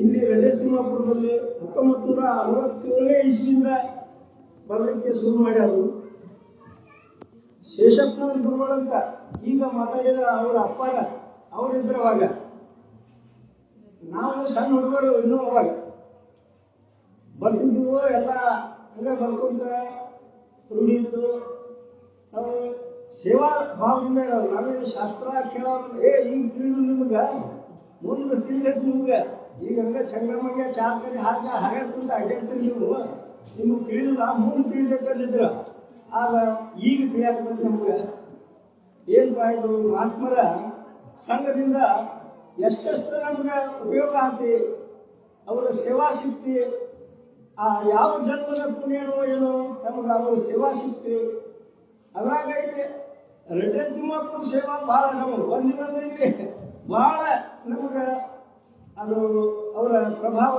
ಇಲ್ಲಿ ರೆಡ್ಡಿಮಾಪುರದಲ್ಲಿ 1967ನೇ ಇಸ್ವಿಯಿಂದ ಬರಲಿಕ್ಕೆ ಶುರು ಮಾಡ್ಯಾರು. ಶೇಷಪ್ಪನ ಗುರುಗಳಂತ ಈಗ ಮಾತಾಡಿದ ಅವರ ಅಪ್ಪಾರ ಅವರಿದ್ರವಾಗ, ನಾವು ಸಣ್ಣ ಹುಡುಗರು ಇನ್ನೂ ಅವಾಗ ಬರ್ತಿದ್ದೀವೋ ಎಲ್ಲ ಹಂಗ ಬರ್ಕೊಂತ ರೂಢಿ ಇತ್ತು. ನಾವು ಸೇವಾ ಭಾವದಿಂದ ಇರೋರು. ನಾವೇನು ಶಾಸ್ತ್ರ ಕೇಳೋರು ಈಗ ತಿಳಿದು ನಿಮ್ಗೆ ಮುಂದೆ ತಿಳಿದೈತಿ ನಿಮ್ಗೆ. ಈಗ ಹಂಗ ಚಂದ್ರಮಗೆ ಚಾರ್ಕರಿ ಹಾಗಾಡ್ಕೊಂತ ಅಡ್ಡಾಡ್ತೀರಿ ನೀವು, ನಿಮ್ಗೆ ತಿಳಿದ ಮುಂದೆ ತಿಳಿದೈತಂದಿದ್ರ. ಆಗ ಈಗ ತಿಳಿಯಾಕಂತ ನಮ್ಗೆ ಏನಪ್ಪ ಇದು ಮಹಾತ್ಮರ ಸಂಘದಿಂದ ಎಷ್ಟೆಷ್ಟು ನಮ್ಗೆ ಉಪಯೋಗ ಆತಿ, ಅವರ ಸೇವಾ ಸಿಕ್ತಿ. ಆ ಯಾವ ಜನ್ಮದ ಪುಣ್ಯನೋ ಏನೋ ನಮ್ಗೆ ಅವರ ಸೇವಾ ಸಿಕ್ತಿ. ಅದ್ರಾಗ ಇಲ್ಲಿ ರೆಡ್ಡಿಮಾಪುರ ಸೇವಾ ಭಾಳ ನಮಗೆ ಒಂದಿನಂದ್ರೆ ಭಾಳ ನಮ್ಗೆ ಅದು ಅವರ ಪ್ರಭಾವ.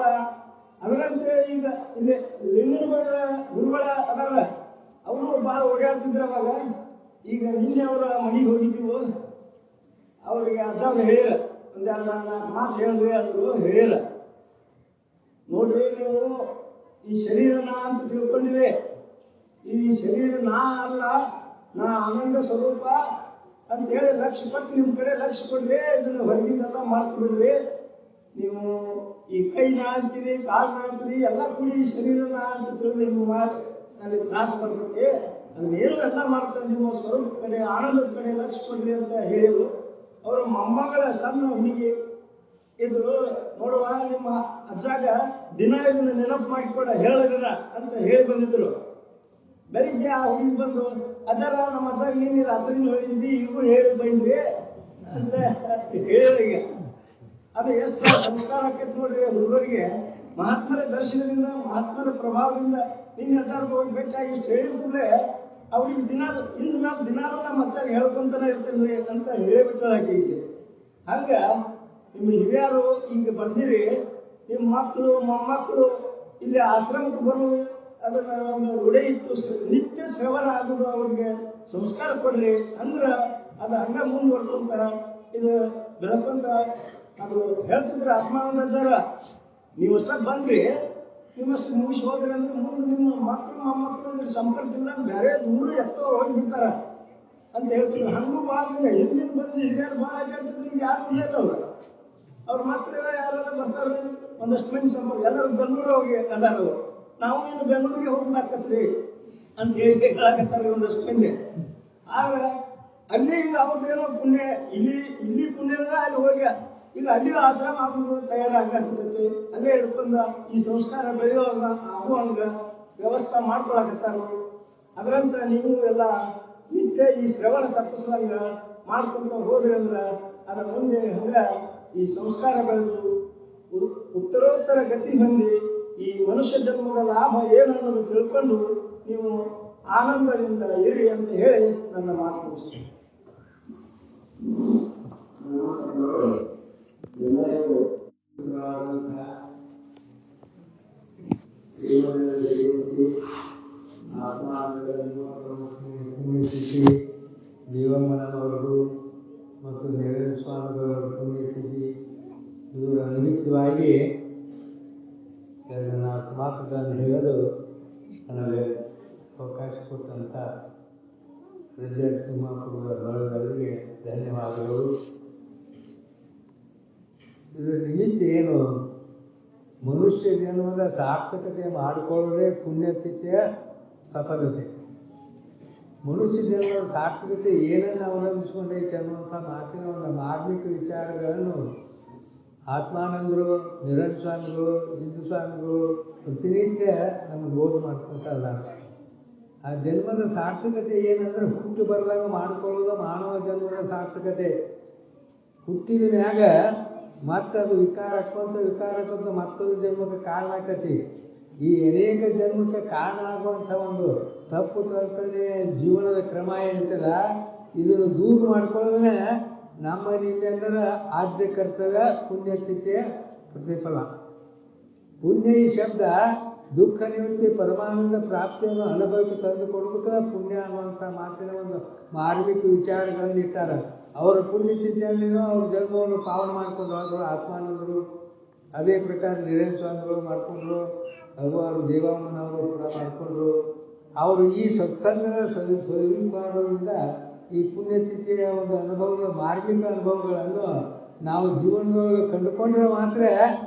ಅದರಂತೆ ಈಗ ಇಲ್ಲಿ ಲಿಂಗನಗೌಡರ ಗುರುಗಳ ಅದಾರ, ಅವರು ಭಾಳ ಓಡಾಡ್ತಿದ್ರು ಅವಾಗ. ಈಗ ನಿನ್ನೆ ಅವರ ಮನೆಗೆ ಹೋಗಿದ್ದೀವು. ಅವ್ರಿಗೆ ಅಜ್ಜವ್ರು ಹೇಳಿರ, ಒಂದೆರಡು 4 ಮಾತು ಹೇಳ್ರಿ ಅಂದರು. ಹೇಳಿರ, ನೋಡ್ರಿ ನೀವು ಈ ಶರೀರ ನಾ ಅಂತ ತಿಳ್ಕೊಂಡಿರಿ. ಈ ಶರೀರ ನಾ ಅಲ್ಲ, ನಾ ಆನಂದ ಸ್ವರೂಪ ಅಂತ ಹೇಳಿ ಲಕ್ಷ್ಯ ಕೊಟ್ಟು ನಿಮ್ಮ ಕಡೆ ಲಕ್ಷ್ಯ ಕೊಡ್ರಿ. ಇದನ್ನ ಹೊರಗಿಂದೆಲ್ಲ ಮಾಡ್ತು ಬಿಡ್ರಿ. ನೀವು ಈ ಕೈ ನಾ ಅಂತೀರಿ, ಕಾಲು ನಾ ಅಂತೀರಿ, ಎಲ್ಲ ಕೂಡಿ ಈ ಶರೀರ ನಾ ಅಂತ ತಿಳಿದು ಹಿಂಗೆ ಮಾಡಿ ನನಗೆ ತ್ರಾಸ ಬರ್ತೈತಿ. ಅದನ್ನೇನು ಎಲ್ಲ ಮಾಡ್ತಾರೆ, ನಿಮ್ಮ ಸ್ವರೂಪದ ಕಡೆ ಆನಂದದ ಕಡೆ ಲಕ್ಷ್ಯ ಕೊಡ್ರಿ ಅಂತ ಹೇಳಿದ್ರು. ಅವರ ಮೊಮ್ಮಗಳ ಸಣ್ಣ ಹುಡುಗಿ ಇದ್ರು. ನೋಡುವ ನಿಮ್ಮ ಅಜ್ಜಾಗ ದಿನ ಇದನ್ನ ನೆನಪು ಮಾಡಿಕೊಡ ಹೇಳದಿನ ಅಂತ ಹೇಳಿ ಬಂದಿದ್ರು. ಬೆಳಿಗ್ಗೆ ಆ ಹುಡುಗಿ ಬಂದು, ಅಜ್ಜಾರ ನಮ್ಮ ಅಜ್ಜಾಗ ನೀನು ರಾತ್ರಿ ಹೇಳಿದ್ವಿ, ಈಗೂ ಹೇಳಿ ಬೈದ್ವಿ ಅಂತ ಹೇಳಿದ್ರಿಗೆ ಅದು ಎಷ್ಟು ಸಂಸ್ಕಾರ ಆಕೈತಿ ನೋಡ್ರಿ ಹುಡುಗರಿಗೆ. ಮಹಾತ್ಮರ ದರ್ಶನದಿಂದ, ಮಹಾತ್ಮರ ಪ್ರಭಾವದಿಂದ ನಿನ್ನ ಅಜ್ಜಾರ್ಗೆ ಹೋಗಿ ಬೇಕಾಗಿ ಇಷ್ಟು ಹೇಳಿದ ಕೂಡಲೇ ಅವ್ರಿಗೆ ಇಂದು ನಾವು ದಿನಾರು ನಮ್ಮ ಅಜ್ಜಾಗ ಹೇಳ್ಕೊಂತಾನೆ ಇರ್ತೇನೆ ಅಂತ ಹೇಳಿಬಿಟ್ಟಾಳ ಆಕೆಗೆ. ಹಂಗ ನಿಮ್ಮ ಹಿರಿಯರು ಈಗ ಬರ್ದಿರಿ, ನಿಮ್ಮ ಮಕ್ಕಳು ಮೊಮ್ಮಕ್ಕಳು ಇಲ್ಲಿ ಆಶ್ರಮಕ್ಕೆ ಬರು, ಅದನ್ನ ಒಂದು ರೂಢಿ ಇಟ್ಟು ನಿತ್ಯ ಶ್ರವಣ ಆಗುದು ಅವ್ರಿಗೆ ಸಂಸ್ಕಾರ ಕೊಡ್ರಿ. ಅಂದ್ರ ಅದು ಹಂಗ ಮುಂದುವರ್ಕೊಂತ ಇದು ಬೆಳಕೊಂತ ಅದು ಹೇಳ್ತಿದ್ರೆ ಆತ್ಮಾನಂದ ಅಜ್ಜಾರ. ನೀವಷ್ಟ ಬಂದ್ರಿ, ನೀವಷ್ಟು ಮುಗಿಸಿ ಹೋದ್ರಿ ಅಂದ್ರೆ ಮುಂದೆ ನಿಮ್ಮ ಮಕ್ಕಳು ಮೊಮ್ಮಕ್ಕಳು ಸಂಪರ್ಕ ಇಲ್ಲ, ಬೇರೆ ದೂರ ಎತ್ತೋ ಹೋಗಿಬಿಡ್ತಾರ ಅಂತ ಹೇಳ್ತಿದ್ರು. ಹಂಗೂ ಭಾಳ ಹಿಂದಿನ ಬಂದು ಹಿರಿಯರು ಭಾಳ ಆಟಾಡ್ತಿದ್ರು. ಯಾರು ಇಲ್ಲ ಅವ್ರ ಮಕ್ಕಳೆಲ್ಲ ಯಾರೆಲ್ಲ ಬರ್ತಾರೆ, ಒಂದಷ್ಟು ಮಂದಿ ಸಂಪರ್ಕ ಎಲ್ಲರೂ ಬೆಂಗಳೂರು ಹೋಗಿ ಅದಾರ. ನಾವು ಇನ್ನು ಬೆಂಗಳೂರಿಗೆ ಹೋಗ್ಲಾಕತ್ರಿ ಅಂತ ಹೇಳಿ ಹೇಳಕತ್ತಾರೆ ಒಂದಷ್ಟು ಮಂದಿ. ಆಗ ಅಲ್ಲಿ ಈಗ ಅವ್ರದ್ದೇನೋ ಪುಣ್ಯ, ಇಲ್ಲಿ ಪುಣ್ಯದ ಅಲ್ಲಿ ಹೋಗಿ ಈಗ ಅಲ್ಲಿ ಆಶ್ರಮ ಆಗುದು ತಯಾರಾಗತ್ತೈತಿ. ಅಲ್ಲೇ ಹಿಡ್ಕೊಂಡ ಈ ಸಂಸ್ಕಾರ ಬೆಳೆಯುವಾಗ ಆಗುವಂಗ ವ್ಯವಸ್ಥೆ ಮಾಡ್ಕೊಳಕತ್ತಾರ. ಅದರಂತ ನೀವು ಎಲ್ಲ ನಿತ್ಯ ಈ ಶ್ರವಣ ತಪ್ಪಿಸಂಗ ಮಾಡ್ಕೊಂತ ಹೋದ್ರಿ ಅಂದ್ರ ಅದರ ಮುಂದೆ ಹಂಗ ಈ ಸಂಸ್ಕಾರ ಬೆಳೆದು ಉತ್ತರೋತ್ತರ ಗತಿ ಹೊಂದಿ ಈ ಮನುಷ್ಯ ಜನ್ಮದ ಲಾಭ ಏನು ಅನ್ನೋದು ತಿಳ್ಕೊಂಡು ನೀವು ಆನಂದದಿಂದ ಇರಿ ಅಂತ ಹೇಳಿ ನನ್ನ ಮಾತು ಮುಗಿಸ್ತೇನೆ. ದೇವಮ್ಮನವರು ಮತ್ತು ನೇರಳೆ ಸ್ವಾಮಿಗಳವರ ಪುಣ್ಯತಿಥಿ ಇವರ ನಿಮಿತ್ತವಾಗಿ 2-4 ಮಾತುಗಳನ್ನು ಹೇಳಲು ನನಗೆ ಅವಕಾಶ ಕೊಟ್ಟಂಥ ರೆಡ್ಡಿಮಾಪುರದ ಬಳಗರಿಗೆ ಧನ್ಯವಾದಗಳು. ಇದರ ನಿಮಿತ್ತ ಏನು, ಮನುಷ್ಯ ಜನ್ಮದ ಸಾರ್ಥಕತೆ ಮಾಡಿಕೊಳ್ಳೋದೇ ಪುಣ್ಯತಿಥಿಯ ಸಫಲತೆ. ಮನುಷ್ಯ ಜನ್ಮದ ಸಾರ್ಥಕತೆ ಏನನ್ನು ಅವಲಂಬಿಸಿಕೊಂಡೈತೆ ಅನ್ನುವಂಥ ಮಾತಿನ ಒಂದು ಮಾರ್ಮಿಕ ವಿಚಾರಗಳನ್ನು ಆತ್ಮಾನಂದರು, ನಿರಂಜನ ಸ್ವಾಮಿಗಳು, ಹಿಂದೂ ಸ್ವಾಮಿಗಳು ಪ್ರತಿನಿತ್ಯ ನಮಗೆ ಬೋಧ ಮಾಡ್ಕೊಳ್ತಾ ಇದ್ದಾರೆ. ಆ ಜನ್ಮದ ಸಾರ್ಥಕತೆ ಏನಂದ್ರೆ ಹುಟ್ಟು ಬರದಾಗ ಮಾಡ್ಕೊಳ್ಳೋದು ಮಾನವ ಜನ್ಮದ ಸಾರ್ಥಕತೆ. ಹುಟ್ಟಿದ ಮ್ಯಾಗ ಮತ್ತದು ವಿಕಾರ ಹಾಕೊಂತ ಮತ್ತೊಂದು ಜನ್ಮಕ್ಕೆ ಕಾರಣ ಆಕತಿ. ಈ ಅನೇಕ ಜನ್ಮಕ್ಕೆ ಕಾರಣ ಆಗುವಂಥ ಒಂದು ತಪ್ಪು ಕಲ್ಪನೆ ಜೀವನದ ಕ್ರಮ ಏನಿರ್ತದ, ಇದನ್ನು ದೂರ ಮಾಡ್ಕೊಳ್ಳೋದೇ ನಮ್ಮ ನಿಮ್ಮೆಲ್ಲರ ಆದ್ಯ ಕರ್ತವ್ಯ, ಪುಣ್ಯತಿಥಿಯ ಪ್ರತಿಫಲ. ಪುಣ್ಯ ಈ ಶಬ್ದ ದುಃಖ ನಿವೃತ್ತಿ ಪರಮಾನಂದ ಪ್ರಾಪ್ತಿಯನ್ನು ಅನುಭವಕ್ಕೆ ತಂದು ಕೊಡೋದಕ್ಕೆ ಪುಣ್ಯ ಅನ್ನುವಂಥ ಮಾತಿನ ಒಂದು ಮಾರ್ಮಿಕ ವಿಚಾರಗಳನ್ನು ಇಟ್ಟಾರ. ಅವರ ಪುಣ್ಯತಿಥಿಯಲ್ಲಿನೂ ಅವ್ರ ಜನ್ಮವನ್ನು ಪಾವನ ಮಾಡಿಕೊಂಡು ಹೋದರು ಆತ್ಮಾನಂದರು. ಅದೇ ಪ್ರಕಾರ ನೀರೇನ್ ಸ್ವಾಮಿಗಳು ಮಾಡಿಕೊಂಡ್ರು, ಅವರು ದೇವಾಮನವರು ಕೂಡ ಮಾಡಿಕೊಂಡ್ರು. ಅವರು ಈ ಸತ್ಸಂಗದ ಸ್ವೀಕಾರದಿಂದ ಈ ಪುಣ್ಯತಿಥಿಯ ಒಂದು ಅನುಭವದ ಮಾರ್ಮಿಕ ಅನುಭವಗಳನ್ನು ನಾವು ಜೀವನದೊಳಗೆ ಕಂಡುಕೊಂಡ್ರೆ ಮಾತ್ರ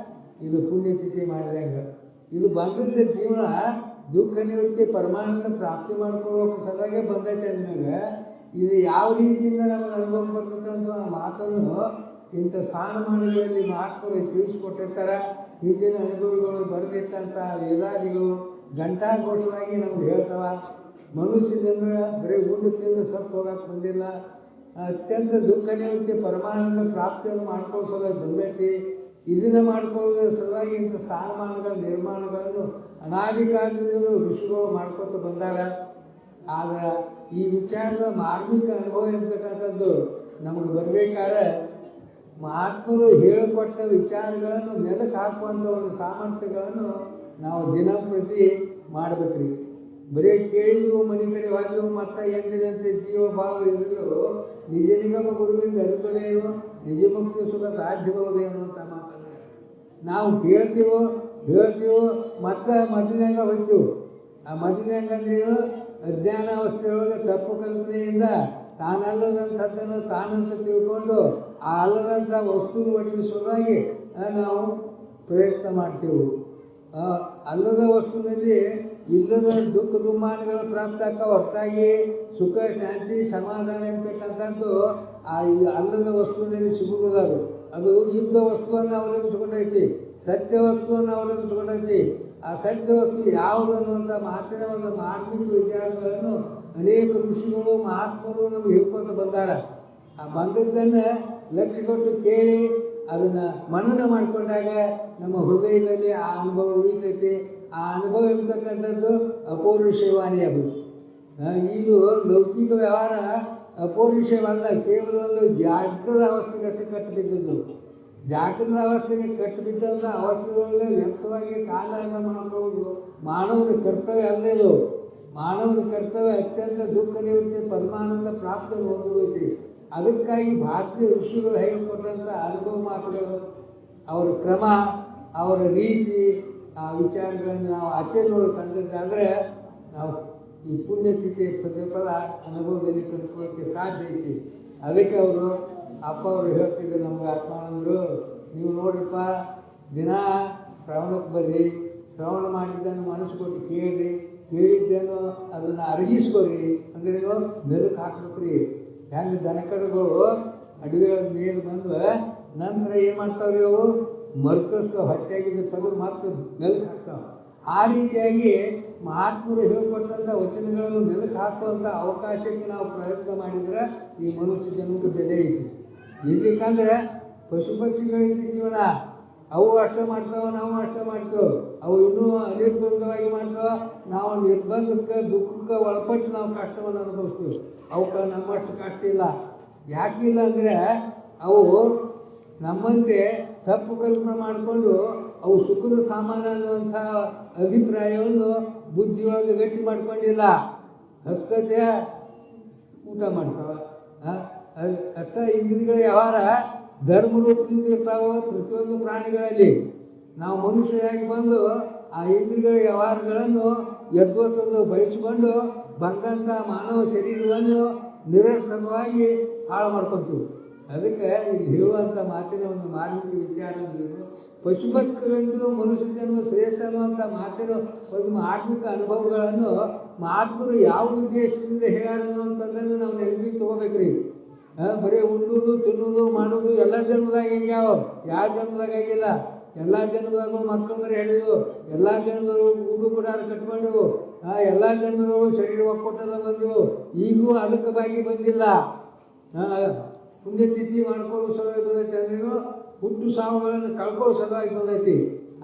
ಇದು ಪುಣ್ಯತಿಥಿ ಮಾಡಿದಂಗೆ. ಇದು ಬಂದದ್ದ ಜೀವನ ದುಃಖ ನಿವೃತ್ತಿ ಪರಮಾನಂದ ಪ್ರಾಪ್ತಿ ಮಾಡ್ಕೊಳ್ಳೋಕೆ ಸಲುವಾಗಿ ಬಂದೈತೆ ಅಂದಾಗ ಇದು ಯಾವ ರೀತಿಯಿಂದ ನಮಗೆ ಅನುಭವ ಬರ್ತದೆ ಅಂತ ಮಾತನ್ನು ಇಂಥ ಸ್ಥಾನಮಾನಗಳಲ್ಲಿ ಮಹಾತ್ಮರು ತಿಳಿಸ್ಕೊಟ್ಟಿರ್ತಾರೆ. ಹಿಂದಿನ ಅನುಭವಗಳು ಬರೆದಿಟ್ಟಂಥ ವೇದಾದಿಗಳು ಘಂಟಾಘೋಷವಾಗಿ ನಮ್ಗೆ ಹೇಳ್ತಾವ. ಮನುಷ್ಯ ಜನರ ಬರೀ ಉಂಡು ತಿಂದು ಸತ್ತು ಹೋಗಕ್ಕೆ ಬಂದಿಲ್ಲ, ಅತ್ಯಂತ ದುಃಖ ನಿವೃತ್ತಿ ಪರಮಾನಂದ ಪ್ರಾಪ್ತಿಯನ್ನು ಮಾಡ್ಕೊಳ್ಳೋ ಸಲುವಾಗಿ ಬಂದೈತಿ. ಇದನ್ನು ಮಾಡ್ಕೊಳ್ಳೋದ್ರ ಸಲುವಾಗಿ ಇಂಥ ಸ್ಥಾನಮಾನಗಳ ನಿರ್ಮಾಣಗಳನ್ನು ಅನಾದಿ ಕಾಲದಿಂದಲೂ ಋಷಿಗಳು ಮಾಡ್ಕೊತ ಬಂದಾರ. ಆದ್ರೆ ಈ ವಿಚಾರದ ಮಾರ್ಮಿಕ ಅನುಭವ ಇರ್ತಕ್ಕಂಥದ್ದು ನಮಗೆ ಬರಬೇಕಾದ್ರೆ ಮಹಾತ್ಮರು ಹೇಳಿಕೊಟ್ಟ ವಿಚಾರಗಳನ್ನು ಮೆಲುಕು ಹಾಕುವಂಥ ಒಂದು ಸಾಮರ್ಥ್ಯಗಳನ್ನು ನಾವು ದಿನಂಪ್ರತಿ ಮಾಡ್ಬೇಕ್ರಿ. ಬರೀ ಕೇಳಿದೆವು ಮನೆ ಕಡೆ ಹೋದೆವು ಮತ್ತು ಎಂದಿನಂತೆ ಜೀವ ಭಾವ ಇದ್ದರೂ ನಿಜ ನಿಗಮ ಗುರುವಿಂದ ಅರಿಪಡೆಯೋ ನಿಜ ಮುಕ್ತಿ ಸುಖ ಸಾಧ್ಯಬಹುದೇನೋ ಅಂತ ಮಾತನ್ನು ನಾವು ಹೇಳ್ತೀವೋ ಮತ್ತು ಮೊದಲಿನಾಗ ಹೋಗ್ತೀವಿ. ಆ ಮೊದಲಿನಾಗ ನೀವು ಅಜ್ಞಾನಾವಸ್ಥೆಯೊಳಗೆ ತಪ್ಪು ಕಲ್ಪನೆಯಿಂದ ತಾನಲ್ಲದಂಥದ್ದನ್ನು ತಾನಂತ ತಿಳ್ಕೊಂಡು ಆ ಅಲ್ಲದಂಥ ವಸ್ತುನ ಒದಗಿಸೋದಾಗಿ ನಾವು ಪ್ರಯತ್ನ ಮಾಡ್ತೀವಿ. ಅಲ್ಲದ ವಸ್ತುವಿನಲ್ಲಿ ಇಲ್ಲದ ದುಃಖ ದುಮ್ಮಾನಗಳ ಪ್ರಾಪ್ತ ಆಕ್ಕ ಹೊರತಾಗಿ ಸುಖ ಶಾಂತಿ ಸಮಾಧಾನ ಅಂತಕ್ಕಂಥದ್ದು ಆ ಅಲ್ಲದ ವಸ್ತುವಿನಲ್ಲಿ ಸಿಗುವುದಿಲ್ಲ. ಅದು ಇದ್ದ ವಸ್ತುವನ್ನು ಅವಲಂಬಿಸಿಕೊಂಡೈತಿ, ಸತ್ಯ ವಸ್ತುವನ್ನು ಅವಲಂಬಿಸಿಕೊಂಡೈತಿ. ಆ ಸತ್ಯ ವಸ್ತು ಯಾವುದು ಅನ್ನುವಂಥ ಮಾತಿನ ಒಂದು ಮಾರ್ಮಿಕ ವಿಚಾರಗಳನ್ನು ಅನೇಕ ಋಷಿಗಳು ಮಹಾತ್ಮರು ನಮ್ಗೆ ಹೇಳ್ಕೊತ ಬಂದಾರ. ಆ ಬಂದದ್ದನ್ನು ಲಕ್ಷ್ಯ ಕೊಟ್ಟು ಕೇಳಿ ಅದನ್ನು ಮನನ ಮಾಡಿಕೊಂಡಾಗ ನಮ್ಮ ಹೃದಯದಲ್ಲಿ ಆ ಅನುಭವ ಉಳಿತೈತಿ. ಆ ಅನುಭವ ಇರ್ತಕ್ಕಂಥದ್ದು ಅಪೌರುಷೇಯವಾಣಿ. ಅದು ಇದು ಲೌಕಿಕ ವ್ಯವಹಾರ ಅಪೌರುಷೇಯವಲ್ಲ, ಕೇವಲ ಒಂದು ಜಾಗೃತ ಅವಸ್ಥೆಗೆ ಕಟ್ಟಿಬಿದ್ದದ್ದು. ಜಾಗೃತ ಅವಸ್ಥೆಗೆ ಕಟ್ಟಿಬಿದ್ದಂಥ ಅವಸ್ಥೆಯೊಳಗೆ ವ್ಯಕ್ತವಾಗಿ ಕಾಲವನ್ನು ಮಾಡ್ಕೊಳ್ಳೋದು ಮಾನವನ ಕರ್ತವ್ಯ ಅಲ್ಲೇದು. ಮಾನವನ ಕರ್ತವ್ಯ ಅತ್ಯಂತ ದುಃಖ ನಿವೃತ್ತಿ ಪರಮಾನಂದ ಪ್ರಾಪ್ತಿಯನ್ನು ಹೊಂದಬೇಕು. ಅದಕ್ಕಾಗಿ ಭಾರತೀಯ ಋಷಿಗಳು ಹೇಳಿಕೊಟ್ಟಂಥ ಅನುಭವ ಮಾತುಗಳು, ಅವರ ಕ್ರಮ, ಅವರ ರೀತಿ, ಆ ವಿಚಾರಗಳನ್ನು ನಾವು ಆಚರಣೆಯೊಳಗೆ ತಂದಿದ್ದಾದರೆ ನಾವು ಈ ಪುಣ್ಯತಿಥಿ ಪ್ರತಿಫಲ ಅನುಭವದಲ್ಲಿ ಕಂಡುಕೊಳ್ಳೋಕ್ಕೆ ಸಾಧ್ಯ ಐತಿ. ಅದಕ್ಕೆ ಅವರು ಅವರು ಹೇಳ್ತಿದ್ರು ನಮ್ಗೆ ಆತ್ಮಾನಂದರು, ನೀವು ನೋಡ್ರಿಪ್ಪ, ದಿನ ಶ್ರವಣಕ್ಕೆ ಬರ್ರಿ, ಶ್ರವಣ ಮಾಡಿದ್ದನ್ನು ಮನಸ್ಸು ಕೊಟ್ಟು ಕೇಳ್ರಿ, ಕೇಳಿದ್ದೇನು ಅದನ್ನು ಅರಗಿಸ್ಕೊರಿ. ಅಂದ್ರೆ ನೀವು ಮೆಲುಕು ಹಾಕ್ಬೇಕ್ರಿ. ಹೆಂಗೆ ದನಕರುಗಳು ಅಡವಿಗಳ ಮೇಲೆ ಬಂದು ನಂತರ ಏನು ಮಾಡ್ತಾವ್ರಿ, ಅವು ಮರ್ಕಸ್ತಾವ, ಹೊಟ್ಟೆಯಾಗಿದ್ದು ತೆಗೆದು ಮತ್ತೆ ಮೆಲುಕು ಹಾಕ್ತಾವ. ಆ ರೀತಿಯಾಗಿ ಮಹಾತ್ಮರು ಹೇಳಿಕೊಟ್ಟಂಥ ವಚನಗಳನ್ನು ಮೆಲುಕು ಹಾಕುವಂಥ ಅವಕಾಶಕ್ಕೆ ನಾವು ಪ್ರಯತ್ನ ಮಾಡಿದ್ರೆ ಈ ಮನುಷ್ಯ ಜನ್ಮಕ್ಕೆ ಬೆಲೆ ಐತಿ. ಇರ್ಬೇಕಂದ್ರೆ ಪಶು ಪಕ್ಷಿಗಳಿಂದ ಜೀವನ, ಅವು ಅಷ್ಟ ಮಾಡ್ತಾವ, ನಾವು ಅಷ್ಟ ಮಾಡ್ತೇವೆ. ಅವು ಇನ್ನೂ ಅನಿರ್ಬಂಧವಾಗಿ ಮಾಡ್ತಾವ, ನಾವು ನಿರ್ಬಂಧಕ್ಕೆ ದುಃಖಕ್ಕೆ ಒಳಪಟ್ಟು ನಾವು ಕಷ್ಟವನ್ನು ಅನುಭವಿಸ್ತೀವಿ. ಅವಕ್ಕೆ ನಮ್ಮಷ್ಟು ಕಷ್ಟ ಇಲ್ಲ. ಯಾಕಿಲ್ಲ ಅಂದರೆ ಅವು ನಮ್ಮಂತೆ ತಪ್ಪು ಕಲ್ಪನೆ ಮಾಡಿಕೊಂಡು ಅವು ಸುಖದ ಸಾಮಾನ್ಯ ಅನ್ನುವಂಥ ಅಭಿಪ್ರಾಯವನ್ನು ಬುದ್ಧಿಯೊಳಗೆ ಗಟ್ಟಿ ಮಾಡ್ಕೊಂಡಿಲ್ಲ. ಹಸ್ತತೆ ಊಟ ಮಾಡ್ತಾವ, ಅಷ್ಟ ಇಂದ್ರಿಯಗಳ ವ್ಯವಹಾರ ಧರ್ಮ ರೂಪದಿಂದ ಇರ್ತಾವ ಪ್ರತಿಯೊಂದು ಪ್ರಾಣಿಗಳಲ್ಲಿ. ನಾವು ಮನುಷ್ಯರಾಗಿ ಬಂದು ಆ ಇಂದ್ರಿಯಗಳ ವ್ಯವಹಾರಗಳನ್ನು ಯದ್ವತ್ತೊಂದು ಬಯಸಿಕೊಂಡು ಬಂದಂಥ ಮಾನವ ಶರೀರವನ್ನು ನಿರರ್ಥಕವಾಗಿ ಹಾಳು ಮಾಡ್ಕೊತೀವಿ. ಅದಕ್ಕೆ ಇಲ್ಲಿ ಹೇಳುವಂಥ ಮಾತಿನ ಒಂದು ಮಾರ್ಮಿಕ ವಿಚಾರ ಅಂದ್ರೆ ಪಶುಪಕ್ಷಿಗಳಿಂದಲೂ ಮನುಷ್ಯ ಜನ್ಮ ಶ್ರೇಷ್ಠ ಅನ್ನುವಂಥ ಮಾತಿನ ಒಂದು ಆತ್ಮಿಕ ಅನುಭವಗಳನ್ನು ಮಹಾತ್ಮರು ಯಾವ ಉದ್ದೇಶದಿಂದ ಹೇಳ್ಯಾರ ಅನ್ನುವಂಥದ್ದನ್ನು ನಾವು ನೆನಪಿಗೆ ತಗೋಬೇಕ್ರಿ. ಬರೀ ಉಣ್ಣುವುದು ತಿನ್ನುವುದು ಮಾಡುವುದು ಎಲ್ಲ ಜನ್ಮದಾಗ ಹೆಂಗ್ಯಾವ, ಯಾವ ಜನ್ಮದಾಗ ಆಗಿಲ್ಲ. ಎಲ್ಲ ಜನ್ಮದಾಗೂ ಮಕ್ಕಳು ಮರಿ ಹೇಳಿದ್ವು, ಎಲ್ಲ ಜನ್ಮದವರು ಊಡು ಕೂಡ ಕಟ್ಕೊಂಡೆವು, ಎಲ್ಲ ಜನ್ಮದವರು ಶರೀರ ಒಕ್ಕೊಟ್ಟದ ಬಂದೆವು. ಈಗೂ ಅದಕ್ಕೆ ಬಾಗಿ ಬಂದಿಲ್ಲ. ಪುಣ್ಯತಿಥಿ ಮಾಡ್ಕೊಳ್ಳೋ ಸಲುವಾಗಿ ಬಂದೈತಿ ಅಂದ್ರೇನು, ಹುಟ್ಟು ಸಾವುಗಳನ್ನು ಕಳ್ಕೊಳ್ಳೋ ಸಲುವಾಗಿ ಬಂದೈತಿ.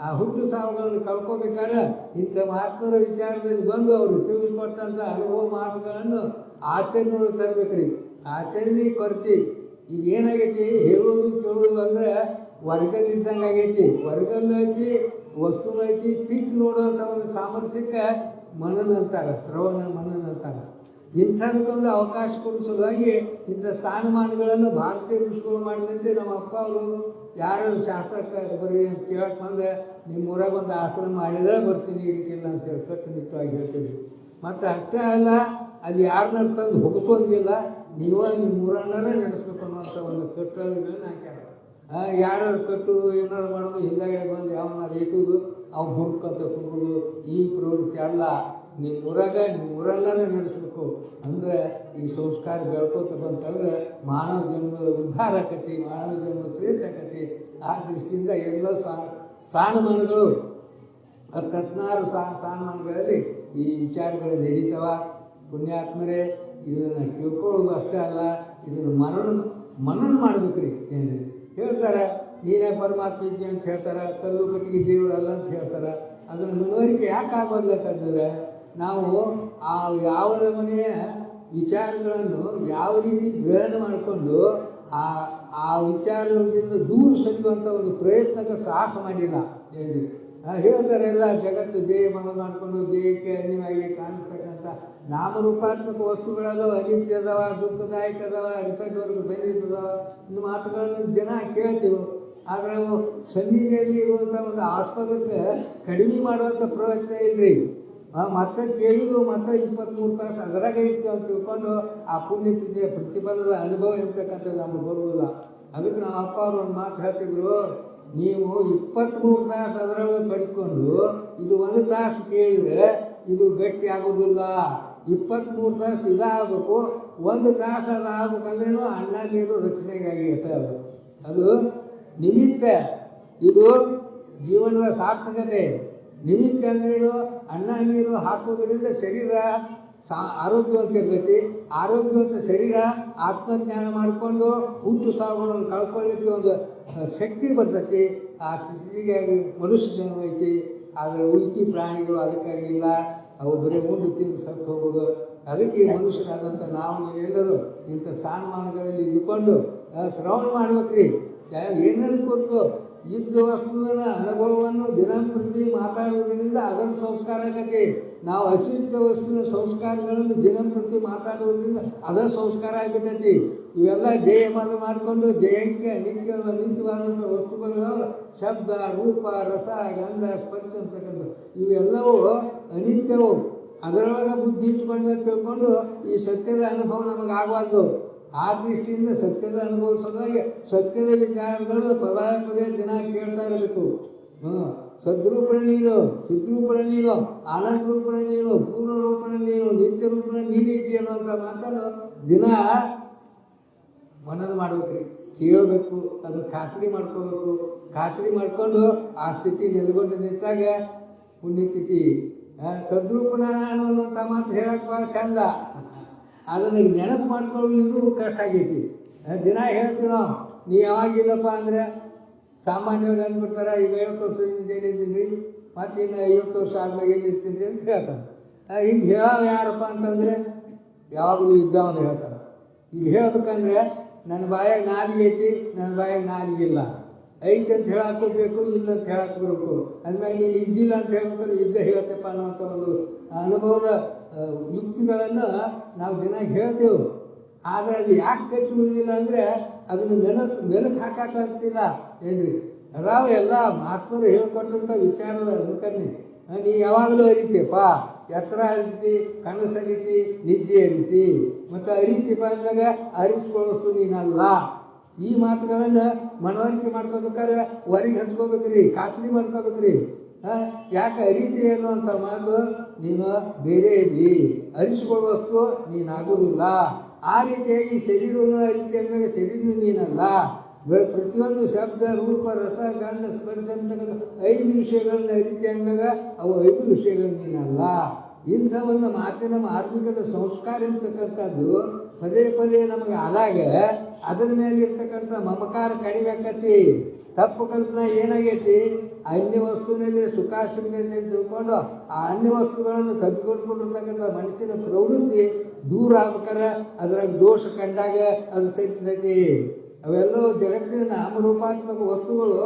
ಆ ಹುಟ್ಟು ಸಾವುಗಳನ್ನು ಕಳ್ಕೊಬೇಕಾದ್ರೆ ಇಂಥ ಮಹಾತ್ಮರ ವಿಚಾರದಲ್ಲಿ ಬಂದು ಅವರು ತಿಳಿಸ್ಕೊಟ್ಟಂಥ ಅನುಭವ ಮಾತುಗಳನ್ನು ಆಚರಣೆಯೊಳಗೆ ತರಬೇಕ್ರಿ. ಆಚರಣೆ ಕೊರತಿ ಈಗ ಏನಾಗೈತಿ, ಹೇಳೋದು ಕೇಳೋದು ಅಂದರೆ ವರ್ಗಲ್ಲಿದ್ದಂಗೆ ಆಗೈತಿ. ವರ್ಗಲ್ಲ ಐತಿ, ವಸ್ತುನ ಐತಿ, ತಿಕ್ಕು ನೋಡುವಂಥ ಒಂದು ಸಾಮರ್ಥ್ಯಕ್ಕೆ ಮನನ ಅಂತಾರೆ, ಶ್ರವಣ ಮನನ ಅಂತಾರೆ. ಇಂಥದಕ್ಕೊಂದು ಅವಕಾಶ ಕೊಡಿಸೋದಾಗಿ ಇಂಥ ಸ್ಥಾನಮಾನಗಳನ್ನು ಭಾರತೀಯ ಋಷಿಗಳು ಮಾಡಿದಂತೆ ನಮ್ಮ ಅಪ್ಪ ಅವರು ಯಾರು ಶಾಸ್ತ್ರಕ್ಕೆ ಬರ್ರಿ ಅಂತ ಕೇಳಕ್ಕೆ ಬಂದ್ರೆ ನಿಮ್ಮ ಊರಾಗ ಒಂದು ಆಶ್ರಮ ಮಾಡಿದ್ರೆ ಬರ್ತೀನಿ ಇರ್ತಿಲ್ಲ ಅಂತ ಹೇಳಿ ಕಟ್ಟುನಿಟ್ಟವಾಗಿ ಹೇಳ್ತೀವಿ. ಮತ್ತು ಅಷ್ಟೇ ಅಲ್ಲ, ಅಲ್ಲಿ ಯಾರನ್ನ ತಂದು ಹೊಗಿಸೋಂಗಿಲ್ಲ, ನೀವು ನಿಮ್ಮ ಊರನ್ನಾರೇ ನಡೆಸ್ಬೇಕು ಅನ್ನೋಂಥ ಒಂದು ಕಟ್ಟುಗಳನ್ನ ಹಾಕ್ಯಾರ. ಯಾರು ಕಟ್ಟು ಏನಾರು ಮಾಡೋದು ಹಿಂದಾಗಡೆ ಬಂದು ಯಾವನ್ನ ಇಟ್ಟುದು ಅವು ಹುಡ್ಕೊಂತ ಕುಡುದು ಈ ಪ್ರವೃತ್ತಿ ಅಲ್ಲ. ನಿಮ್ಮ ಊರನ್ನಾರೇ ನಡೆಸಬೇಕು ಅಂದ್ರೆ ಈ ಸಂಸ್ಕಾರ ಬೆಳ್ಕೋತ ಬಂತಂದ್ರೆ ಮಾನವ ಜನ್ಮದ ಉದ್ಧಾರ ಆಕತಿ, ಮಾನವ ಜನ್ಮದ ಶ್ರೇಷ್ಠ ಆಕತಿ. ಆ ದೃಷ್ಟಿಯಿಂದ ಎಲ್ಲ ಸ್ಥಾನಮಾನಗಳು 16 ಸ್ಥಾನಮಾನಗಳಲ್ಲಿ ಈ ವಿಚಾರಗಳು ನಡೀತಾವ. ಪುಣ್ಯಾತ್ಮರೇ, ಇದನ್ನು ತಿಳ್ಕೊಳ್ಳೋದು ಅಷ್ಟೇ ಅಲ್ಲ, ಇದನ್ನು ಮನನ ಮಾಡ್ಬೇಕ್ರಿ. ಏನ್ರಿ ಹೇಳ್ತಾರೆ, ನೀನೇ ಪರಮಾತ್ಮ ಇದ್ದೆ ಅಂತ ಹೇಳ್ತಾರೆ, ಕಲ್ಲು ಕಟ್ಟಿಗೆ ದೇವರಲ್ಲ ಅಂತ ಹೇಳ್ತಾರೆ. ಅದನ್ನು ಮನವರಿಕೆ ಯಾಕೆ ಆಗೋದ್ಬೇಕಂದ್ರೆ ನಾವು ಆ ಯಾವ ಮನೆಯ ವಿಚಾರಗಳನ್ನು ಯಾವ ರೀತಿ ಗ್ರಹಣ ಮಾಡಿಕೊಂಡು ಆ ವಿಚಾರದಿಂದ ದೂರ ಸರಿಯುವಂಥ ಒಂದು ಪ್ರಯತ್ನಕ್ಕೆ ಸಾಹಸ ಮಾಡಿಲ್ಲ. ಹೇಳಿ ಹೇಳ್ತಾರೆ, ಎಲ್ಲ ಜಗತ್ತು ದೇಹ ಮನ ಮಾಡಿಕೊಂಡು ದೇಹಕ್ಕೆ ಅನ್ಯವಾಗಿ ಕಾಣಿಸ್ತಕ್ಕಂಥ ನಾಮರೂಪಾತ್ಮಕ ವಸ್ತುಗಳಲ್ಲೂ ಅನಿತ್ಯ ಅದಾವ, ದುಃಖದಾಯಕ ಅದಾವ, ಅರಿಸಡ್ವರ್ಗ ಸನ್ನಿಧಿ ಅದಾವ. ಇನ್ನು ಮಾತುಗಳನ್ನು ಜನ ಕೇಳ್ತೀವಿ. ಆದರೆ ಅವು ಸನ್ನಿಧಿಯಲ್ಲಿ ಇರುವಂಥ ಒಂದು ಆಸ್ಪದಕ್ಕೆ ಕಡಿಮೆ ಮಾಡುವಂಥ ಪ್ರಯತ್ನ ಇಲ್ರಿ. ಮತ್ತೆ ಕೇಳಿದು ಮತ್ತೆ 23 ತಾಸು ಅದರಾಗ ಇರ್ತೀವಿ ಅಂತ ತಿಳ್ಕೊಂಡು ಆ ಪುಣ್ಯತಿಥಿಯ ಪ್ರತಿಫಲದ ಅನುಭವ ಇರ್ತಕ್ಕಂಥದ್ದು ನಮ್ಗೆ ಬರುವುದಿಲ್ಲ. ಅದಕ್ಕೆ ನಮ್ಮ ಅಪ್ಪ ಅವರು ಒಂದು ಮಾತು ಹೇಳ್ತಿದ್ರು, ನೀವು 23 ತಾಸು ಅದರೊಳಗೆ ಪಡ್ಕೊಂಡು ಇದು 1 ತಾಸು ಕೇಳಿದ್ರೆ ಇದು ಗಟ್ಟಿ ಆಗೋದಿಲ್ಲ. 23 ತಾಸು ಇದಾಗಬೇಕು, 1 ತಾಸು ಅದಾಗಬೇಕಂದ್ರೂ ಅನ್ನ ನೀರು ರಕ್ಷಣೆಗಾಗಿ ಇರ್ತವೆ. ಅದು ನಿಮಿತ್ತ, ಇದು ಜೀವನದ ಸಾರ್ಥಕತೆ. ನಿಮಿತ್ತ ಅಂದ್ರೇನು? ಅನ್ನ ನೀರು ಹಾಕೋದ್ರಿಂದ ಶರೀರ ಆರೋಗ್ಯವಂತ ಇರ್ತೈತಿ. ಆರೋಗ್ಯವಂತ ಶರೀರ ಆತ್ಮಜ್ಞಾನ ಮಾಡಿಕೊಂಡು ಹುಟ್ಟು ಸಾವುಗಳನ್ನು ಕಳ್ಕೊಳ್ಳಿಕ್ಕೆ ಒಂದು ಶಕ್ತಿ ಬರ್ತೈತಿ. ಆ ಸ್ಥಿತಿಗೆ ಮನುಷ್ಯ ಜನ್ಮ ಐತಿ. ಆದರೆ ಉಳಿಕೆ ಪ್ರಾಣಿಗಳು ಅದಕ್ಕಾಗಿಲ್ಲ, ಅವು ಬರೀ ಮುಂದೆ ತಿಂದು ಸತ್ತು ಹೋಗೋದು. ಅದಕ್ಕೆ ಮನುಷ್ಯರಾದಂಥ ನಾವು ನೀವೆಲ್ಲರೂ ಇಂಥ ಸ್ಥಾನಮಾನಗಳಲ್ಲಿ ಇದ್ದುಕೊಂಡು ಶ್ರವಣ ಮಾಡ್ಬೇಕ್ರಿ. ಏನೇನು ಕೊಟ್ಟು ಇದ್ದ ವಸ್ತುವಿನ ಅನುಭವವನ್ನು ದಿನಂಪ್ರತಿ ಮಾತಾಡುವುದರಿಂದ ಅದರ ಸಂಸ್ಕಾರ ಆಗತ್ತೆ. ನಾವು ಅಸಿದ್ಧ ವಸ್ತುವಿನ ಸಂಸ್ಕಾರಗಳನ್ನು ದಿನಂಪ್ರತಿ ಮಾತಾಡುವುದರಿಂದ ಅದರ ಸಂಸ್ಕಾರ ಆಗಿಬಿಟ್ಟೈತಿ. ಇವೆಲ್ಲ ಜಯಮಾನ ಮಾಡಿಕೊಂಡು ಜಯಕ್ಕೆ ನಿತ್ಯವಾದಂಥ ವಸ್ತುಗಳು ಶಬ್ದ, ರೂಪ, ರಸ, ಗಂಧ, ಸ್ಪರ್ಶ ಅಂತಕ್ಕಂಥ ಇವೆಲ್ಲವೂ ಅನಿತ್ಯವು. ಅದರೊಳಗೆ ಬುದ್ಧಿ ಇಟ್ಕೊಂಡು ತಿಳ್ಕೊಂಡು ಈ ಸತ್ಯದ ಅನುಭವ ನಮಗಾಗಬಾರ್ದು. ಆ ದೃಷ್ಟಿಯಿಂದ ಸತ್ಯದ ಅನುಭವಿಸೋದಾಗೆ ಸತ್ಯದ ವಿಚಾರಗಳು ಪದೇ ದಿನ ಕೇಳ್ತಾ ಇರಬೇಕು. ಸದ್ರೂಪಣ ನೀನು, ಚಿದ್ರೂಪಣ ನೀನು, ಆನಂದ ರೂಪಣ ನೀನು, ಪೂರ್ಣ ರೂಪಣ ನೀನು, ನಿತ್ಯ ರೂಪಣ ನೀನಿದ್ದಿ ಅನ್ನುವಂಥ ಮಾತನ್ನು ದಿನ ಮನನ ಮಾಡ್ಬೇಕ್ರಿ, ಕೇಳಬೇಕು, ಅದನ್ನು ಖಾತ್ರಿ ಮಾಡ್ಕೋಬೇಕು. ಖಾತ್ರಿ ಮಾಡಿಕೊಂಡು ಆ ಸ್ಥಿತಿ ನೆಲೆಗೊಂಡು ನಿಂತಾಗ ಪುಣ್ಯತಿಥಿ. ಸದ್ರೂಪಣ ನಾನು ಅನ್ನುವಂಥ ಮಾತು ಹೇಳಕ್ಕೆ ಭಾಳ ಚಂದ. ಅದನ್ನು ನೆನಪು ಮಾಡ್ಕೊಳ್ಳೋದು ಇನ್ನೂ ಕಷ್ಟ ಆಗೈತಿ. ದಿನ ಹೇಳ್ತೀವಿ ನಾವು. ನೀ ಯಾವಾಗಿಲ್ಲಪ್ಪ ಅಂದರೆ ಸಾಮಾನ್ಯವಾಗಿ ಅಂದ್ಬಿಡ್ತಾರೆ, ಈಗ 50 ವರ್ಷದಿಂದ ಏನಿದ್ದೀನಿ ಮತ್ತು ಇನ್ನು 50 ವರ್ಷ ಆದ್ಮೇಲೆ ಏನಿರ್ತೀನಿ ಅಂತ ಹೇಳ್ತಾರೆ. ಹಿಂಗೆ ಹೇಳೋದು ಯಾರಪ್ಪ ಅಂತಂದರೆ ಯಾವಾಗಲೂ ಇದ್ದವನು ಹೇಳ್ತಾರೆ. ಈಗ ಹೇಳ್ಬೇಕಂದ್ರೆ ನನ್ನ ಬಾಯಾಗ ನಾಲಿಗೆ ಐತಿ, ನನ್ನ ಬಾಯಾಗ ನಾಲಿಗಿಲ್ಲ. ಐತೆ ಅಂತ ಹೇಳಾಕೋಬೇಕು, ಇಲ್ಲ ಅಂತ ಹೇಳಾಕೋಬೇಕು. ಅಂದ್ಮೇಲೆ ನೀನು ಇದ್ದಿಲ್ಲ ಅಂತ ಹೇಳ್ಬೇಕಾದ್ರೆ ಇದ್ದ ಹೇಳ್ತಪ್ಪ ಅನ್ನೋಂಥ ಒಂದು ಅನುಭವದ ಯುಕ್ತಿಗಳನ್ನು ನಾವು ದಿನ ಹೇಳ್ತೇವೆ. ಆದರೆ ಅದು ಯಾಕೆ ಕಟ್ಟಿ ಉಳಿದಿಲ್ಲ ಅಂದರೆ ಅದನ್ನು ಮೆಲುಕು ಹಾಕಾಗ್ತಿಲ್ಲ. ಏನ್ರಿ ಅದಾವ ಎಲ್ಲ ಮಹಾತ್ಮರು ಹೇಳ್ಕೊಟ್ಟಂಥ ವಿಚಾರದ ಅನುಕರಣೆ. ನೀ ಯಾವಾಗಲೂ ಅರಿತೀಯಪ್ಪ, ಎತ್ತರ ಅರಿತಿ, ಕನಸು ಅರಿತಿ, ನಿದ್ದೆ ಅರಿತಿ. ಮತ್ತು ಅರಿತಿಪ್ಪ ಅಂದಾಗ ಅರಿಸ್ಕೊಳ್ಳೋದು ನೀನಲ್ಲ. ಈ ಮಾತುಗಳನ್ನು ಮನವರಿಕೆ ಮಾಡ್ಕೋಬೇಕಾದ್ರೆ ಹೊರಗೆ ಹಚ್ಕೋಬೇಕ್ರಿ, ಖಾತ್ರಿ ಮಾಡ್ಕೋಬೇಕ್ರಿ. ಯಾಕೆ ಅರಿತಿ ಅನ್ನುವಂಥ ಮಾತು ನೀನು ಬೇರೆ ಇದ್ದಿ, ಅರಿಸಿಕೊಳ್ಳುವಷ್ಟು ನೀನಾಗೋದಿಲ್ಲ. ಆ ರೀತಿಯಾಗಿ ಶರೀರವನ್ನು ಅರಿತಿ ಅಂದಾಗ ಶರೀರ ನೀನಲ್ಲ. ಪ್ರತಿಯೊಂದು ಶಬ್ದ, ರೂಪ, ರಸ, ಗಂಧ, ಸ್ಪರ್ಶ ಅಂತಕ್ಕಂಥ 5 ವಿಷಯಗಳನ್ನ ಅರಿತಿ ಅಂದಾಗ ಅವು 5 ವಿಷಯಗಳು ನೀನಲ್ಲ. ಇಂಥ ಒಂದು ಮಾತಿನ ಆತ್ಮಿಕದ ಸಂಸ್ಕಾರ ಅಂತಕ್ಕಂಥದ್ದು ಪದೇ ನಮಗೆ ಆದಾಗ ಅದರ ಮೇಲೆ ಇರ್ತಕ್ಕಂಥ ಮಮಕಾರ ಕಡಿಮೆ ಆಕತಿ. ತಪ್ಪು ಕಲ್ಪನಾ ಏನಾಗೈತಿ? ಅನ್ಯ ವಸ್ತುವಿನಲ್ಲಿ ಸುಖ ಸಿಗದೆ ತಿಳ್ಕೊಂಡು ಆ ಅನ್ಯ ವಸ್ತುಗಳನ್ನು ತಬ್ಬಿಕೊಂಡಿರ್ತಕ್ಕಂಥ ಮನಸ್ಸಿನ ಪ್ರವೃತ್ತಿ ದೂರ ಆಗ್ಬೇಕಾರೆ ಅದರಾಗ ದೋಷ ಕಂಡಾಗ ಅದು ಸರಿತೈತಿ. ಅವೆಲ್ಲವೂ ಜಗತ್ತಿನ ನಾಮರೂಪಾತ್ಮಕ ವಸ್ತುಗಳು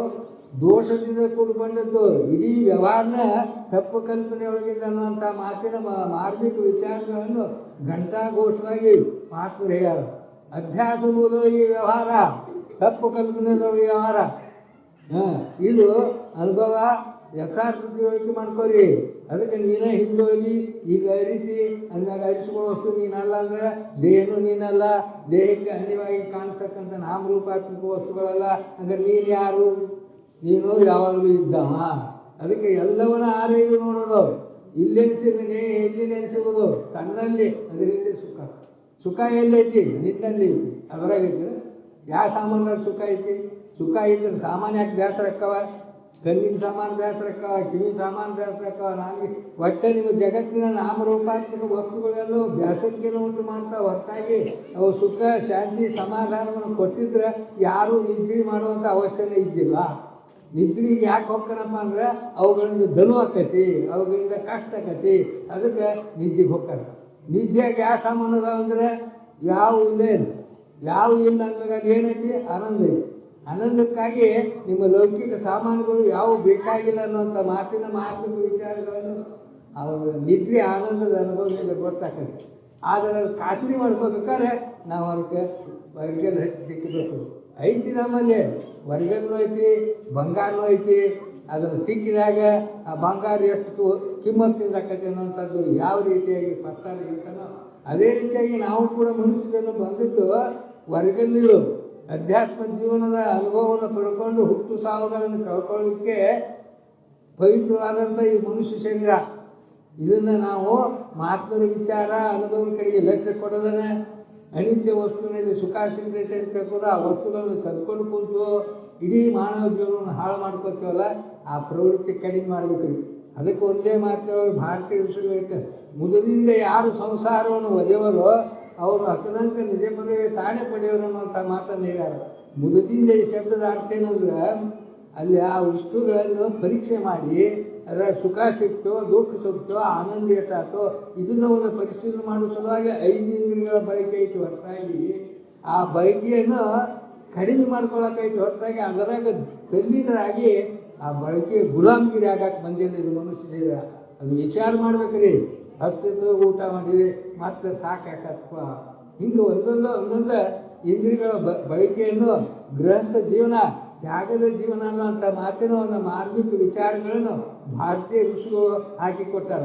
ದೋಷದಿಂದ ಕೂಡಿಕೊಂಡದ್ದು. ಇಡೀ ವ್ಯವಹಾರನ ತಪ್ಪು ಕಲ್ಪನೆ ಒಳಗಿಂದ ಅನ್ನುವಂಥ ಮಾತಿನ ಮಾರ್ಮಿಕ ವಿಚಾರಗಳನ್ನು ಘಂಟಾಘೋಷವಾಗಿ ಮಹಾತ್ಮರು ಹೇಳ್ಯಾರ. ಅಧ್ಯಾಸ ಮೂಲ ಈ ವ್ಯವಹಾರ, ತಪ್ಪು ಕಲ್ಪನೆ ವ್ಯವಹಾರ. ಇದು ಅನುಭವ ಯಥಾರ್ಥ ತಿಳುವಳಿಕೆ ಮಾಡ್ಕೋರಿ. ಅದಕ್ಕೆ ನೀನೇ ಹಿಂದೋಗಿ ಈಗ ಅರಿತಿ ಅಂದಾಗ ಅರಿಸ್ಕೊಳ್ಳೋ ವಸ್ತು ನೀನಲ್ಲ ಅಂದ್ರೆ ದೇಹನೂ ನೀನಲ್ಲ, ದೇಹಕ್ಕೆ ಅನ್ಯವಾಗಿ ಕಾಣಿಸ್ತಕ್ಕಂಥ ನಾಮರೂಪಾತ್ಮಕ ವಸ್ತುಗಳಲ್ಲ. ಅಂದ್ರೆ ನೀನು ಯಾರು? ನೀನು ಯಾವಾಗಲೂ ಇದ್ದವ. ಅದಕ್ಕೆ ಎಲ್ಲವನ್ನ ಆರೈದು ನೋಡೋದು. ಇಲ್ಲೆನಿಸಿದ್ರೆ ಎಲ್ಲಿ ನೆನೆಸುವುದು? ತನ್ನಲ್ಲಿ. ಅದರಿಂದ ಸುಖ. ಸುಖ ಎಲ್ಲೈತಿ? ನಿನ್ನಲ್ಲಿ ಐತಿ. ಅದರಾಗೈತಿ. ಯಾವ ಸಾಮಾನ್ಯ ಸುಖ ಐತಿ? ಸುಖ ಇದ್ರೆ ಸಾಮಾನ್ಯ ಯಾಕೆ ಬೇಸರ ಅಕ್ಕವ? ಕಣ್ಣಿನ ಸಾಮಾನು ಬೇಸರ ಅಕ್ಕವ, ಕಿವಿ ಸಾಮಾನು ಬೇಸರ ಅಕ್ಕವ. ನನಗೆ ಒಟ್ಟೆ ನಿಮ್ಮ ಜಗತ್ತಿನ ನಾಮರೂಪಾತ್ಮಕ ವಸ್ತುಗಳೆಲ್ಲೂ ಬೇಸರಿಕೆಯನ್ನು ಉಂಟು ಮಾಡ್ತಾವೆ. ಹೊರತಾಗಿ ಅವು ಸುಖ, ಶಾಂತಿ, ಸಮಾಧಾನವನ್ನು ಕೊಟ್ಟಿದ್ರೆ ಯಾರೂ ನಿದ್ರೆ ಮಾಡುವಂಥ ಅವಶ್ಯನೇ ಇದ್ದಿಲ್ಲ. ನಿದ್ರೆಗೆ ಯಾಕೆ ಹೋಗ್ತಾನಪ್ಪ ಅಂದ್ರೆ ಅವುಗಳಿಂದ ಧನು ಆಕತಿ, ಅವುಗಳಿಂದ ಕಷ್ಟ ಆಕತಿ. ಅದಕ್ಕೆ ನಿದ್ದೆಗೆ ಹೋಗ್ತಾರೆ. ನಿದ್ದೆಯಾಗ ಯಾವ ಸಾಮಾನು ಅದಾವ ಅಂದ್ರೆ ಯಾವ ಇಲ್ಲ ಅಂದಾಗ ಅದು ಏನೈತಿ? ಆನಂದ ಐತಿ. ಆನಂದಕ್ಕಾಗಿ ನಿಮ್ಮ ಲೌಕಿಕ ಸಾಮಾನುಗಳು ಯಾವ ಬೇಕಾಗಿಲ್ಲ ಅನ್ನುವಂಥ ಮಾತಿನ ಮಾರ್ಮಿಕ ವಿಚಾರಗಳನ್ನು ಅವರ ನಿದ್ರೆ ಆನಂದದ ಅನುಭವದಿಂದ ಗೊತ್ತಾಗ್ತದೆ. ಆದರೆ ಅದು ಖಾತ್ರಿ ಮಾಡ್ಕೋಬೇಕಾದ್ರೆ ನಾವು ಅದಕ್ಕೆ ಹೊರಗೆಲ್ಲ ಹಚ್ಚಿ ತಿಕ್ಕಬೇಕು. ಐತಿ ನಮ್ಮಲ್ಲಿ ಹೊರಗನ್ನೂ ಐತಿ, ಬಂಗಾರನೂ ಐತಿ. ಅದನ್ನು ತಿಕ್ಕಿದಾಗ ಆ ಬಂಗಾರ ಎಷ್ಟು ಕಿಮ್ಮತ್ತಿಂದ ಆಕತಿ ಅನ್ನುವಂಥದ್ದು ಯಾವ ರೀತಿಯಾಗಿ ಪತ್ತಾರ ಇರ್ತಾನೋ ಅದೇ ರೀತಿಯಾಗಿ ನಾವು ಕೂಡ ಮನುಷ್ಯರನ್ನು ಬಂದಿದ್ದು ಹೊರಗಲ್ಲಿರು ಅಧ್ಯಾತ್ಮ ಜೀವನದ ಅನುಭವವನ್ನು ಪಡ್ಕೊಂಡು ಹುಟ್ಟು ಸಾವುಗಳನ್ನು ಕಳ್ಕೊಳ್ಳಿಕ್ಕೆ ಪವಿತ್ರವಾದಂಥ ಈ ಮನುಷ್ಯ ಶರೀರ. ಇದನ್ನು ನಾವು ಮಾತುಗಳ ವಿಚಾರ ಅನುಭವದ ಕಡೆಗೆ ಲಕ್ಷ್ಯ ಕೊಡೋದನ್ನ ಅನಿತ್ಯ ವಸ್ತುವಿನಲ್ಲಿ ಸುಖ ಸಿಗತೈತೆ ಅಂತ ಕೂಡ ಆ ವಸ್ತುಗಳನ್ನು ಕದ್ಕೊಂಡು ಕುಂತು ಇಡೀ ಮಾನವ ಜೀವನವನ್ನು ಹಾಳು ಮಾಡ್ಕೋತೀವಲ್ಲ, ಆ ಪ್ರವೃತ್ತಿ ಕಡಿಮೆ ಮಾಡಬೇಕ್ರಿ. ಅದಕ್ಕೆ ಒಂದೇ ಮಾತುಗಳು ಭಾರತೀಯ ಋಷಿಗಳು ಹೇಳ್ತಾರೆ, ಮುದದಿಂದ ಯಾರು ಸಂಸಾರವನ್ನು ಒದೆವರೋ ಅವರು ಹಕ್ಕದಂಕ ನಿಜ ಪದವಿ ತಾನೇ ಪಡೆಯೋರು ಅನ್ನೋಂಥ ಮಾತನ್ನು ಹೇಳ್ಯಾರ. ಮುದದಿಂದ ಈ ಶಬ್ದದ ಅರ್ಥ ಏನಂದ್ರೆ ಅಲ್ಲಿ ಆ ವಸ್ತುಗಳನ್ನು ಪರೀಕ್ಷೆ ಮಾಡಿ ಅದರ ಸುಖ ಸಿಕ್ತೋ, ದುಃಖ ಸಿಕ್ತೋ, ಆನಂದ ಎಷ್ಟಾತೋ ಇದನ್ನ ಒಂದು ಪರಿಶೀಲನೆ ಮಾಡುವ ಸಲುವಾಗಿ 5 ಇಂದ್ರಿಯಗಳ ಬಯಕೆ ಐತಿ. ಹೊರತಾಗಿ ಆ ಬಯಕೆಯನ್ನು ಕಡಿಮೆ ಮಾಡ್ಕೊಳಕೈತಿ. ಹೊರತಾಗಿ ಅದರಾಗ ತಲ್ಲೀನರಾಗಿ ಆ ಬಳಕೆ ಗುಲಾಮಗಿರಿ ಆಗಕ್ಕೆ ಬಂದಿಲ್ಲ ಇದು ಮನುಷ್ಯ ಶರೀರ. ಅದು ವಿಚಾರ ಮಾಡ್ಬೇಕ್ರಿ. ಹಸ್ತಿತ್ತು, ಊಟ ಮಾಡಿದೆ, ಮತ್ತೆ ಸಾಕಾಕತ್ವ. ಹಿಂಗೆ ಒಂದೊಂದು ಇಂದ್ರಿಯಗಳ ಬಯಕೆಯನ್ನು ಗೃಹಸ್ಥ ಜೀವನ, ತ್ಯಾಗದ ಜೀವನ ಅನ್ನುವಂಥ ಮಾತಿನ ಒಂದು ಮಾರ್ಮಿಕ ವಿಚಾರಗಳನ್ನು ಭಾರತೀಯ ಋಷಿಗಳು ಹಾಕಿಕೊಟ್ಟಾರ.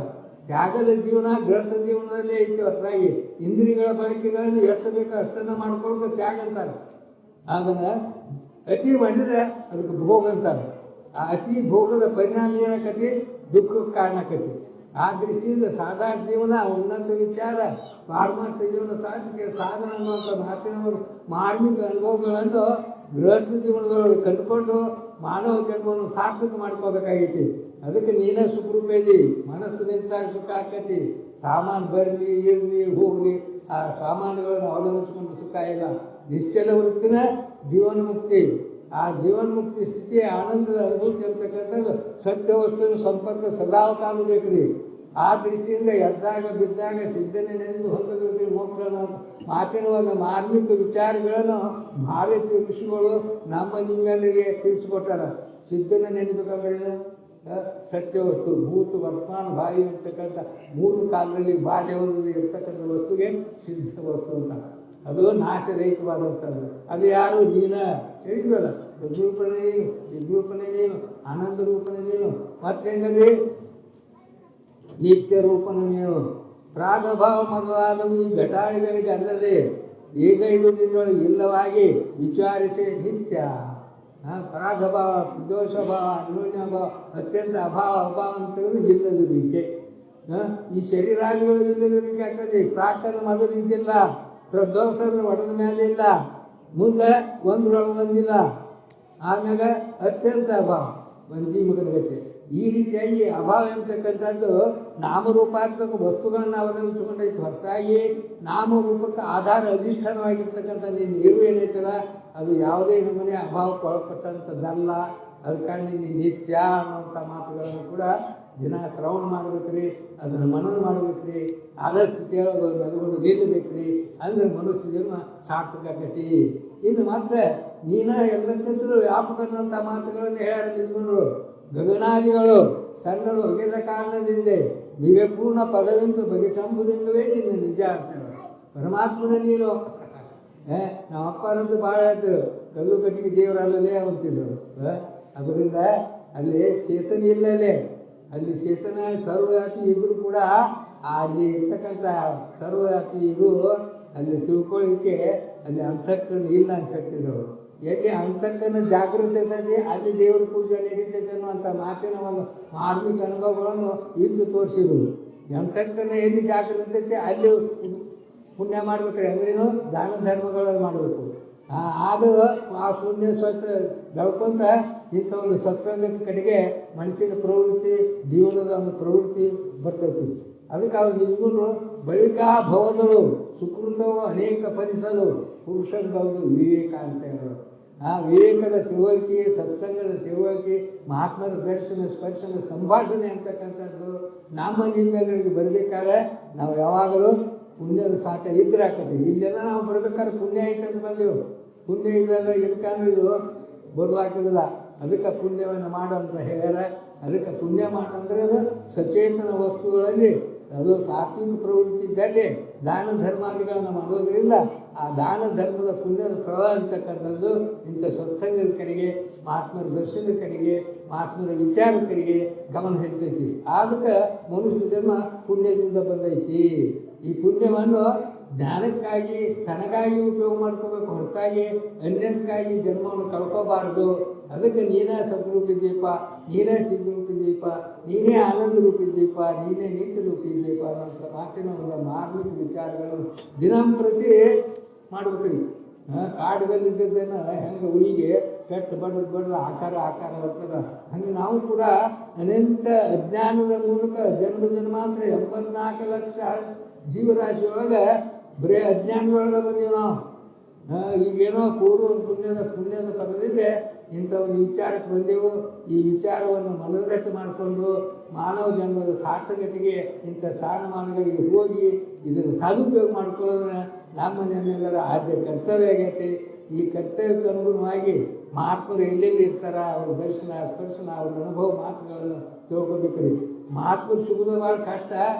ತ್ಯಾಗದ ಜೀವನ ಗೃಹಸ್ಥ ಜೀವನದಲ್ಲೇ ಐತಿ. ಹೊರತಾಗಿ ಇಂದ್ರಿಯಗಳ ಬಳಕೆಗಳನ್ನು ಎಷ್ಟು ಬೇಕೋ ಅಷ್ಟನ್ನು ಮಾಡ್ಕೊಂಡು ತ್ಯಾಗ ಅಂತಾರೆ. ಅದನ್ನು ಅತಿ ಮಾಡಿದ್ರೆ ಅದಕ್ಕೆ ಭೋಗ ಅಂತಾರೆ. ಆ ಅತಿ ಭೋಗದ ಪರಿಣಾಮ ಏನಕತಿ? ದುಃಖಕ್ಕೆ ಕಾರಣಕತಿ. ಆ ದೃಷ್ಟಿಯಿಂದ ಸಾಧಾರಣ ಜೀವನ, ಉನ್ನತ ವಿಚಾರ, ಪಾರಮಾರ್ಥ ಜೀವನ ಸಾಧನೆಗೆ ಸಾಧನ ಅನ್ನುವಂಥ ಮಾತಿನ ಒಂದು ಮಾರ್ಮಿಕ ಅನುಭವಗಳನ್ನು ಗೃಹಸ್ಥ ಜೀವನದೊಳಗೆ ಕಂಡುಕೊಂಡು ಮಾನವ ಜನ್ಮವನ್ನು ಸಾರ್ಥಕ ಮಾಡ್ಕೋಬೇಕಾಗೈತಿ. ಅದಕ್ಕೆ ನೀನೇ ಸುಖರೂಪ ಇದ್ದಿ. ಮನಸ್ಸು ನಿಂತಾಗ ಸುಖ ಆಕತಿ. ಸಾಮಾನು ಬರಲಿ ಇರಲಿ ಹೋಗಲಿ ಆ ಸಾಮಾನುಗಳನ್ನು ಅವಲಂಬಿಸಿಕೊಂಡು ಸುಖ ಇಲ್ಲ. ನಿಶ್ಚಲ ವೃತ್ತಿನ ಜೀವನ ಮುಕ್ತಿ. ಆ ಜೀವನ್ಮುಕ್ತಿ ಸ್ಥಿತಿಯ ಆನಂದದ ಅನುಭೂತಿ ಅಂತಕ್ಕಂಥದ್ದು ಸತ್ಯ ವಸ್ತುವಿನ ಸಂಪರ್ಕ ಸದಾವಕಾಲ ಬೇಕ್ರಿ. ಆ ದೃಷ್ಟಿಯಿಂದ ಎದ್ದಾಗ ಬಿದ್ದಾಗ ಸಿದ್ಧನೆ ನೆನೆದು ಹೊಂದಬೇಕು ಮೋಕ್ಷ ಮಾತಿನ ಒಂದು ಮಾರ್ಮಿಕ ವಿಚಾರಗಳನ್ನು ಭಾರತೀಯ ಋಷಿಗಳು ನಮ್ಮ ನಿಮ್ಮೆಲ್ಲರಿಗೆ ತಿಳಿಸಿಕೊಟ್ಟಾರ. ಸಿದ್ಧನೆ ನೆನೆಬೇಕಂದ್ರೆ ಸತ್ಯ ವಸ್ತು, ಭೂತ, ವರ್ತಮಾನ, ಭಾವಿ ಇರ್ತಕ್ಕಂಥ 3 ಕಾಲದಲ್ಲಿ ಬಾಲ್ಯವನ್ನು ಇರ್ತಕ್ಕಂಥ ವಸ್ತುಗೆ ಸಿದ್ಧ ವಸ್ತು ಅಂತ. ಅದು ನಾಶರಹಿತವಾದಂಥದ್ದು. ಅದು ಯಾರು? ನೀನ ಹೇಳಿದ್ವಲ್ಲ, ಸದ್ರೂಪನೇ ನೀನು, ವಿದ್ರೂಪನೇ ನೀನು, ಆನಂದ ರೂಪನೇ ನೀನು, ಮತ್ತೇನಲ್ಲಿ ನಿತ್ಯ ರೂಪನೇ ನೀನು. ಪ್ರಾಗಭಾವ ಮೊದಲಾದವು ಈ ಘಟಾಳಿಗಳಿಗೆ ಅಲ್ಲದೆ ಈಗ ಇದು ನಿನ್ನೊಳಗೆ ಇಲ್ಲವಾಗಿ ವಿಚಾರಿಸಿ ನಿತ್ಯ. ಪ್ರಾಗಭಾವ, ದೋಷ ಭಾವ, ಅನ್ಯೋನ್ಯ ಭಾವ, ಅತ್ಯಂತ ಅಭಾವ ಅಭಾವ ಅಂತ ಇಲ್ಲದಿರಲಿಕ್ಕೆ. ಈ ಶರೀರಾದಿಗಳು ಇಲ್ಲದಿರಲಿಕ್ಕೆ ಆಗ್ತದೆ. ಪ್ರಾಕನ ಮೊದಲು ಇದ್ದಿಲ್ಲ, ಪ್ರದೋಷಗಳು ಒಡೆದ ಮೇಲೆ ಇಲ್ಲ, ಮುಂದೆ ಒಂದ್ರೊಳಗೆ ಒಂದಿಲ್ಲ, ಆಮ್ಯಾಗ ಅತ್ಯಂತ ಅಭಾವ ಒಂಜಿ ಮಗನಗತ್ತೆ. ಈ ರೀತಿಯಾಗಿ ಅಭಾವ ಅಂತಕ್ಕಂಥದ್ದು ನಾಮರೂಪಾತ್ಮಕ ವಸ್ತುಗಳನ್ನ ಅವಲಂಬಿಸಿಕೊಂಡೈತಿ. ಹೊರತಾಗಿ ನಾಮರೂಪಕ್ಕೆ ಆಧಾರ ಅಧಿಷ್ಠಾನವಾಗಿರ್ತಕ್ಕಂಥ ನಿನ್ನ ಇರು ಏನೈತಲ್ಲ ಅದು ಯಾವುದೇ ನಮ್ಮನೆ ಅಭಾವಕ್ಕೆ ಒಳಪಟ್ಟಂಥದ್ದಲ್ಲ. ಅದಕ್ಕಾಗಿ ನಿನ್ನ ನಿತ್ಯ ಅನ್ನುವಂಥ ಮಾತುಗಳನ್ನು ಕೂಡ ದಿನ ಶ್ರವಣ ಮಾಡ್ಬೇಕ್ರಿ, ಅದನ್ನು ಮನನ ಮಾಡ್ಬೇಕ್ರಿ, ಆದ ಸ್ಥಿತಿಯೊಳಗೆ ನಲ್ಕೊಂಡು ನಿಲ್ಲಬೇಕ್ರಿ. ಅಂದ್ರೆ ಮನುಷ್ಯ ಜನ್ಮ ಸಾರ್ಥಕ ಆಗತಿ. ಇನ್ನು ಮತ್ತೆ ನೀನ ಎಲ್ಲಕ್ಕಿಂತಲೂ ವ್ಯಾಪಕ ಅನ್ನುವಂಥ ಮಾತುಗಳನ್ನು ಹೇಳ ನಿಲ್ಕೊಂಡ್ರು. ಗಗನಾದಿಗಳು ತನ್ನಳು ಒಗೆದ ಕಾರಣದಿಂದ ನೀವೇ ಪೂರ್ಣ ಪದವೆಂದು ಬಗೆಸಂಬುದೆಂದುವೇ ನಿನ್ನ ನಿಜ ಆಗ್ತೇವೆ. ಪರಮಾತ್ಮನ ನೀನು. ನಮ್ಮ ಅಪ್ಪನಂತೂ ಭಾಳ ಹೇಳ್ತಿದ್ರು, ಕಲ್ಲು ಕಟ್ಟಿಗೆ ದೇವರಲ್ಲೇ ಅಂತಿದ್ರು. ಅದರಿಂದ ಅಲ್ಲಿ ಚೇತನ ಇಲ್ಲ ಅಲ್ಲಿ ಚೇತನ ಸರ್ವವ್ಯಾಪಿ ಇದ್ರೂ ಕೂಡ ಅಲ್ಲಿ ಇರ್ತಕ್ಕಂಥ ಸರ್ವವ್ಯಾಪಿ ಇದು ಅಲ್ಲಿ ತಿಳ್ಕೊಳ್ಳಿಕ್ಕೆ ಅಲ್ಲಿ ಅಂತಃಕರಣ ಇಲ್ಲ ಅಂತ ಹೇಳ್ತಿದ್ರು. ಎಲ್ಲಿ ಅಂತಃಕರಣ ಜಾಗೃತಿ ಇರ್ತದೆ ಅಲ್ಲಿ ದೇವರ ಪೂಜೆ ನಡೀತೈತೆ ಅನ್ನುವಂಥ ಮಾತಿನ ಒಂದು ಮಾರ್ಮಿಕ ಅನುಭವಗಳನ್ನು ಇದ್ದು ತೋರಿಸಿದ್ರು. ಅಂತಃಕರಣ ಎಲ್ಲಿ ಜಾಗೃತಿ ಇರ್ತೈತೆ ಅಲ್ಲಿ ಪುಣ್ಯ ಮಾಡ್ಬೇಕ್ರಿ. ಅಂದ್ರೇನು ದಾನ ಧರ್ಮಗಳನ್ನು ಮಾಡಬೇಕು. ಅದು ಆ ಶೂನ್ಯ ಸ್ವಚ್ಛ ಬೆಳ್ಕೊಂತ ಇಂಥ ಒಂದು ಸತ್ಸಂಗದ ಕಡೆಗೆ ಮನುಷ್ಯನ ಪ್ರವೃತ್ತಿ, ಜೀವನದ ಒಂದು ಪ್ರವೃತ್ತಿ ಬರ್ತೈತಿ. ಅದಕ್ಕೆ ಅವ್ರು ನಿಜಗಳು ಬಳಿಕ ಭವನರು ಸುಕೃತವು ಅನೇಕ ಪರಿಸಲು ಪುರುಷಂಗವುದು ವಿವೇಕ ಅಂತ ಹೇಳೋರು. ಆ ವಿವೇಕದ ತಿಳುವಳಿಕೆ, ಸತ್ಸಂಗದ ತಿಳುವಳಿಕೆ, ಮಹಾತ್ಮರ ದರ್ಶನ, ಸ್ಪರ್ಶನ, ಸಂಭಾಷಣೆ ಅಂತಕ್ಕಂಥದ್ದು ನಮ್ಮ ನಿಮ್ಮೆಲ್ಲರಿಗೆ ಬರಬೇಕಾದ್ರೆ ನಾವು ಯಾವಾಗಲೂ ಪುಣ್ಯದ ಸಾಟ ಇದ್ರೆ ಹಾಕತ್ತೀವಿ. ಇಲ್ಲೆಲ್ಲ ನಾವು ಬರ್ಬೇಕಾದ್ರೆ ಪುಣ್ಯ ಐತೆ ಅಂತ ಬಂದೆವು. ಪುಣ್ಯ ಇಲ್ಲದ ಇರ್ಕಂದ್ರೆ ಇದು ಬರ್ಲಾಕಿಲ್ಲ. ಅದಕ್ಕೆ ಪುಣ್ಯವನ್ನು ಮಾಡು ಅಂತ ಹೇಳ್ಯಾರ. ಅದಕ್ಕೆ ಪುಣ್ಯ ಮಾಡಂದ್ರೆ ಅದು ಸಚೇತನ ವಸ್ತುಗಳಲ್ಲಿ ಅದು ಸಾತ್ವಿಕ ಪ್ರವೃತ್ತಿ ಇದ್ದಲ್ಲಿ ದಾನ ಧರ್ಮಾದಿಗಳನ್ನು ಮಾಡೋದ್ರಿಂದ ಆ ದಾನ ಧರ್ಮದ ಪುಣ್ಯದ ಫಲ ಅಂತಕ್ಕಂಥದ್ದು ಇಂಥ ಸತ್ಸಂಗದ ಕಡೆಗೆ, ಮಹಾತ್ಮರ ದರ್ಶನದ ಕಡೆಗೆ, ಮಹಾತ್ಮರ ವಿಚಾರದ ಕಡೆಗೆ ಗಮನ ಹರಿತೈತಿ. ಅದಕ್ಕೆ ಮನುಷ್ಯ ಜನ್ಮ ಪುಣ್ಯದಿಂದ ಬಂದೈತಿ. ಈ ಪುಣ್ಯವನ್ನು ಜ್ಞಾನಕ್ಕಾಗಿ ತನಗಾಗಿ ಉಪಯೋಗ ಮಾಡ್ಕೋಬೇಕು, ಹೊರತಾಗಿ ಅನ್ಯಕ್ಕಾಗಿ ಜನ್ಮವನ್ನು ಕಳ್ಕೋಬಾರ್ದು. ಅದಕ್ಕೆ ನೀನೇ ಸದ್ರೂಪಿದ್ದೀಪ, ನೀನೇ ಚಿದ್ರೂಪಿದ್ದೀಪ, ನೀನೇ ಆನಂದ ರೂಪಿದ್ದೀಪ, ನೀನೇ ನಿತ್ಯ ರೂಪಿದ್ದೀಪ ಅನ್ನೋಂಥ ಮಾತಿನ ಒಂದು ಮಾರ್ಮಿಕ ವಿಚಾರಗಳನ್ನು ದಿನಂಪ್ರತಿ ಮಾಡ್ಬೇಕ್ರಿ. ಕಾಡುಗಲ್ಲಿದ್ದದ್ದನ್ನು ಹೆಂಗೆ ಉಳಿಗೆ ಪೆಟ್ಟು ಬಡ್ದು ಆಕಾರ ಬರ್ತದ, ಹಂಗೆ ನಾವು ಕೂಡ ಅನಂತ ಅಜ್ಞಾನದ ಮೂಲಕ ಜನ್ಮಾಂತರ 84 ಲಕ್ಷ ಜೀವರಾಶಿಯೊಳಗೆ ಬರೀ ಅಜ್ಞಾನದೊಳಗೆ ಬಂದೀವಿ ನಾವು. ಈಗೇನೋ ಪೂರ್ವ ಪುಣ್ಯದ ಪದದಿಂದ ಇಂಥ ಒಂದು ವಿಚಾರಕ್ಕೆ ಬಂದೆವು. ಈ ವಿಚಾರವನ್ನು ಮನದಟ್ಟು ಮಾಡಿಕೊಂಡು ಮಾನವ ಜನ್ಮದ ಸಾರ್ಥಕತೆಗೆ ಇಂಥ ಸ್ಥಾನಮಾನಗಳಿಗೆ ಹೋಗಿ ಇದನ್ನು ಸದುಪಯೋಗ ಮಾಡ್ಕೊಳ್ಳೋದ್ರ ನಮ್ಮ ನಮ್ಮೆಲ್ಲರ ಆದ್ಯ ಕರ್ತವ್ಯ ಆಗೈತೆ. ಈ ಕರ್ತವ್ಯಕ್ಕೆ ಅನುಗುಣವಾಗಿ ಮಹಾತ್ಮರು ಎಲ್ಲೆಲ್ಲಿ ಇರ್ತಾರ, ಅವ್ರ ದರ್ಶನ, ಸ್ಪರ್ಶನ, ಅವ್ರ ಅನುಭವ ಮಾತುಗಳನ್ನು ತಿಳ್ಕೊಬೇಕ್ರಿ. ಮಹಾತ್ಮರು ಸಿಗೋದು ಭಾಳ ಕಷ್ಟ.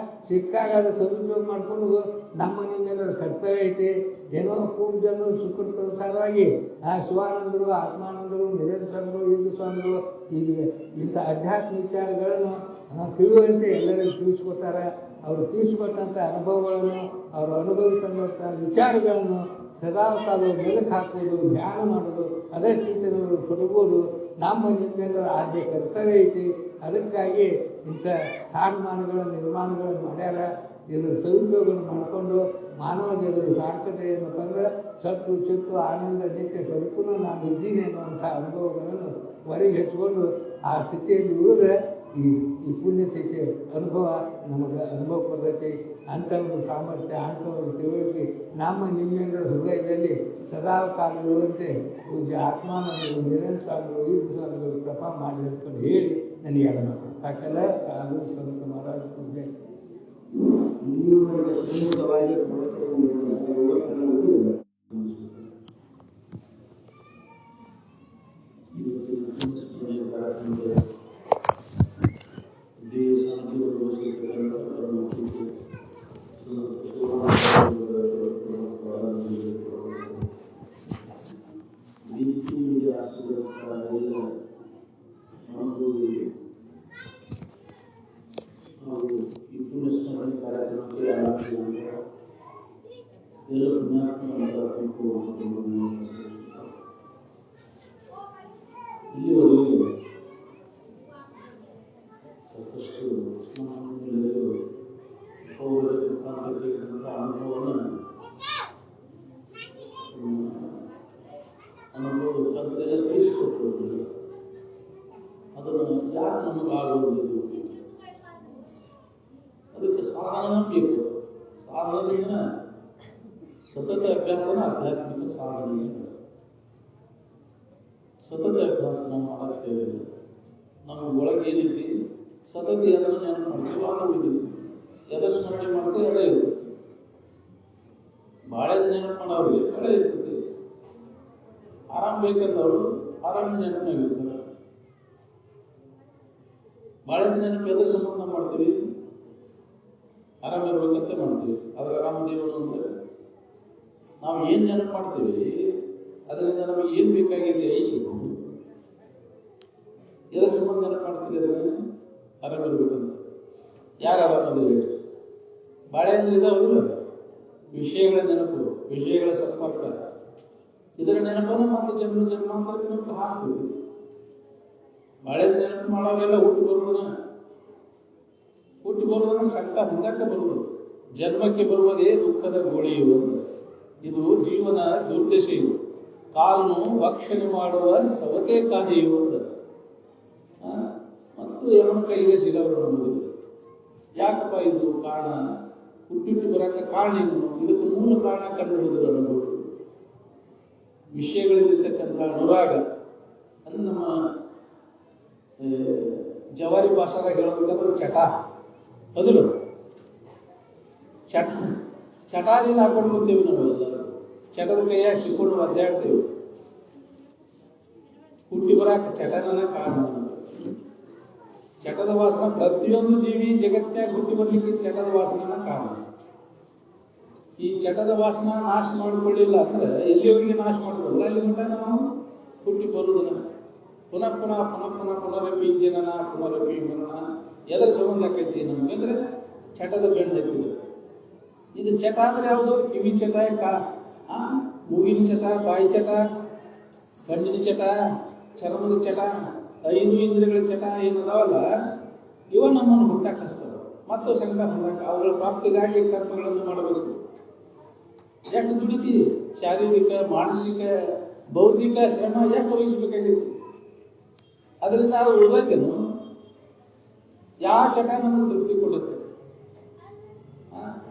ಸಿಕ್ಕಾಗ ಅದು ಸದುಪಯೋಗ ಮಾಡ್ಕೊಂಡು ನಮ್ಮ ನಿಮ್ಮೆಲ್ಲರ ಕರ್ತವ್ಯ ಐತಿ. ಏನೋ ಪೂರ್ವಜನ್ಮದ ಸುಕೃತದ ಸಲುವಾಗಿ ಶಿವಾನಂದರು, ಆತ್ಮಾನಂದರು, ನಿರಂಜನರು, ಇಂದು ಸ್ವಾಮಿಗಳು ಈಗ ಇಂಥ ಅಧ್ಯಾತ್ಮ ವಿಚಾರಗಳನ್ನು ತಿಳಿಯುವಂತೆ ಎಲ್ಲರಿಗೂ ತಿಳಿಸ್ಕೊಡ್ತಾರೆ. ಅವರು ತಿಳಿಸ್ಕೊಟ್ಟಂಥ ಅನುಭವಗಳನ್ನು, ಅವರು ಅನುಭವಿಸಿದಂಥ ವಿಚಾರಗಳನ್ನು ಸದಾ ಕಾಲ ಮೆಲುಕು ಹಾಕೋದು, ಧ್ಯಾನ ಮಾಡೋದು, ಅದೇ ಚಿಂತನೆಗಳು ತೊಡಗೋದು ನಮ್ಮ ನಿಮ್ಮೆಲ್ಲರ ಆದ್ಯ ಕರ್ತವ್ಯ ಐತಿ. ಅದಕ್ಕಾಗಿ ಇಂಥ ಸ್ಥಾನಮಾನಗಳನ್ನು ನಿರ್ಮಾಣಗಳನ್ನು ಮಾಡ್ಯಾರ. ಇದರ ಸದುಪಯೋಗವನ್ನು ಮಾಡಿಕೊಂಡು ಮಾನವ ಜಗತ್ತು ಸಾರ್ಥಕತೆ ಏನಂತಂದ್ರೆ ಸತ್ತು ಚಿತ್ತು ಆನಂದ ನಿತ್ಯ ಪರಿಪೂರ್ಣ ನಾನು ಇದ್ದೀನಿ ಅನ್ನುವಂಥ ಅನುಭವಗಳನ್ನು ಹೊರಗೆ ಹೆಚ್ಚಿಕೊಂಡು ಆ ಸ್ಥಿತಿಯಲ್ಲಿ ಉಳಿದ್ರೆ ಈ ಪುಣ್ಯತಿಥಿ ಅನುಭವ ನಮಗೆ ಅನುಭವ ಪದ್ಧತಿ, ಅಂಥ ಒಂದು ಸಾಮರ್ಥ್ಯ, ಅಂಥ ಒಂದು ತಿಳುವಳಿಕೆ ನಮ್ಮ ನಿಮ್ಮೆಲ್ಲರ ಹೃದಯದಲ್ಲಿ ಸದಾ ಕಾಲ ಇರುವಂತೆ ಪೂಜ್ಯ ಆತ್ಮಾನಂದರು, ನಿರಂಜನ ಸ್ವಾಮಿಗಳು, ಈ ಸ್ವಾಮಿಗಳು ಕೃಪಾ ಮಾಡಿ ಅಂತಂದು ಹೇಳಿ ನನಗೆ ಅದನ್ನು ಸಾಕಲ್ಲ. ಅದು ಸಂತ ಮಹಾರಾಜ ಪೂಜೆ ಶ್ರೀಮುಖವಾಗಿ ಇಲ್ಲಿವರೆಗೆ ಸಾಕಷ್ಟು ಅನುಭವ ತಿಳಿಸಿಕೊಟ್ಟು ಅದನ್ನು ಯಾರು ನಮಗೆ ಆಗುವುದು, ಅದಕ್ಕೆ ಸಾಧನ ಬೇಕು. ಸಾಧನೆಯ ಸತತ ಅಭ್ಯಾಸನ ಆಧ್ಯಾತ್ಮಿಕ ಸಾಧನೆ. ಸತತ ಅಭ್ಯಾಸ ನಾವು ಮಾಡುತ್ತೇವೆ. ನಮ್ಮ ಒಳಗೆ ಏನೈತಿ ಸತತ ಅದನ್ನು ನೆನಪು ಮಾಡ್ತೀವಿ, ಆಗ ಉಳಿದಿವಿ. ಎದ ಸ್ಮರಣೆ ಮಾಡ್ತೀವಿ ಅದೇ ಇರುತ್ತೆ. ಭಾಳ ನೆನಪು ಮಾಡೋರಿಗೆ ಅದೇ ಇರ್ತದೆ. ಆರಾಮ ಬೇಕಂತವ್ರು ಆರಾಮ ನೆನಪಾಗಿರ್ತಾರೆ. ಭಾಳ ನೆನಪು ಎದ್ರ ಸಂಬಂಧ ಮಾಡ್ತೀವಿ, ಆರಾಮಿರ್ಬೇಕಂತ ಮಾಡ್ತೀವಿ. ಅದ್ರ ಆರಾಮ ದೇವರು ಅಂದ್ರೆ ನಾವು ಏನು ನೆನಪು ಮಾಡ್ತೀವಿ ಅದರಿಂದ ನಮಗೆ ಏನು ಬೇಕಾಗಿದೆ. ಎದ್ರ ಸಂಬಂಧ ನೆನಪು ಮಾಡ್ತೀರಿ ಅದನ್ನ? ಆರಾಮಿರ್ಬೇಕಂತ. ಯಾರು ಆರಾಮದಿರಿ? ಬಾಳೆಹಣ್ಣು ಇದಾವಲ್ಲ, ವಿಷಯಗಳ ನೆನಪು, ವಿಷಯಗಳ ಸಂಪರ್ಕ, ಇದರ ನೆನಪನ್ನು ಮತ್ತೆ ಜನ್ಮಾಂತರ ನೆನಪು ಹಾಕ್ತೀವಿ. ಬಾಳೆಹಣ್ಣು ನೆನಪು ಮಾಡೋರೆಲ್ಲ ಹುಟ್ಟಿ ಬರುವುದನ್ನ ಸಂಕಟ ಮುಂದಕ್ಕೆ ಬರುವುದು. ಜನ್ಮಕ್ಕೆ ಬರುವುದೇ ದುಃಖದ ಗೋಳಿಯು. ಇದು ಜೀವನ ದುರ್ದಶೆಯು, ಕಾಲನು ಭಕ್ಷಣೆ ಮಾಡುವ ಸವತೆಕಾರಿಯು ಅಂತ. ಮತ್ತು ಯಮನ ಕೈಗೆ ಸಿಗವರು ನಮ್ಮದು. ಯಾಕಪ್ಪ ಇದು ಕಾರಣ? ಹುಟ್ಟಿಟ್ಟು ಬರಕ್ಕೆ ಕಾರಣ ಏನು? ಇದಕ್ಕೆ ಮೂಲ ಕಾರಣ ಕಂಡುಹಿಡಿದ್ರು ಅನ್ನೋದು ವಿಷಯಗಳಲ್ಲಿರ್ತಕ್ಕಂಥ ಅನುರಾಗ. ಅದು ನಮ್ಮ ಜವಾರಿ ಭಾಷಾದಾಗ ಹೇಳಬೇಕಂದ್ರೆ ಚಟ. ಹೌದಿಲ್ಲ? ಚಟಾದಿಂದ ಹಾಕೊಂಡು ಬರ್ತೀವಿ ನಾವೆಲ್ಲ. ಚಟದ ಕೈಯಾಗ ಸಿಕ್ಕೊಂಡು ಒದ್ದಾಡ್ತೇವೆ. ಹುಟ್ಟಿ ಬರಾಕ ಚಟನ ಕಾರಣ. ಚಟದ ವಾಸನ ಪ್ರತಿಯೊಂದು ಜೀವಿ ಜಗತ್ಯಾಗ ಹುಟ್ಟಿ ಬರ್ಲಿಕ್ಕೆ ಚಟದ ವಾಸನ ಕಾರಣ. ಈ ಚಟದ ವಾಸನ ನಾಶ ಮಾಡಿಕೊಳ್ಳಿಲ್ಲ ಅಂದ್ರೆ ಎಲ್ಲಿವರೆಗೆ ನಾಶ ಮಾಡಿಕೊಳ್ಳಲ್ಲ ಅಲ್ಲಿ ಮಟ್ಟ ನಾವು ಹುಟ್ಟಿ ಬರುವುದನ್ನ ಪುನಃ ಪುನಃ ಪುನಃ ಪುನಃ ಪುನರಪಿ ಜನನ ಪುನರಪಿ ಮರಣ. ಎದರ ಸಂಬಂಧ ಆಕೈತಿ ನಮ್ಗೆ ಅಂದ್ರೆ ಚಟದ ಬೆಂಡ್ ಹತ್ತಿದೆ. ಇದು ಚಟ ಅಂದ್ರೆ ಯಾವುದು? ಕಿವಿ ಚಟ, ಮೂಗಿನ ಚಟ, ಬಾಯಿ ಚಟ, ಕಣ್ಣಿನ ಚಟ, ಚರ್ಮದ ಚಟ, 5 ಇಂದ್ರಿಯಗಳ ಚಟ ಏನದಾವಲ್ಲ, ಇವ ನಮ್ಮನ್ನು ಹುಟ್ಟಾಕ ಹಚ್ತಾವ. ಮತ್ತು ಸಂಕಟ ಹೊಂದಾಕ ಅವುಗಳ ಪ್ರಾಪ್ತಿಗಾಗಿ ಕರ್ಮಗಳನ್ನು ಮಾಡಬೇಕು. ಎಷ್ಟು ದುಡಿತಿ? ಶಾರೀರಿಕ, ಮಾನಸಿಕ, ಬೌದ್ಧಿಕ ಶ್ರಮ ಎಷ್ಟು ವಹಿಸಬೇಕಾಗಿತ್ತು? ಅದರಿಂದ ಅದು ಉಳಿದೈತೇನು? ಯಾವ ಚಟ ನಮಗೆ ತೃಪ್ತಿ ಕೊಡುತ್ತೆ?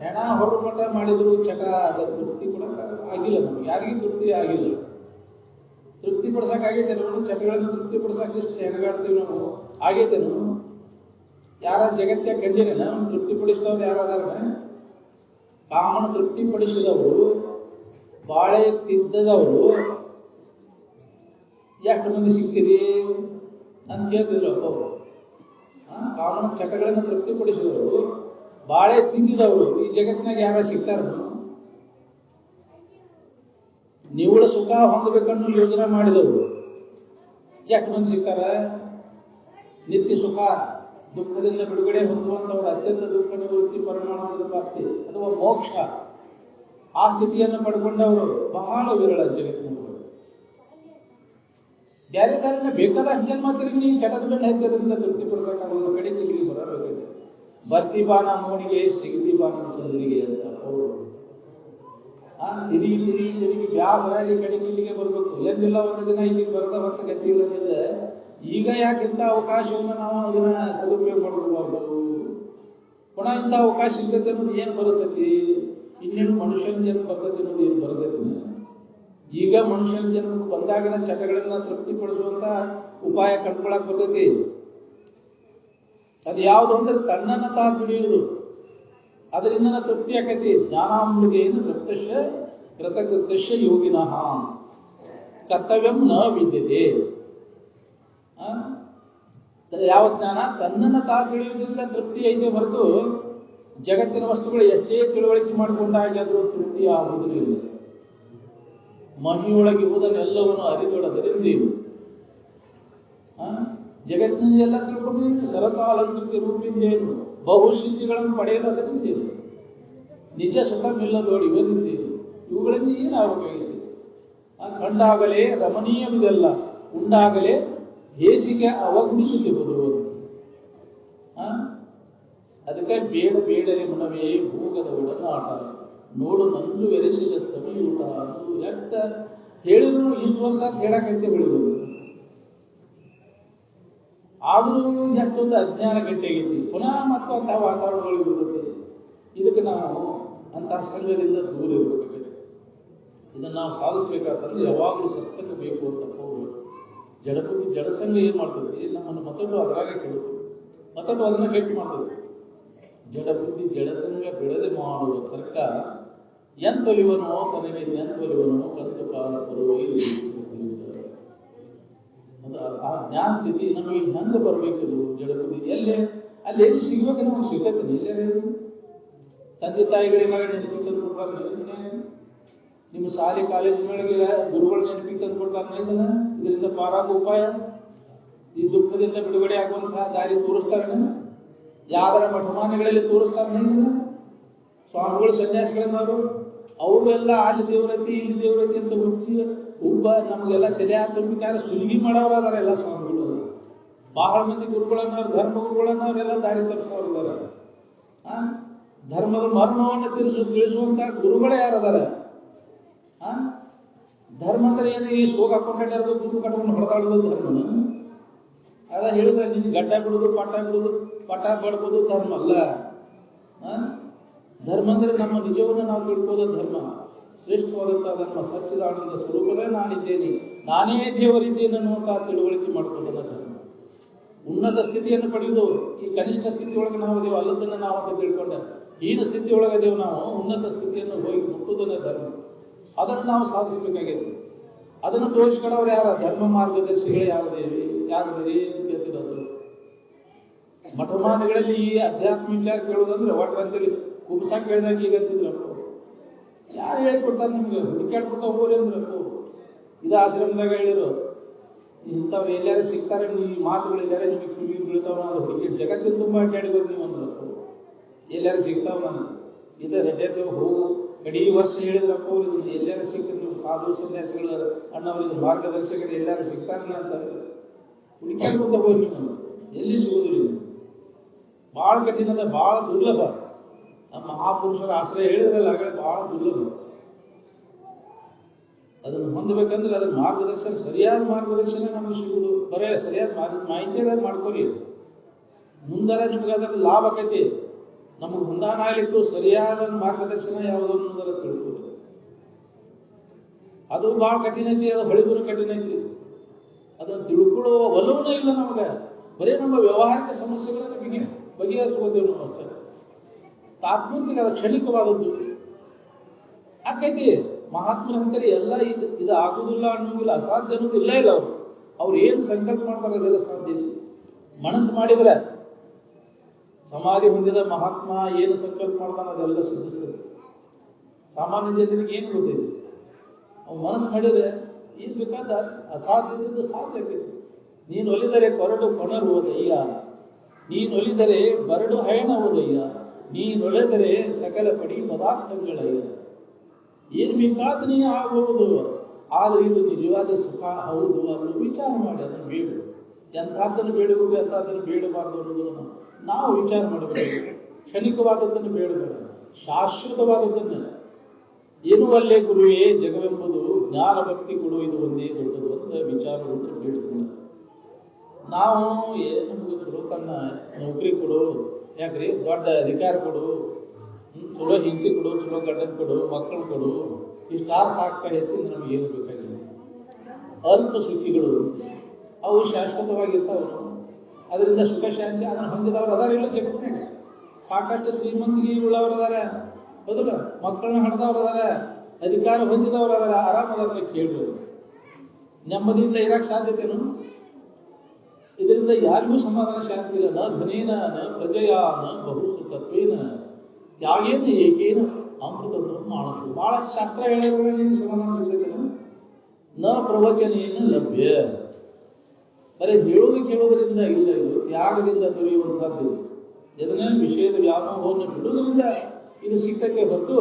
ಹೆಣ ಹೊರ ಮಠ ಮಾಡಿದ್ರು ಚಟ ಅದ ತೃಪ್ತಿ ಕೊಡಕ್ಕೆ ಆಗಿಲ್ಲ. ನಮ್ಗೆ ಯಾರಿಗೂ ತೃಪ್ತಿ ಆಗಿಲ್ಲ. ತೃಪ್ತಿ ಪಡಿಸಕ್ಕಾಗೈತೆ ನಾವು? ಚಟಗಳನ್ನು ತೃಪ್ತಿ ಪಡಿಸಕ್ಕೆ ಇಷ್ಟು ಹೆಣಗಾಡ್ತೀವಿ ನಾವು. ಆಗೈತೆ ನಾವು? ಯಾರ ಜಗತ್ಯಾಗ ಕಂಡಿರೇನ ತೃಪ್ತಿ ಪಡಿಸಿದವ್ರು ಯಾರಾದಾರ? ಕಾಮನ ತೃಪ್ತಿ ಪಡಿಸಿದವರು, ಬಾಳೆ ತಿದ್ದದವರು ಎಷ್ಟು ಮಂದಿ ಸಿಗ್ತೀರಿ ಅಂತ ಕೇಳ್ತಿದ್ರು ಅಪ್ಪ. ಕಾಮನ ಚಟಗಳನ್ನು ತೃಪ್ತಿ ಪಡಿಸಿದವರು, ಬಾಳೆ ತಿಂದಿದವರು ಈ ಜಗತ್ತಿನಾಗ ಯಾರ ಸಿಗ್ತಾರ? ನಿವ್ವಳ ಸುಖ ಹೊಂದಬೇಕನ್ನು ಯೋಜನೆ ಮಾಡಿದವರು ಎಷ್ಟು ಮಂದಿ ಸಿಗ್ತಾರ? ನಿತ್ಯ ಸುಖ, ದುಃಖದಿಂದ ಬಿಡುಗಡೆ ಹೊಂದುವಂತವರು, ಅತ್ಯಂತ ದುಃಖ ನಿವೃತ್ತಿ, ಪರಮಾನಂದದ ಪ್ರಾಪ್ತಿ ಅಥವಾ ಮೋಕ್ಷ, ಆ ಸ್ಥಿತಿಯನ್ನು ಪಡ್ಕೊಂಡವರು ಬಹಳ ವಿರಳ ಜಗತ್ತಿನ. ಬೇರೆ ದಾರಿನ ಬೇಕಾದಷ್ಟು ಜನ್ಮ ತಿರುಗಿ ನೀವು ಚಟದ ಬೆನ್ನ ಹತ್ತದ್ರಿಂದ ತೃಪ್ತಿ ಪಡಿಸೋಕ್ಕಾಗಲ್ಲ. ಕಡೆಗೆ ಇಲ್ಲಿ ಬರಬೇಕಾಗಿದೆ. ಬರ್ತಿ ಬಾನ ಮೋಣಿಗೆ ಸಿಗತಿ ಬಾನ ಸಂದರಿಗೆ ಅಂತ ಅವರು ತಿರುಗಿ ಬ್ಯಾಸರಾಗಿ ಕಡೆಗೆ ಇಲ್ಲಿಗೆ ಬರ್ಬೇಕು. ಎಂದಿಲ್ಲ ಒಂದು ದಿನ ಇಲ್ಲಿಗೆ ಬರದ ಹೊತ್ತ ಗತಿ ಇಲ್ಲದಿದ್ರೆ ಈಗ ಯಾಕಿಂತ ಅವಕಾಶವನ್ನು ನಾವು ಅದನ್ನ ಸದುಪಯೋಗ ಮಾಡ್ಕೋಬಾರ್ದು. ಪುನಃ ಇಂಥ ಅವಕಾಶ ಇರ್ತೈತೆ ಅನ್ನೋದು ಏನು ಬರಸತಿ? ಇನ್ನೇನು ಮನುಷ್ಯನ ಜನ್ಮ ಬರ್ತೈತೆ ಅನ್ನೋದು ಏನು ಬರಸತಿ? ಈಗ ಮನುಷ್ಯನ ಜನ್ಮಕ್ಕೆ ಬಂದಾಗಿನ ಚಟಗಳನ್ನ ತೃಪ್ತಿಪಡಿಸುವಂತ ಉಪಾಯ ಕಂಡುಕೊಳ್ಳಕ್ ಬರ್ತೈತಿ. ಅದು ಯಾವುದು ಅಂದ್ರೆ ತನ್ನನ್ನ ತಾ ದುಡಿಯುವುದು. ಅದರಿಂದ ತೃಪ್ತಿ ಆಕೈತಿ. ಜ್ಞಾನಾಮೃತೇನ ತೃಪ್ತಶ್ಯ ಕೃತಕೃತ್ಯಶ್ಯ ಯೋಗಿನಃ ಕರ್ತವ್ಯಂ ನ ವಿದ್ಯತೆ. ಯಾವ ಜ್ಞಾನ? ತನ್ನನ್ನ ತಾ ತಿಳಿಯುವುದರಿಂದ ತೃಪ್ತಿ ಐತೆ ಹೊರತು ಜಗತ್ತಿನ ವಸ್ತುಗಳು ಎಷ್ಟೇ ತಿಳುವಳಿಕೆ ಮಾಡಿಕೊಂಡಾಗಾದ್ರೂ ತೃಪ್ತಿ ಆಗುವುದಿಲ್ಲ. ಮಹಿಯೊಳಗಿರುವುದನ್ನೆಲ್ಲವನ್ನು ಅರಿದೊಡದರಿಂದ ಜಗತ್ತಿನ ಎಲ್ಲ ತಿಳ್ಕೊಂಡು ಸರಸಾಲಂಕೃತಿ ರೂಪಿಂದೇನು ಬಹುಸಿದ್ಧಿಗಳನ್ನು ಪಡೆಯಲಾದರಿಂದೇನು ನಿಜ ಸುಖವಿಲ್ಲದೋಡಿ ಇವರಿಂದೇನು ಇವುಗಳಲ್ಲಿ ಏನಾಗಬೇಕಾಗಿದೆ? ಕಂಡಾಗಲೇ ರಮಣೀಯವಿದೆಲ್ಲ, ಉಂಡಾಗಲೇ ಹೇಸಿಗೆ ಅವಗುಣಿಸುತ್ತಿರುವುದು. ಅದಕ್ಕೆ ಬೇಡ ಬೇಡರೆ ಮನವೇ ಭೂಗದ ಒಡನಾಟ ನೋಡು ನಂಜು ಬೆರೆಸಿದ ಸವಿಯೂಟ. ಅದು ಎಷ್ಟ ಹೇಳಿದ್ರು ಇಷ್ಟು ವರ್ಷ ಅಂತ ಹೇಳಕಂತೆ ಬೆಳಿಬೋದು. ಆದ್ರೂ ಎಷ್ಟೊಂದು ಅಜ್ಞಾನ ಗಟ್ಟಿಯಾಗೈತಿ. ಪುನಃ ಮತ್ತು ಅಂತಹ ವಾತಾವರಣಗಳಿಗೆ ಬರುತ್ತೆ. ಇದಕ್ಕೆ ನಾವು ಅಂತಹ ಸಂಘದಿಂದ ದೂರ ಇರಬೇಕಾಗಿದೆ. ಇದನ್ನು ನಾವು ಸಾಧಿಸಬೇಕಾದ್ರೆ ಯಾವಾಗಲೂ ಸತ್ಸಂಗ ಬೇಕು ಅಂತ ಹೋಗ್ಬೇಕು. ಜಡಬುದ್ಧಿ ಜಡಸಂಗ ಏನ್ ಮಾಡ್ತದೆ? ನಮ್ಮನ್ನು ಮತ್ತೊಂದು ಅದರಾಗ ಕೆಡುತ್ತೆ, ಮತ್ತೊಂದು ಅದನ್ನ ಗಟ್ಟಿ ಮಾಡ್ತದೆ. ಜಡಬುದ್ಧಿ ಜಡಸಂಗ ಬಿಡದೆ ಮಾಡುವ ತರ್ಕ ಎಂತೊಲಿವನೋ ತನಗೆ ಎಂತೊಲಿವನೋ ಕಂತು ಕಾಲ ಬರುವೇ. ಆ ಜ್ಞಾನ ಸ್ಥಿತಿ ನಮಗೆ ಹೆಂಗೆ ಬರಬೇಕದು? ಜಡಬುದ್ಧಿ ಅಲ್ಲಿ ಎಲ್ಲಿ ಸಿಗ್ಬೇಕು? ನಮಗೆ ಸಿಗತ್ತೆ ಎಲ್ಲೇ ತಂದೆ ತಾಯಿಗಳಿಗೆ ನೆನಪಿಗೆ ತಂದು ಕೊಡ್ತಾರೆ. ನಿಮ್ಮ ಶಾಲೆ ಕಾಲೇಜುಗಳಿಗೆ ಗುರುಗಳು ನೆನಪಿಗೆ ತಂದು ಕೊಡ್ತಾರೆ. ಇದರಿಂದ ಪಾರಾಗ ಉಪಾಯ ಈ ದುಃಖದಿಂದ ಬಿಡುಗಡೆ ಆಗುವಂತಹ ದಾರಿ ತೋರಿಸ್ತಾರ? ಯಾವ್ದಾರ ಮಠಮಾನ್ಯಗಳಲ್ಲಿ ತೋರಿಸ್ತಾರ? ಸ್ವಾಮಿಗಳು ಸನ್ಯಾಸಿಗಳನ್ನವರು ಅವರು ಎಲ್ಲ ಅಲ್ಲಿ ದೇವರತಿ ಇಲ್ಲಿ ದೇವರತಿ ಅಂತ ಹುಚ್ಚಿ ಒಬ್ಬ ನಮಗೆಲ್ಲ ತೆರೆ ತುಂಬಿಕಾರ ಸುಲಿಗಿ ಮಾಡೋರು ಅದಾರ ಎಲ್ಲ ಸ್ವಾಮಿಗಳು. ಬಹಳ ಮಂದಿ ಗುರುಗಳನ್ನವ್ರು ಧರ್ಮ ಗುರುಗಳನ್ನವರೆಲ್ಲ ದಾರಿ ತಪ್ಪಿಸೋರಿದಾರ. ಧರ್ಮದ ಮರ್ಮವನ್ನು ತಿಳಿಸುವಂತ ಗುರುಗಳೇ ಯಾರದಾರ? ಧರ್ಮ ಅಂದ್ರೆ ಏನು? ಈ ಸೋಗ ಹಾಕೊಂಡ್ರು ಗುರು ಕಟ್ಕೊಂಡು ಹೊಡೆದಾಡೋದು ಧರ್ಮನ? ಅದ ಹೇಳಿದ್ರೆ ನಿನ್ ಗಡ್ಡ ಬಿಡುದು ಪಟ ಬಡ್ಬೋದು ಧರ್ಮ ಅಲ್ಲ. ಧರ್ಮ ಅಂದ್ರೆ ನಮ್ಮ ನಿಜವನ್ನು ನಾವು ತಿಳ್ಕೋದ ಧರ್ಮ, ಶ್ರೇಷ್ಠವಾದಂತಹ ಧರ್ಮ. ಸಚ್ಚಿದಾನಂದ ಸ್ವರೂಪವೇ ನಾನಿದ್ದೇನೆ, ನಾನೇ ದೇವರಿದ್ದೇನೆ ಅನ್ನುವಂತಹ ತಿಳುವಳಿಕೆ ಮಾಡ್ಕೋದ ಧರ್ಮ. ಉನ್ನತ ಸ್ಥಿತಿಯನ್ನು ಪಡೆಯುವುದು ಈ ಕನಿಷ್ಠ ಸ್ಥಿತಿಯೊಳಗೆ ನಾವು ಅದೇವು ಅಲ್ಲದನ್ನ ನಾವು ಅಂತ ತಿಳ್ಕೊಂಡ ಹೀನ ಸ್ಥಿತಿಯೊಳಗದೇವು ನಾವು ಉನ್ನತ ಸ್ಥಿತಿಯನ್ನು ಹೋಗಿ ಮುಟ್ಟುವುದನ್ನ ಧರ್ಮ. ಅದನ್ನು ನಾವು ಸಾಧಿಸಬೇಕಾಗಿದೆ. ಅದನ್ನು ತೋರಿಸ್ಕೊಳ್ಳೋರು ಯಾರ? ಧರ್ಮ ಮಾರ್ಗದರ್ಶಿಗಳು ಯಾರದೇವಿ ಯಾರದೇವಿ ಅಂತ ಕೇಳ್ತಿರೋದು. ಮಠಮಾನ್ಯಗಳಲ್ಲಿ ಈ ಅಧ್ಯಾತ್ಮ ವಿಚಾರ ಕೇಳೋದಂದ್ರೆ ಒಟ್ಟರಂತಲ್ಲಿ ಕುಬ್ಸ ಕೇಳಿದಾಗ ಈಗ ಅಂತಿದ್ರು, ಯಾರು ಹೇಳ್ಕೊಡ್ತಾರೆ ನಿಮ್ಗೆ? ಹುಡುಕಾಡ್ಕೊಡ್ತಾ ಹೋಗ್ರಿ ಅಂದ್ರು. ಇದು ಆಶ್ರಮದಾಗ ಹೇಳಿರು, ಇಂಥವ್ರು ಎಲ್ಲಾರು ಸಿಗ್ತಾರೆ, ಈ ಮಾತುಗಳಿದ್ದಾರೆ ನಿಮಗೆ ಕಿವಿ ಬೀಳ್ತಾವ ಹುಡುಗಿ ಜಗತ್ತಿನ ತುಂಬಾ ಅಡ್ಡಾಡಿಬೋದು ನೀವು ಅಂದ್ರು. ಎಲ್ಲಾರು ಸಿಗ್ತಾವ ನಾನು ಇದು ರೆಡ್ಡಿ ಹೋಗು ಕಡೀ ವರ್ಷ ಹೇಳಿದ್ರಪ್ಪ ಅವ್ರು ಇದನ್ನ ಎಲ್ಲಾರು ಸಿಕ್ಕ ನೀವು ಸಾಧು ಸನ್ಯಾಸಿಗಳು ಅಣ್ಣವ್ರ ಮಾರ್ಗದರ್ಶಕರು ಎಲ್ಲಾರು ಸಿಗ್ತಾರಲ್ಲ ಅಂತ ಹುಡುಕಾಡ್ಕೊಂತ ಹೋಗಿ ನೀವು ಎಲ್ಲಿ ಸಿಗುದಿಲ್ಲ. ಬಹಳ ಕಠಿಣದ, ಬಹಳ ದುರ್ಲಭ. ನಮ್ಮ ಮಹಾಪುರುಷರ ಆಶ್ರಯ ಹೇಳಿದ್ರಲ್ಲ ಹಾಗೆ ಬಹಳ ದುರ್ಲಭ. ಅದನ್ನು ಹೊಂದಬೇಕಂದ್ರೆ ಅದನ್ನ ಮಾರ್ಗದರ್ಶನ, ಸರಿಯಾದ ಮಾರ್ಗದರ್ಶನ ನಮಗೆ ಸಿಗುದು. ಬರೇ ಸರಿಯಾದ ಮಾಹಿತಿ ಮಾಡ್ಕೊಳ್ಳಿ, ಮುಂದಾರ ನಿಮ್ಗೆ ಅದರ ಲಾಭ ಆಕೈತಿ. ನಮಗೆ ಮುಂದಾನ ಆಗ್ಲಿಕ್ಕೂ ಸರಿಯಾದ ಮಾರ್ಗದರ್ಶನ ಯಾವುದು ಅನ್ನೋದರ ತಿಳ್ಕೊಳ್ಳಿ. ಅದು ಬಹಳ ಕಠಿಣ ಐತಿ, ಅದು ಹೊಳಿದ್ರು ಕಠಿಣ ಐತಿ. ಅದನ್ನು ತಿಳ್ಕೊಳ್ಳುವ ಒಲವನೇ ಇಲ್ಲ ನಮಗ. ಬರೀ ನಮ್ಮ ವ್ಯವಹಾರಿಕ ಸಮಸ್ಯೆಗಳನ್ನ ಬಗೆಹರಿಸ್ಕೋತೇವೆ ನಾವು ಅಷ್ಟೇ. ತಾತ್ಪೂರ್ತಿಕ ಅದು ಕ್ಷಣಿಕವಾದದ್ದು ಆಕೈತಿ. ಮಹಾತ್ಮರ ಅಂತಾರೆ ಎಲ್ಲ ಇದು ಆಗುದಿಲ್ಲ ಅನ್ನೋಂಗಿಲ್ಲ, ಅಸಾಧ್ಯ ಅನ್ನೋದು ಇಲ್ಲ ಇಲ್ಲ. ಅವ್ರು ಏನ್ ಸಂಕಲ್ಪ ಮಾಡ್ತಾರೆ ಅದೆಲ್ಲ ಸಾಧ್ಯ ಇಲ್ಲ. ಮನಸ್ಸು ಮಾಡಿದ್ರೆ ಸಮಾಧಿ ಹೊಂದಿದ ಮಹಾತ್ಮ ಏನು ಸಂಕಲ್ಪ ಮಾಡ್ತಾನೆ ಅದೆಲ್ಲ ಸಿದ್ಧಿಸ್ತದೆ. ಸಾಮಾನ್ಯ ಜನರಿಗೆ ಏನು ಗೊತ್ತಿದೆ? ಅವ್ನು ಮನಸ್ಸು ಮಾಡಿದ್ರೆ ಏನ್ ಬೇಕಾದ ಅಸಾಧ್ಯದಿಂದ ಸಾಧ್ಯ ಆಕೈತಿ. ನೀನು ಒಲಿದರೆ ಕೊರಡು ಕೊನರು ಹೋದಯ್ಯ, ನೀನೊಲಿದರೆ ಬರಡು ಹಯಣ ಹೋದಯ್ಯ, ನೀನೊಳೆದರೆ ಸಕಲ ಪಡಿ ಪದಾರ್ಥಗಳಯ್ಯ. ಏನ್ ಬೇಕಾದ ನೀ ಆಗಬಹುದು, ಆದ್ರೆ ಇದು ನಿಜವಾದ ಸುಖ ಹೌದು ಅನ್ನೋ ವಿಚಾರ ಮಾಡಿ ಅದನ್ನು ಬೇಡ. ಎಂಥದ್ದನ್ನು ಬೇಡಬೇಕು ಎಂಥದ್ದನ್ನು ಬೇಡಬಾರ್ದು ಅನ್ನೋದನ್ನು ನಾವು ವಿಚಾರ ಮಾಡಬೇಕು. ಕ್ಷಣಿಕವಾದದ್ದನ್ನು ಬೇಡಬೇಡ, ಶಾಶ್ವತವಾದದ್ದನ್ನು. ಏನು ಅಲ್ಲೇ ಗುರುವೇ ಜಗವೆಂಬುದು ಜ್ಞಾನ ಭಕ್ತಿ ಕೊಡು, ಇದು ಒಂದೇ ದೊಡ್ಡದು ಅಂತ ವಿಚಾರವನ್ನು ಬೇಡುವುದು. ನಾವು ನಮಗೆ ಚಲೋ ತನ್ನ ನೌಕರಿ ಕೊಡು, ಯಾಕ್ರಿ ದೊಡ್ಡ ಅಧಿಕಾರ ಕೊಡು, ಚಲೋ ಹೆಂಡತಿ ಕೊಡು, ಚಲೋ ಗಂಡನ ಕೊಡು, ಮಕ್ಕಳು ಕೊಡು, ಇಷ್ಟಾರು ಸಾಕ, ಹೆಚ್ಚಿನ ನಮ್ಗೆ ಏನು ಬೇಕಾಗಿಲ್ಲ. ಅಲ್ಪ ಸುಖಿಗಳು ಅವು ಶಾಶ್ವತವಾಗಿರ್ತಾವ. ಅದರಿಂದ ಸುಖ ಶಾಂತಿ ಅದನ್ನು ಹೊಂದಿದವ್ರು ಅದಾರ ಇಲ್ಲ ಜಗತ್ತಿನಾಗ. ಸಾಕಷ್ಟು ಶ್ರೀಮಂತಿಗೆ ಉಳ್ಳವ್ರು ಅದಾರ, ಹೌದಲ್ಲ, ಮಕ್ಕಳನ್ನ ಹಣದವ್ರು ಅದಾರ, ಅಧಿಕಾರ ಹೊಂದಿದವ್ರು ಅದಾರ, ಆರಾಮದಾರ. ಕೇಳ್ರಿ, ನೆಮ್ಮದಿಯಿಂದ ಇರಕ್ ಸಾಧ್ಯತೆನು? ಇದರಿಂದ ಯಾರಿಗೂ ಸಮಾಧಾನ ಶಾಂತಿ ಇಲ್ಲ. ನ ಧನೇನ ನ ಪ್ರಜೆಯ ನ ಬಹುಸು ತತ್ವೇನ ತ್ಯಾಗೇನ ಏಕೇನ ಅಮೃತ ಮಾನಸು. ಬಹಳ ಶಾಸ್ತ್ರ ಹೇಳಿದ್ರೆ ನಿಮಗೆ ಸಮಾಧಾನ ಸಿಗ್ತೈತೆ. ನ ಪ್ರವಚನೇನ ಲಭ್ಯ. ಬರೀ ಹೇಳೋದು ಕೇಳೋದ್ರಿಂದ ಇಲ್ಲ, ಇದು ತ್ಯಾಗದಿಂದ ದೊರೆಯುವಂತಹದ್ದು. ಇದನ್ನ ವಿಷಯದ ವ್ಯಾಮೋಹವನ್ನು ಬಿಡುವುದರಿಂದ ಇದು ಸಿಗ್ತಕ್ಕೆ ಹೊರತು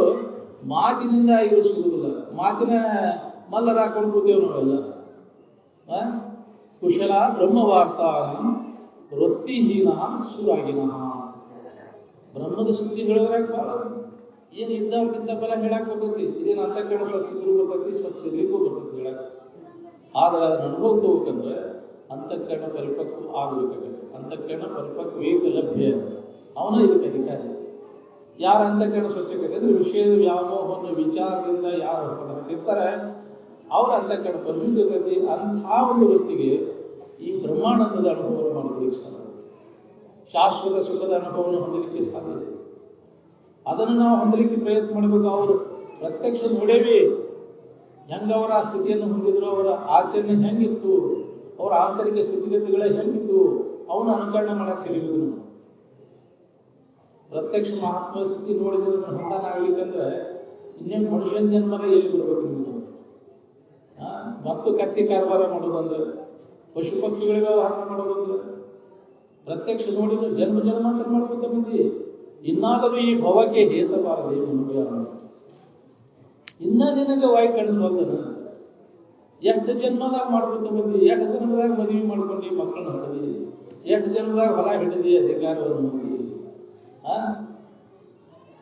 ಮಾತಿನಿಂದ ಇದು ಸಿಗುವುದಿಲ್ಲ. ಮಾತಿನ ಮಲ್ಲರ ಹಾಕೊಂಡು ಕೂತೇವೆ ನಾವೆಲ್ಲ. ಕುಶಲ ಬ್ರಹ್ಮವಾರ್ತಾನ ವೃತ್ತಿಹೀನ ಸುರಾಗಿನ. ಬ್ರಹ್ಮದ ಸುದ್ದಿ ಹೇಳಿದ್ರಾಗ ಬಹಳ ಏನು ಇದ್ದವ್ರಿಗಿಂತ ಬಲ ಹೇಳಕ್ ಬರ್ತೈತಿ. ಇದೇನು ಅಂತಃಕರಣ ಸ್ವಚ್ಛಗೂ ಬರ್ತೈತಿ, ಸ್ವಚ್ಛರಿಗೂ ಬರ್ತೈತಿ ಹೇಳಕ್. ಆದ್ರೆ ಅದನ್ನ ಅನುಭವ ತಗೋಬೇಕಂದ್ರೆ ಅಂತಃಕರಣ ಪರಿಪಕ್ವ ಆಗಬೇಕಾಗತ್ತೆ. ಅಂತಃಕರಣ ಪರಿಪಕ್ವೇಕ ಲಭ್ಯ, ಅವನ ಇದಕ್ಕೆ ಅಧಿಕಾರಿ. ಯಾರ ಅಂತಃಕರಣ ಸ್ವಚ್ಛತೆ ಅಂದ್ರೆ ವಿಷಯದ ವ್ಯಾಮೋಹವನ್ನು ವಿಚಾರದಿಂದ ಯಾರು ಹೊರಗಿರ್ತಾರೆ ಅವ್ರ ಅಂತಃಕರಣ ಪರಿಶುದ್ಧತೆ. ಆ ಒಂದು ವ್ಯಕ್ತಿಗೆ ಈ ಬ್ರಹ್ಮಾನಂದದ ಅನುಭವವನ್ನು ಮಾಡಿಕೊಳ್ಳಿಕ್ಕೆ ಸಾಧ್ಯ, ಶಾಶ್ವತ ಸುಖದ ಅನುಭವವನ್ನು ಹೊಂದಲಿಕ್ಕೆ ಸಾಧ್ಯ. ಅದನ್ನು ನಾವು ಹೊಂದಲಿಕ್ಕೆ ಪ್ರಯತ್ನ ಮಾಡಬೇಕು. ಅವರು ಪ್ರತ್ಯಕ್ಷ ನೋಡೇವಿ ಹೆಂಗವರ ಆ ಸ್ಥಿತಿಯನ್ನು ಹೊಂದಿದ್ರು, ಅವರ ಆಚರಣೆ ಹೆಂಗಿತ್ತು, ಅವರ ಆಂತರಿಕ ಸ್ಥಿತಿಗತಿಗಳ ಹೆಂಗಿತ್ತು, ಅವನು ಅನುಕರಣೆ ಮಾಡಕ್ಕೆ ಕಲಿಬೇಕು ನಾವು. ಪ್ರತ್ಯಕ್ಷ ಮಹಾತ್ಮ ಸ್ಥಿತಿ ನೋಡಿದ್ರೆ ಹೊಂದಾನ ಆಗ್ಲಿಕ್ಕಂದ್ರೆ ಇನ್ನೇನು ಮನುಷ್ಯನ ಜನ್ಮದ ಎಲ್ಲಿ ಬರ್ಬೇಕು ನಿಮ್ಗೆ? ಮತ್ತು ಕತ್ತಿ ಕಾರವಾರ ಮಾಡೋದಂದ್ರೆ ಪಶು ಪಕ್ಷಿಗಳಿಗೆ ವ್ಯವಹಾರ ಮಾಡೋದಂದ್ರೆ ಪ್ರತ್ಯಕ್ಷ ನೋಡಿ ಜನ್ಮ ಜನ್ಮಾಂತರ ಮಾಡ್ಕೊತ ಬಂದಿ. ಇನ್ನಾದರೂ ಈ ಭವಕ್ಕೆ ಹೇಸಬಾರದೆ ಮನುಷ್ಯ. ಇನ್ನ ನಿನಗೆ ವಾಯ್ ಕಾಣಿಸ್ವಲ್ದನ. ಎಷ್ಟು ಜನ್ಮದಾಗ ಮಾಡ್ಕೊತ ಬಂದಿ, ಎಷ್ಟು ಜನ್ಮದಾಗ ಮದುವೆ ಮಾಡ್ಕೊಂಡು ಮಕ್ಕಳನ್ನ ಹತ್ತದಿ, ಎಷ್ಟು ಜನ್ಮದಾಗ ಹೊಲ ಹಿಡಿದಿ ಅಧಿಕಾರವನ್ನು ಹೊಂದಿ.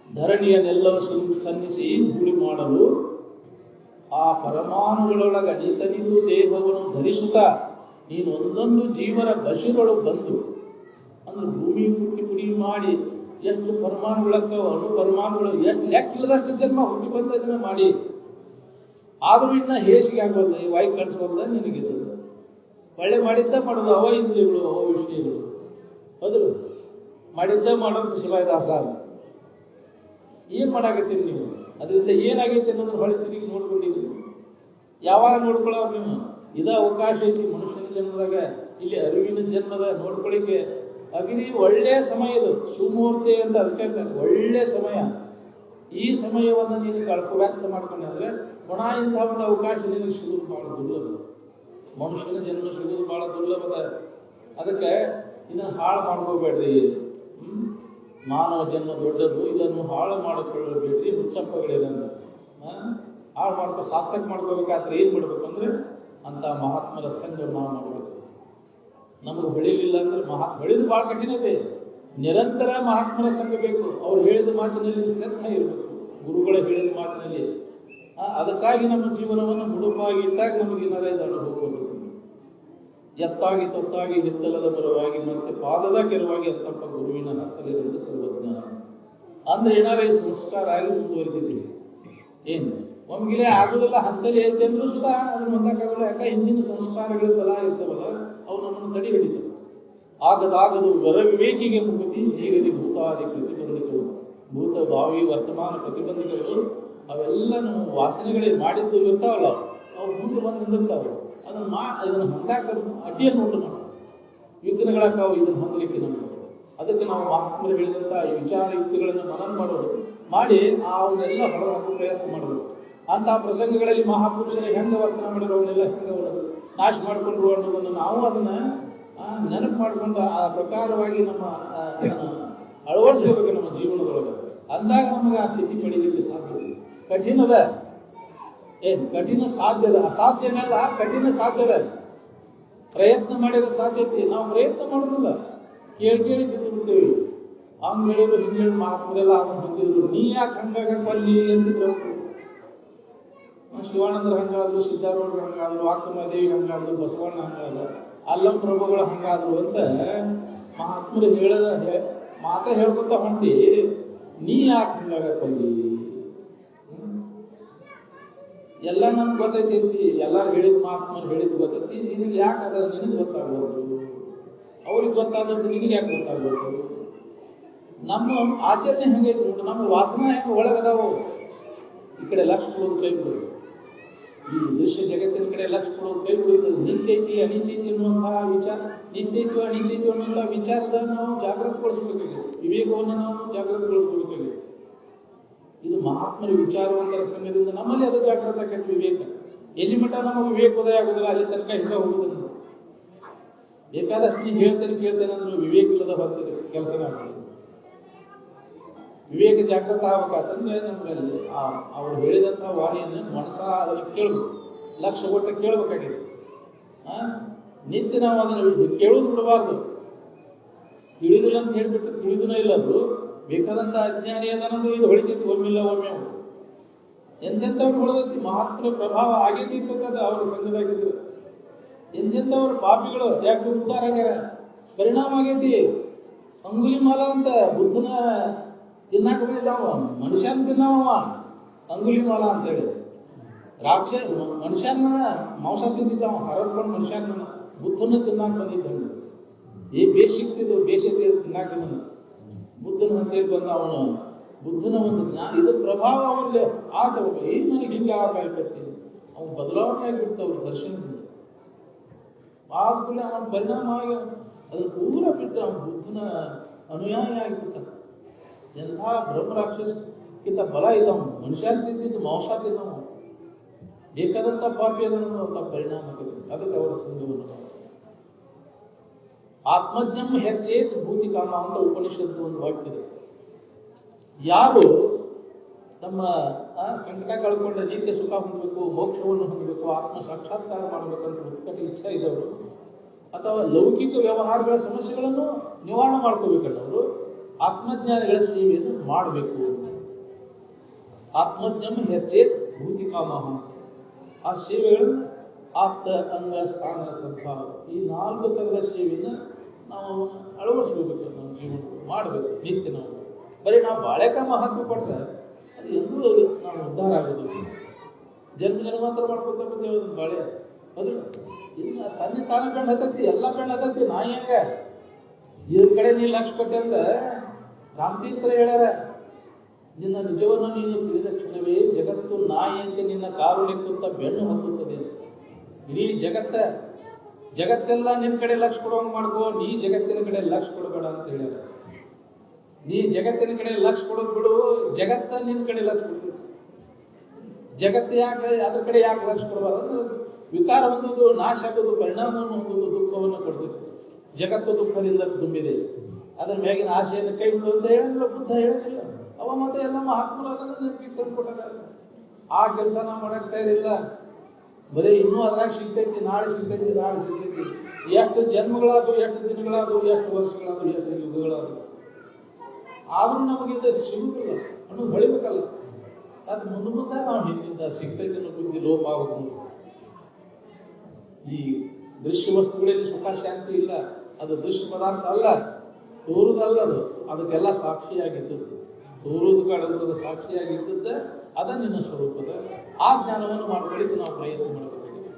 ಧರಣಿಯನ್ನೆಲ್ಲವೂ ಸನ್ನಿಸಿ ಧೂಳಿ ಮಾಡಲು ಆ ಪರಮಾಣುಗಳೊಳಗೆ ಅನಿತನಿದು ದೇಹವನ್ನು ಧರಿಸುತ್ತಾ ನೀನು ಒಂದೊಂದು ಜೀವನ ಬಸಿರೊಳಗೆ ಬಂದು, ಅಂದ್ರೆ ಭೂಮಿ ಹುಟ್ಟಿ ಪುಡಿ ಮಾಡಿ ಎಷ್ಟು ಪರಮಾಣುಗಳಕ್ಕವ, ಅಣು ಪರಮಾಣುಗಳು ಎಷ್ಟು ಲೆಕ್ಕಿಲ್ಲದಷ್ಟು ಜನ್ಮ ಹುಟ್ಟಿ ಬಂದದನ್ನ ಮಾಡಿ, ಆದ್ರೂ ಇನ್ನ ಹೇಸಿಗೆ ಆಗೋದು ವಾಯ್ ಕಾಣಿಸ್ಬೋದ ನಿನಗಿದು. ಒಳ್ಳೆ ಮಾಡಿದ್ದ ಮಾಡೋದು ಅವ ಇಂದ್ರಿಯಗಳು, ಅವ ವಿಷಯಗಳು. ಹೌದು, ಮಾಡಿದ್ದ ಮಾಡೋದು ಶಿವಾಯದಾಸ. ಏನ್ ಮಾಡಾಕತ್ತೀರಿ ನೀವು? ಅದರಿಂದ ಏನಾಗೈತೆ ಅನ್ನೋದನ್ನ ಹೊಳೆ ತಿರುಗಿ ನೋಡ್ಕೊಂಡಿದ್ದೀರಿ. ಯಾವಾಗ ನೋಡ್ಕೊಳ್ಳೋ ನೀವು? ಇದ ಅವಕಾಶ ಐತಿ ಮನುಷ್ಯನ ಜನ್ಮದಾಗ, ಇಲ್ಲಿ ಅರಿವಿನ ಜನ್ಮದ ನೋಡ್ಕೊಳ್ಳಿಕ್ಕೆ ಅಗದಿ ಒಳ್ಳೆ ಸಮಯ ಇದು. ಸುಮೂರ್ತಿ ಅಂತ ಅದಕ್ಕೆ ಒಳ್ಳೆ ಸಮಯ. ಈ ಸಮಯವನ್ನು ನೀನು ವ್ಯಕ್ತ ಮಾಡ್ಕೊಂಡೆ ಅಂದ್ರೆ ಗುಣ ಇಂತಹ ಒಂದು ಅವಕಾಶ ನಿನಗೆ ಸಿಗುವುದು ಬಹಳ ದುರ್ಲಭ. ಮನುಷ್ಯನ ಜನ್ಮ ಸಿಗುವುದು ಬಹಳ ದುರ್ಲಭದ. ಅದಕ್ಕೆ ಇದನ್ನು ಹಾಳು ಮಾಡ್ಕೋಬೇಡ್ರಿ. ಮಾನವ ಜನ್ಮ ದೊಡ್ಡದು, ಇದನ್ನು ಹಾಳು ಮಾಡಿಕೊಳ್ಳಬೇಡ್ರಿ ಹುಚ್ಚಪ್ಪಗಳೇನಂತ. ಹಾಳು ಮಾಡ್ಕೊ ಸಾರ್ಥಕ ಮಾಡ್ಕೋಬೇಕಾದ್ರೆ ಏನ್ ಮಾಡ್ಬೇಕಂದ್ರೆ ಅಂತ ಮಹಾತ್ಮರ ಸಂಘ ನಾವು ಮಾಡಬೇಕು. ನಮಗೆ ಬೆಳಿಲಿಲ್ಲ ಅಂದ್ರೆ ಬೆಳೆದು ಬಹಳ ಕಠಿಣತೆ. ನಿರಂತರ ಮಹಾತ್ಮರ ಸಂಘ ಬೇಕು. ಅವ್ರು ಹೇಳಿದ ಮಾತಿನಲ್ಲಿ ಶ್ರದ್ಧೆ ಇರಬೇಕು, ಗುರುಗಳ ಹೇಳಿದ ಮಾತಿನಲ್ಲಿ. ಅದಕ್ಕಾಗಿ ನಮ್ಮ ಜೀವನವನ್ನು ಮುಡುಪಾಗಿ ಇಟ್ಟಾಗ ನಮಗೆ ಏನಾರ ಇದು ಅನುಭವ ಬರಬೇಕು. ಎತ್ತಾಗಿ ತೊತ್ತಾಗಿ ಹಿತ್ತಲದ ಬರುವಾಗಿ ಮತ್ತೆ ಪಾದದ ಕೆರವಾಗಿ ಅಂತಪ್ಪ ಗುರುವಿನ ಹತ್ತಲಿருந்து ಸರ್ವಜ್ಞಾನ. ಅಂದ್ರೆ ಏನಾರ ಈ ಸಂಸ್ಕಾರ ಆಗಿ ಮುಂದುವರೆದಿದ್ವಿ. ಏನು ಒಮ್ಗಿಲೆ ಆಗುದಿಲ್ಲ, ಹಂತಲ್ಲಿ ಐತೆ ಅಂದ್ರೂ ಸುಧಾ ಅದನ್ನ ಹೊಂದಕ್ಕಾಗಲ್ಲ. ಯಾಕೆ ಹಿಂದಿನ ಸಂಸ್ಕಾರಗಳ ಬಲ ಇರ್ತವಲ್ಲ, ಅವು ನಮ್ಮನ್ನು ತಡೆ ಹಿಡಿತವೆ. ಆಗದಾಗದು ವರ ವಿವೇಕಿಗೆ ಮುಗುತಿ ನೀಗದಿ ಭೂತಾದಿ ಪ್ರತಿಬಂಧಕಗಳು, ಭೂತ ಭಾವಿ ವರ್ತಮಾನ ಪ್ರತಿಬಂಧಕಗಳು ಅವೆಲ್ಲ ನಾವು ವಾಸನೆಗಳಿಗೆ ಮಾಡಿದ್ದು ಇರ್ತಾವಲ್ಲ, ಅವು ಮುಂದೆ ಬಂದು ನಿಂದಿರ್ತಾವೆ. ಇದನ್ನ ಹೊಂದಾಕ ಅಡ್ಡಿಯನ್ನು ಉಂಟು ಮಾಡಿ ವಿಘ್ನಗಳಾಕಾವು ಇದನ್ನು ಹೊಂದಲಿಕ್ಕೆ ನಮಗೆ. ಅದಕ್ಕೆ ನಾವು ಮಹಾತ್ಮರು ಹೇಳಿದಂತ ಈ ವಿಚಾರ ಯುಕ್ತಿಗಳನ್ನು ಮನನ ಮಾಡೋದು ಮಾಡಿ ಅವನ್ನೆಲ್ಲ ಹೊರ ಹಾಕೋ ಪ್ರಯತ್ನ ಮಾಡಬೇಕು. ಅಂತಹ ಪ್ರಸಂಗಗಳಲ್ಲಿ ಮಹಾಪುರುಷರಿಗೆ ಹೆಂಗ ವರ್ತನೆ ಮಾಡಿರೋ ಅವನ್ನೆಲ್ಲ ಹೆಂಗ ನಾಶ ಮಾಡಿಕೊಂಡ್ರು ಅನ್ನೋದನ್ನು ನಾವು ಅದನ್ನ ನೆನಪು ಮಾಡಿಕೊಂಡು ಆ ಪ್ರಕಾರವಾಗಿ ನಮ್ಮ ಅಳವಡಿಸ್ಕೋಬೇಕು ನಮ್ಮ ಜೀವನದೊಳಗೆ. ಅಂದಾಗ ನಮಗೆ ಆ ಸ್ಥಿತಿ ಪಡೀಲಿಕ್ಕೆ ಸಾಧ್ಯ. ಕಠಿಣದ ಕಠಿಣ ಸಾಧ್ಯದ, ಅಸಾಧ್ಯನೆಲ್ಲ ಕಠಿಣ ಸಾಧ್ಯದ. ಪ್ರಯತ್ನ ಮಾಡಿರೋ ಸಾಧ್ಯತೆ. ನಾವು ಪ್ರಯತ್ನ ಮಾಡೋದಿಲ್ಲ, ಕೇಳಿ ಬಿದ್ದು ಬಿಡ್ತೇವೆ. ಹಂಗ ಹೇಳಿದ್ರು ಹಿಂಗೆ ಹೇಳಿ ಮಹಾತ್ಮರೆಲ್ಲ ಅವನು ಬಂದಿದ್ರು, ನೀ ಯಾಕೆ ಹಂಗಾಗ ಬಲ್ಲಿ ಅಂತಿದ್ರು. ಶಿವಾನಂದ್ರ ಹಂಗಾದ್ರು, ಸಿದ್ಧಾರೂಢರು ಹಂಗಾದ್ರು, ಅಕ್ಕಮಹಾದೇವಿ ಹಂಗಾದ್ರು, ಬಸವಣ್ಣ ಹಂಗಾದ್ರು, ಅಲ್ಲಂ ಪ್ರಭುಗಳು ಹಂಗಾದ್ರು ಅಂತ ಮಹಾತ್ಮರು ಹೇಳದ ಮಾತ ಹೇಳ್ಕೊತ ಹೊಂಟಿ, ನೀ ಯಾಕೆ ಹಂಗಾಗ ಬಲ್ಲಿ? ಎಲ್ಲ ನಮ್ಗೆ ಗೊತ್ತೈತಿ, ಎಲ್ಲಾರು ಹೇಳಿದ ಮಹಾತ್ಮರು ಹೇಳಿದ್ ಗೊತ್ತೈತಿ, ನಿನಗೆ ಯಾಕೆ ಅದ ನಿನಗೆ ಗೊತ್ತಾಗ್ಬೋದು, ಅವ್ರಿಗೆ ಗೊತ್ತಾದದ್ದು ನಿನಗೆ ಯಾಕೆ ಗೊತ್ತಾಗ್ಬೋದು? ನಮ್ಮ ಆಚರಣೆ ಹೆಂಗೈತಿ ನೋಡಿ, ನಮ್ಮ ವಾಸನ ಹೆಂಗ ಒಳಗದಾವು. ಈ ಕಡೆ ಲಕ್ಷ ಕೊಡೋದು ಕೈ ಬಿಡೋದು, ಈ ದೃಶ್ಯ ಜಗತ್ತಿನ ಕಡೆ ಲಕ್ಷ ಕೊಡೋದು ಕೈ ಬಿಡೋದು. ನಿಂತೈತಿ ಅನಿತೈತಿ ಅನ್ನುವಂತಹ ವಿಚಾರ, ನಿಂತೈತಿ ಅನಿತೈತಿ ಅನ್ನುವಂತಹ ವಿಚಾರದ ನಾವು ಜಾಗೃತಗೊಳಿಸ್ಬೇಕಾಗಿದೆ. ವಿವೇಕವನ್ನು ನಾವು ಜಾಗೃತಗೊಳಿಸ್ಬೇಕಾಗಿದೆ. ಇದು ಮಹಾತ್ಮರ ವಿಚಾರವಂತರ ಸಂಘದಿಂದ ನಮ್ಮಲ್ಲಿ ಅದು ಜಾಗೃತ ಆಕೈತಿ. ವಿವೇಕ ಎಲ್ಲಿ ಮಠ ನಮಗೆ ವಿವೇಕೋದಯ ಆಗುದಿಲ್ಲ ಅಲ್ಲಿ ತನಕ ಹಿಂಗ ಹೋಗುದಿಲ್ಲ. ಬೇಕಾದಷ್ಟು ನೀವು ಕೇಳ್ತೇನೆ ಅಂದ್ರೆ ವಿವೇಕ ಇಲ್ಲದ ಬರ್ತದೆ, ಕೆಲಸನ ಆಗ್ತದೆ. ವಿವೇಕ ಜಾಗೃತ ಆಗ್ಬೇಕಂತಂದ್ರೆ ನಮ್ಗೆ ಅಲ್ಲಿ ಅವ್ರು ಹೇಳಿದಂತಹ ವಾಣಿಯನ್ನು ಮನಸ ಅದನ್ನು ಕೇಳ್ಬೇಕು, ಲಕ್ಷ ಕೊಟ್ಟು ಕೇಳ್ಬೇಕಾಗಿದೆ. ನಿತ್ಯ ನಾವು ಅದನ್ನು ಕೇಳುವುದು ಬಿಡಬಾರ್ದು. ತಿಳಿದಿಲ್ಲ ಅಂತ ಹೇಳ್ಬಿಟ್ಟು ತಿಳಿದನೇ ಇಲ್ಲ, ಅದು ಬೇಕಾದಂತ ಅಜ್ಞಾನಿ ಅದನ್ನದು ಇದು ಹೊಳಿತೈತಿ ಒಮ್ಮಿಲ್ಲ ಒಮ್ಮೆ. ಎಂತೆಂಥವ್ರು ಹೊಡೆದೈತಿ, ಮಹಾತ್ಮರ ಪ್ರಭಾವ ಆಗೈತಿ ಅಂತದ ಅವ್ರ ಸಂಘದಾಗಿದ್ರು. ಎಂತೆಂಥವ್ರ ಪಾಪಿಗಳು ಯಾಕೆ ಉದ್ಧಾರ ಆಗ್ಯಾರ, ಪರಿಣಾಮ ಆಗೈತಿ. ಅಂಗುಲಿ ಮಾಲ ಅಂತ ಬುದ್ಧನ ತಿನ್ನಾಕ ಬಂದಿದ್ದಾವ, ಮನುಷ್ಯನ ತಿನ್ನವ ಅಂಗುಲಿ ಮಾಲ ಅಂತೇಳಿ. ಮನುಷ್ಯನ ಮಾಂಸ ತಿಂದಿದ್ದಾವ, ಹರಡ್ಕೊಂಡು ಮನುಷ್ಯನ ಬುದ್ಧನ ತಿನ್ನಾಕ ಬಂದಿದ್ದ. ಬೇಸ್ ಸಿಕ್ತಿದ್ದು ಬೇಸೈತಿ ತಿನ್ನಾಕ ಬುದ್ಧನ ಅಂತೇಳಿ ಬಂದ. ಅವನು ಬುದ್ಧನ ಒಂದು ಜ್ಞಾನ, ಇದು ಪ್ರಭಾವ ಅವನಿಗೆ ಆತ ಏನ್ ನನಗೆ ಹಿಂಗೆ ಆಗಬೇಕಾಗ್ತೀನಿ, ಅವ್ನು ಬದಲಾವಣೆ ಆಗಿಬಿಡ್ತಾವ್ರು ದರ್ಶನದಿಂದ. ಆದ್ಮೇಲೆ ಅವನ ಪರಿಣಾಮ ಆಗಿ ಅದನ್ನು ಪೂರ ಬಿಟ್ಟು ಅವನು ಬುದ್ಧನ ಅನುಯಾಯಿ ಆಗಿಬಿಟ್ಟ. ಎಂಥ ಬ್ರಹ್ಮ ರಾಕ್ಷಸಕ್ಕಿಂತ ಬಲ ಇದ್ದವ, ಮನುಷ್ಯ ತಿಂದಿದ್ದು ಮಾಂಸ ತಿನ್ನವ, ಬೇಕಾದಂಥ ಪಾಪಿ ಅದನ್ನು ಪರಿಣಾಮ ಆಗಿದೆ. ಅದಕ್ಕೆ ಅವರ ಸಂಘವನ್ನು ಆತ್ಮಜ್ಞಂ ಹೆಚ್ಚೇತ್ ಭೂತಿಕಾಮ ಅಂತ ಉಪನಿಷತ್ತು ಒಂದು ವಾಕ್ಯ ಇದೆ. ಯಾರು ತಮ್ಮ ಸಂಕಟ ಕಳ್ಕೊಂಡ ನಿತ್ಯ ಸುಖ ಹೊಂದಬೇಕು, ಮೋಕ್ಷವನ್ನು ಹೊಂದಬೇಕು, ಆತ್ಮ ಸಾಕ್ಷಾತ್ಕಾರ ಮಾಡಬೇಕಂತ ಉತ್ಕಟ ಇಚ್ಛೆ ಇದ್ದವರು ಅಥವಾ ಲೌಕಿಕ ವ್ಯವಹಾರಗಳ ಸಮಸ್ಯೆಗಳನ್ನು ನಿವಾರಣೆ ಮಾಡ್ಕೋಬೇಕನ್ನೋರು ಆತ್ಮಜ್ಞಾನಿಗಳ ಸೇವೆಯನ್ನು ಮಾಡಬೇಕು. ಆತ್ಮಜ್ಞಂ ಹೆಚ್ಚೇತ್ ಭೂತಿಕಾಮ, ಆ ಸೇವೆಗಳನ್ನು ಆಪ್ತ ಅಂಗ ಸ್ಥಾನ ಸದ್ಭಾವ ಈ 4 ತರದ ಸೇವೆಯನ್ನು ನಾವು ಅಳವಡಿಸ್ಕೋಬೇಕು. ನಮ್ಮ ಜೀವನ ಮಾಡಬೇಕು ನಿತ್ಯ. ನಾವು ಬರೀ ನಾವು ಬಾಳೆಕಾಯಿ ಮಹತ್ವ ಕೊಟ್ರೆ ಅದು ಎಂದೂ ನಾವು ಉದ್ಧಾರ ಆಗೋದು. ಜನ್ಮಾಂತರ ಮಾಡ್ಕೊತ ಬಂದೇವೆ ಅದನ್ನ ಬಾಳೆ. ಅದು ಇನ್ನು ತನ್ನಿ ತಾನೇ ಬೆಣ್ಣ ಹತ್ತತಿ, ಎಲ್ಲ ಬೆಣ್ಣ ಹತ್ತತಿ. ನಾಯಿ ಹೆಂಗ ಇದ್ರ ಕಡೆ ನೀ ಲಕ್ಷ ಕೊಟ್ಟೆ ಅಂತ ರಾಮತೀರ್ಥರು ಹೇಳ್ಯಾರ, ನಿನ್ನ ನಿಜವನ್ನು ನೀನು ತಿಳಿದ ಕ್ಷಣವೇ ಜಗತ್ತು ನಾಯಿಯಂತೆ ನಿನ್ನ ಕಾರುಣಿಕ್ಕುತ್ತ ಬೆನ್ನು ಹತ್ತುತ್ತದೆ. ಇಡೀ ಜಗತ್ತೆಲ್ಲ ನಿನ್ ಕಡೆ ಲಕ್ಷ ಕೊಡುವಂಗ್ ಮಾಡ್ಕೋ, ನೀ ಜಗತ್ತಿನ ಕಡೆ ಲಕ್ಷ ಕೊಡಬೇಡ ಅಂತ ಹೇಳ್ಯಾರ. ನೀ ಜಗತ್ತಿನ ಕಡೆ ಲಕ್ಷ ಕೊಡೋದು ಬಿಡು, ಜಗತ್ತ ನಿನ್ ಕಡೆ ಲಕ್ಷ ಕೊಡ್ತೀವಿ. ಜಗತ್ತು ಯಾಕೆ ಅದ್ರ ಕಡೆ ಯಾಕೆ ಲಕ್ಷ ಕೊಡಬಾರ್ದು? ವಿಕಾರ ಹೊಂದೋದು, ನಾಶ ಆಗೋದು, ಪರಿಣಾಮವನ್ನು ಹೊಂದೋದು, ದುಃಖವನ್ನು ಕೊಡ್ತೈತಿ. ಜಗತ್ತು ದುಃಖದಿಂದ ತುಂಬಿದೆ, ಅದ್ರ ಮ್ಯಾಗಿನ ಆಸೆಯನ್ನು ಕೈ ಬಿಡು ಅಂತ ಹೇಳಿಲ್ಲ, ಬುದ್ಧ ಹೇಳಲಿಲ್ಲ. ಅವ ಮತ್ತೆ ಎಲ್ಲ ಮಹಾತ್ಮರು ಅದನ್ನ ನೆನಪಿಗೆ ತಂದುಕೊಟ್ಟಾಗ ಆ ಕೆಲಸ ನಾವು ಮಾಡಕ್ ತಯಾರಿಲ್ಲ. ಬರೀ ಇನ್ನೂ ಅದ್ರಾಗ ಸಿಗ್ತೈತಿ, ನಾಳೆ ಸಿಗ್ತೈತಿ, ನಾಳೆ ಸಿಗ್ತೈತಿ. ಎಷ್ಟು ಜನ್ಮಗಳಾದವು, ಎಷ್ಟು ದಿನಗಳಾದವು, ಎಷ್ಟು ವರ್ಷಗಳಾದವು, ಎಷ್ಟು ಯುಗಗಳಾದವು, ಆದ್ರೂ ನಮಗಿಂದ ಸಿಗುದಿಲ್ಲ ಅನ್ನೋದು ಹೊಳಿಬೇಕಲ್ಲ. ಅದು ಮುಂದೆ ನಾವು ಹಿಂದಿಂದ ಸಿಗ್ತೈತಿ ಅನ್ನೋ ಬುದ್ಧಿ ಲೋಪ ಆಗಬೇಕು. ಈ ದೃಶ್ಯ ವಸ್ತುಗಳಲ್ಲಿ ಸುಖ ಶಾಂತಿ ಇಲ್ಲ. ಅದು ದೃಶ್ಯ ಪದಾರ್ಥ ಅಲ್ಲ, ತೋರುದಲ್ಲ. ಅದಕ್ಕೆಲ್ಲ ಸಾಕ್ಷಿಯಾಗಿದ್ದದ್ದು, ತೋರುದು ಕಾಡುವುದರ ಸಾಕ್ಷಿಯಾಗಿದ್ದದ್ದ ಅದ ನಿನ್ನ ಸ್ವರೂಪದ. ಆ ಜ್ಞಾನವನ್ನು ಮಾಡ್ಕೊಳ್ಳಿಕ್ಕೆ ನಾವು ಪ್ರಯತ್ನ ಮಾಡಬೇಕಾಗಿದೆ.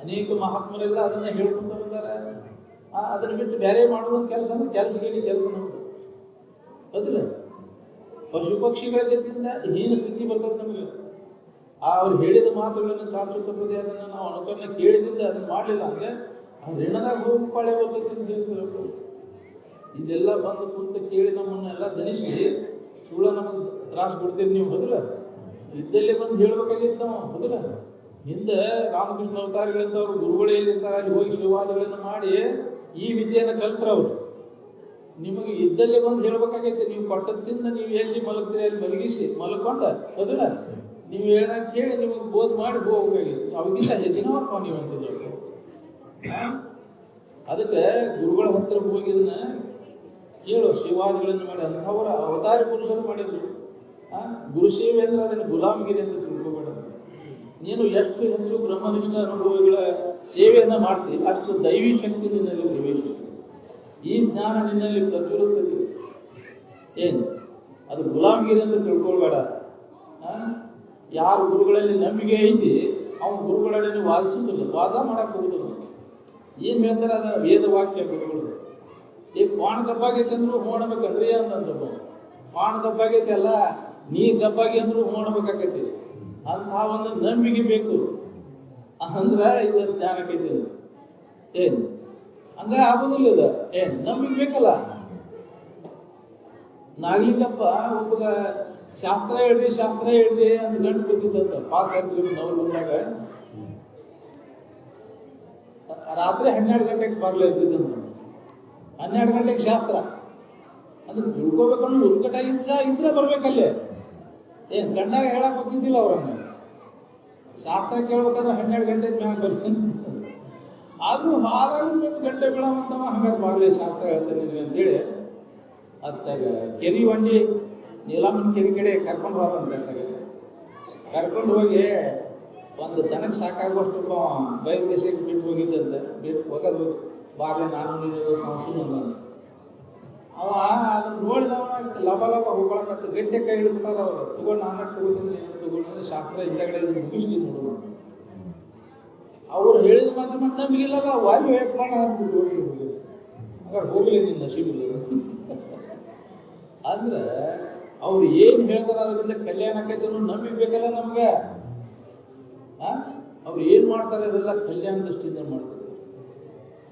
ಅನೇಕ ಮಹಾತ್ಮರೆಲ್ಲ ಅದನ್ನ ಹೇಳ್ಕೊಂತ ಬಂದಾರೆ. ಅದನ್ನ ಬಿಟ್ಟು ಬೇರೆ ಮಾಡೋದೊಂದು ಕೆಲಸ ಅಂದ್ರೆ ಕೆಲಸ ನಮ್ದು ಅದಿಲ್ಲ. ಪಶು ಪಕ್ಷಿಗಳ ಗತಿಯಿಂದ ಹೀನ ಸ್ಥಿತಿ ಬರ್ತದೆ ನಮಗೆ. ಅವ್ರು ಹೇಳಿದ ಮಾತುಗಳನ್ನು ಚಾಚು ತಪ್ಪದೆ ಅದನ್ನ ನಾವು ಅನುಕರಣ ಕೇಳಿದಿಂದ ಅದನ್ನ ಮಾಡಲಿಲ್ಲ ಅಂದ್ರೆ ಆ ಋಣದಾಗ ಹೋಗಿ ಪಾಳೆ ಬರ್ತೈತಿ ಅಂತ ಹೇಳ್ತಿರೋ. ಇದೆಲ್ಲ ಬಂದು ಕುಂತ ಕೇಳಿ ನಮ್ಮನ್ನೆಲ್ಲ ಧನಿಸಿ ಸುಳ್ಳ ನಮಗೆ ತ್ರಾಸ ಕೊಡ್ತೀರಿ ನೀವು. ಹೌದಿಲ್ಲ, ಇದ್ದಲ್ಲೇ ಬಂದು ಹೇಳ್ಬೇಕಾಗಿತ್ತು ನಾವು. ಹೌದಿಲ್ಲ, ಹಿಂದೆ ರಾಮಕೃಷ್ಣ ಅವತಾರಗಳಿಂದ ಅವರು ಗುರುಗಳು ಎಲ್ಲಿರ್ತಾರೆ ಅಲ್ಲಿ ಹೋಗಿ ಶಿವಾದಗಳನ್ನು ಮಾಡಿ ಈ ವಿದ್ಯೆಯನ್ನು ಕಲ್ತ್ರವ್ರು. ನಿಮಗೆ ಇದ್ದಲ್ಲೇ ಬಂದು ಹೇಳ್ಬೇಕಾಗೈತೆ. ನೀವು ಕೊಟ್ಟದಿಂದ ನೀವು ಎಲ್ಲಿ ಮಲಗ್ತೀರಿ ಅಲ್ಲಿ ಮಲಗಿಸಿ ಮಲ್ಕೊಂಡ. ಹೌದಿಲ್ಲ, ನೀವು ಹೇಳ್ದಾಗ ಕೇಳಿ ನಿಮಗೆ ಬೋಧ್ ಮಾಡಿ ಹೋಗ್ಬೇಕಾಗಿತ್ತು. ಅವಾಗಿಲ್ಲ ಹೆಚ್ಚಿನವಪ್ಪ ನೀವು ಅಂತಿದ್ರು. ಅದಕ್ಕೆ ಗುರುಗಳ ಹತ್ರ ಹೋಗಿದನ್ನ ಹೇಳು, ಶಿವಾದಿಗಳನ್ನು ಮಾಡಿ ಅಂಥವರ ಅವತಾರಿ ಪುರುಷರು ಮಾಡಿದ್ರು. ಗುರು ಸೇವೆ ಅಂದ್ರೆ ಅದನ್ನು ಗುಲಾಮಗಿರಿ ಅಂತ ತಿಳ್ಕೋಬೇಡ. ನೀನು ಎಷ್ಟು ಹೆಚ್ಚು ಬ್ರಹ್ಮನಿಷ್ಠ ಅನುಭವಿಗಳ ಸೇವೆಯನ್ನ ಮಾಡ್ತೀವಿ, ಅಷ್ಟು ದೈವಿ ಶಕ್ತಿ ನಿನ್ನಲ್ಲಿ ಪ್ರವೇಶಿಸ್ತದೆ. ಈ ಜ್ಞಾನ ನಿನ್ನಲ್ಲಿ ಪ್ರಚುರಿಸ್ತದೆ. ಏನು ಅದು ಗುಲಾಮಗಿರಿ ಅಂತ ತಿಳ್ಕೊಳ್ಬೇಡ. ಯಾರು ಗುರುಗಳಲ್ಲಿ ನಂಬಿಕೆ ಐತಿ ಅವನು ಗುರುಗಳಲ್ಲಿ ವಾದಿಸುವುದಿಲ್ಲ, ವಾದ ಮಾಡಕ್ ಹೋಗುದಿಲ್ಲ. ಏನ್ ಹೇಳ್ತಾರೆ ಅದ ವೇದ ವಾಕ್ಯ ಗುರುಗಳು. ಈ ಕ್ವಾಣ ಕಪ್ಪಾಗೈತೆ ಅಂದ್ರು ಹೋಣಬೇಕಂದ್ರಿ ಅಂತಂದ್ರು. ಕ್ವಾಣ ಕಪ್ಪಾಗೈತೆ ಅಲ್ಲ, ನೀ ಕಪ್ಪಾಗಿ ಅಂದ್ರು ಹೋಣಬೇಕಾಗೈತಿ. ಅಂತಹ ಒಂದು ನಂಬಿಕೆ ಬೇಕು. ಅಂದ್ರ ಇದು ಜ್ಞಾನಕ್ಕೈತಿ. ಏನ್ ಹಂಗ ಆಗೋದಿಲ್ಲ. ಇದ ಏನ್ ನಂಬಿಕೆ ಬೇಕಲ್ಲ. ನಾಗಲಿಂಗಪ್ಪ ಒಬ್ಬಗ ಶಾಸ್ತ್ರ ಹೇಳ್ರಿ ಅಂತ ಗಂಟು ಬಿದ್ದಿದ್ದಂತ. ಪಾಸ್ ಆಗ್ತಿದ್ರು ನಾವು ಬಂದಾಗ ರಾತ್ರಿ 12 ಗಂಟೆಗೆ ಬರ್ಲ ಇದ್ದಿದ್ದಂತ. 12 ಗಂಟೆಗೆ ಶಾಸ್ತ್ರ ಅಂದ್ರೆ ತಿಳ್ಕೊಬೇಕನ್ನೋ ಉತ್ಕಟ ಇಚ್ಛೆ ಇದ್ರೆ ಬರ್ಬೇಕಲ್ಲೇ. ಏನ್ ಗಂಡಾಗ ಹೇಳಕ್ ಹೋಗಿದ್ದಿಲ್ಲ ಅವ್ರನ್ನ. ಶಾಸ್ತ್ರ ಕೇಳ್ಬೇಕಾದ್ರೆ 12 ಗಂಟೆ ಮ್ಯಾಗ ಬರ್ತೀನಿ. ಆದ್ರೂ ಆದಾಗ 8 ಗಂಟೆ ಬೆಳವಂತವ ಹಂಗಾರೆ ಬರ್ಲಿ ಶಾಸ್ತ್ರ ಹೇಳ್ತೇನೆ ಅಂತೇಳಿ ಅತ್ತಾಗ ಕೆರಿ ವಂಡಿ ನೀಲಮ್ಮನ ಕೆರಿ ಕಡೆ ಕರ್ಕೊಂಡು ಹೋಗಂತ. ಕರ್ಕೊಂಡು ಹೋಗಿ ಒಂದು ದನಕ್ಕೆ ಸಾಕಾಗುವಷ್ಟು ಬಯಲು ದೇಶಕ್ಕೆ ಬಿಟ್ಟು ಹೋಗಿದ್ದಂತೆ. ಬಿಟ್ಟು ಹೋಗೋದು ಬಾರ್ಲೆ ನಾನು ನೀನು ಸಂಸು ಅವ ಅದನ್ನ ನೋಡಿದವ ಲಭ ಹೋಗ್ಕೊಳಕತ್ತ ಗಂಟೆ ಕೈ ಹಿಡಿದ್ಬಿಟ್ಟಾರ. ಅವ್ರು ತಗೊಂಡು ನಾನು ತಗೋತೀನಿ ನೀನು ತಗೊಂಡು ಶಾಸ್ತ್ರ ಹಿಂದಗಡೆ ಮುಗಿಸ್ತೀನಿ ನೋಡು. ಅವ್ರು ಹೇಳಿದ ಮಾತ್ರ ನಮಗಿಲ್ಲಲ್ಲ, ವಾಯು ಹೇಳ್ಕೊಂಡು ಅಂದ್ಬಿಟ್ಟು ಹೋಗಿ ಹಾಗಾದ್ರೆ ಹೋಗ್ಲಿ ನಿನ್ನ ನಸೀಬಿಲ್ಲ. ಅಂದ್ರೆ ಅವ್ರು ಏನ್ ಹೇಳ್ತಾರ ಅದರಿಂದ ಕಲ್ಯಾಣ ಆಕೈತೆ ಅನ್ನೋ ನಂಬಿಕೆ ಬೇಕಲ್ಲ ನಮ್ಗೆ. ಅವ್ರು ಏನ್ ಮಾಡ್ತಾರೆ ಅದೆಲ್ಲ ಕಲ್ಯಾಣ ದೃಷ್ಟಿಯಿಂದ ಮಾಡ್ತಾರೆ.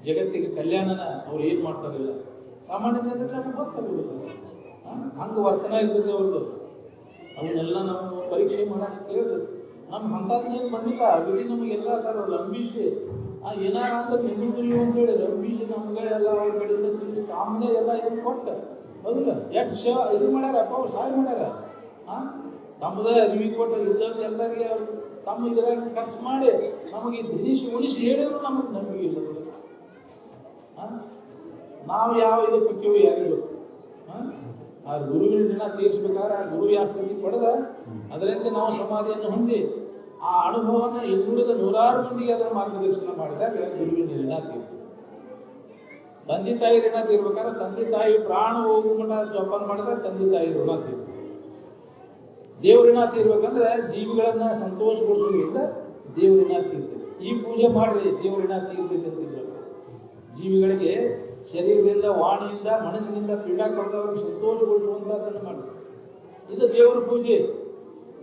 ಜಗತ್ತಿಗೆ ಕಲ್ಯಾಣನ ಅವ್ರು ಏನ್ ಮಾಡ್ತಾರಿಲ್ಲ. ಸಾಮಾನ್ಯ ಜನರಿಗೆ ನಮ್ಗೆ ಗೊತ್ತಾಗುದಿಲ್ಲ. ಹಂಗ ವರ್ತನ ಇರ್ತದೆ ಅವ್ರದ್ದು. ಅವನ್ನೆಲ್ಲ ನಾವು ಪರೀಕ್ಷೆ ಮಾಡಕ್ ಕೇಳಿದ್ರು. ನಮ್ ಹಂತದ ಏನ್ ಬಂದಿಲ್ಲ. ಅಗದಿ ನಮಗೆಲ್ಲ ತರ ಲಂಬಿಸಿ ಏನಾರ ಅಂದ್ರೆ ನಿಲ್ಲುದಿಲ್ಲ ಅಂತ ಹೇಳಿ ರಮೇಶ್ ನಮ್ಗೆ ಎಲ್ಲ ಅವ್ರ ಕಡೆಯಿಂದ ತಿಳಿಸಿ ತಮ್ಗೆ ಎಲ್ಲ ಇದನ್ನ ಕೊಟ್ಟ ಹೌದಿಲ್ಲ ಎಷ್ಟು ಇದು ಮಾಡ್ಯಾರಪ್ಪ ಅವ್ರು ಸಹಾಯ ಮಾಡ್ಯಾರ ತಮ್ಮದ ಅರಿವಿ ಕೊಟ್ಟ ರಿಸಲ್ಟ್ ಎಲ್ಲರಿಗೆ ತಮ್ಮ ಇದ್ರಾಗ ಖರ್ಚು ಮಾಡಿ ನಮಗೆ ದಿನಿಸಿ ಉಳಿಸಿ ಹೇಳಿದ್ರು ನಮಗೆ ನಂಬಿಕೆ ಇಲ್ಲ ನಾವು ಯಾವ ಇದು ಪಕ್ಕೆವು ಯಾರಿಗೂ ಆ ಗುರುವಿನ ದಿನ ತೀರಿಸ್ಬೇಕಾದ್ರೆ ಆ ಗುರು ಯಾವ ಸ್ಥಿತಿ ಪಡೆದ ಅದರಿಂದ ನಾವು ಸಮಾಧಿಯನ್ನು ಹೊಂದಿ ಆ ಅನುಭವನ ಇನ್ನುಳಿದ ನೂರಾರು ಮಂದಿಗೆ ಅದರ ಮಾರ್ಗದರ್ಶನ ಮಾಡಿದಾಗ ಗುರುವಿನ ಋಣ ತೀರ್ತು. ತಂದೆ ತಾಯಿ ಋಣ ತೀರ್ಬೇಕಾದ್ರೆ ತಂದೆ ತಾಯಿ ಪ್ರಾಣ ಹೋಗುಮಟ ಜೋಪಾನ ಮಾಡಿದಾಗ ತಂದೆ ತಾಯಿ ಋಣ ತೀರ್ತು. ದೇವ್ರ ಋಣ ತೀರ್ಬೇಕಂದ್ರೆ ಜೀವಿಗಳನ್ನ ಸಂತೋಷಗೊಳಿಸೋದ್ರಿಂದ ದೇವ್ರ ಋಣ ತೀರ್ತದೆ. ಈ ಪೂಜೆ ಮಾಡ್ರಿ ದೇವ್ರ ಋಣ ತೀರ್ತೈತೆ ಅಂತಿದ್ರು. ಜೀವಿಗಳಿಗೆ ಶರೀರದಿಂದ ವಾಣಿಯಿಂದ ಮನಸ್ಸಿನಿಂದ ಪೀಡಾ ಕೊಡದವ್ರಿಗೆ ಸಂತೋಷಗೊಳಿಸುವಂತಹದ್ದನ್ನು ಮಾಡಿ ಇದು ದೇವರ ಪೂಜೆ.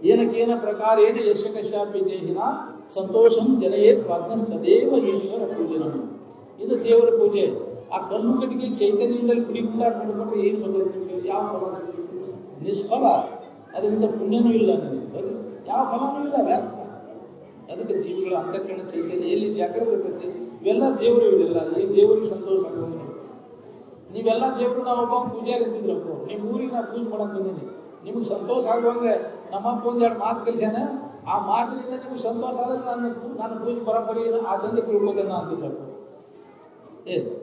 ಏನಕ್ಕೇನ ಪ್ರಕಾರ ಏನ ಯಶಕಶಾಪಿ ದೇಹಿನ ಸಂತೋಷಂ ಜನಯೇ ಪ್ರಾಜ್ಞಸ್ತದೇವ ಈಶ್ವರ ಪೂಜೆ ನಮ್ಮ ಇದು ದೇವರ ಪೂಜೆ. ಆ ಕಲ್ಲು ಕಟ್ಟಿಗೆ ಚೈತನ್ಯದಲ್ಲಿ ಕುಡಿಯುತ್ತಾ ನೋಡ್ಕೊಂಡ್ರೆ ಏನು ಬರ್ತದೆ? ಯಾವ ಫಲ ಸಿಗ್ತದೆ? ನಿಷ್ಫಲ. ಅದರಿಂದ ಪುಣ್ಯನೂ ಇಲ್ಲ ನನಗೆ, ಯಾವ ಫಲನೂ ಇಲ್ಲ, ವ್ಯರ್ಥ. ಅದಕ್ಕೆ ಜೀವಿಗಳ ಅಂತಃಕರಣ ಚೈತನ್ಯ ಎಲ್ಲಿ ಜಾಗೃತ ಇರ್ತೈತಿ ಇವೆಲ್ಲ ದೇವರು ಇರಲಿಲ್ಲ. ಈ ದೇವರಿಗೆ ಸಂತೋಷ ಆಗೋದು. ನೀವೆಲ್ಲ ದೇವರು ನಾವೊಬ್ಬ ಪೂಜಾರಿ ಇರ್ತಿದ್ರಪ್ಪ, ನಿಮ್ಮ ಊರಿಗೆ ನಾ ಪೂಜೆ ಮಾಡಕ್ ಬಂದೀನಿ, ನಿಮ್ಗೆ ಸಂತೋಷ ಆಗುವಂಗೆ ನಮ್ಮಪ್ಪ ಒಂದೆರಡು ಮಾತು ಕಲಿಸ್ಯಾನ, ಆ ಮಾತಿನಿಂದ ನಿಮ್ಗೆ ಸಂತೋಷ ಆದ್ರೆ ನನ್ನ ಪೂಜೆ ಬರೋಬ್ಬರಿ ಅದರಿಂದ ತಿಳ್ಕೋತೇನೆ ಅಂತಿದ್ರಪ್ಪ.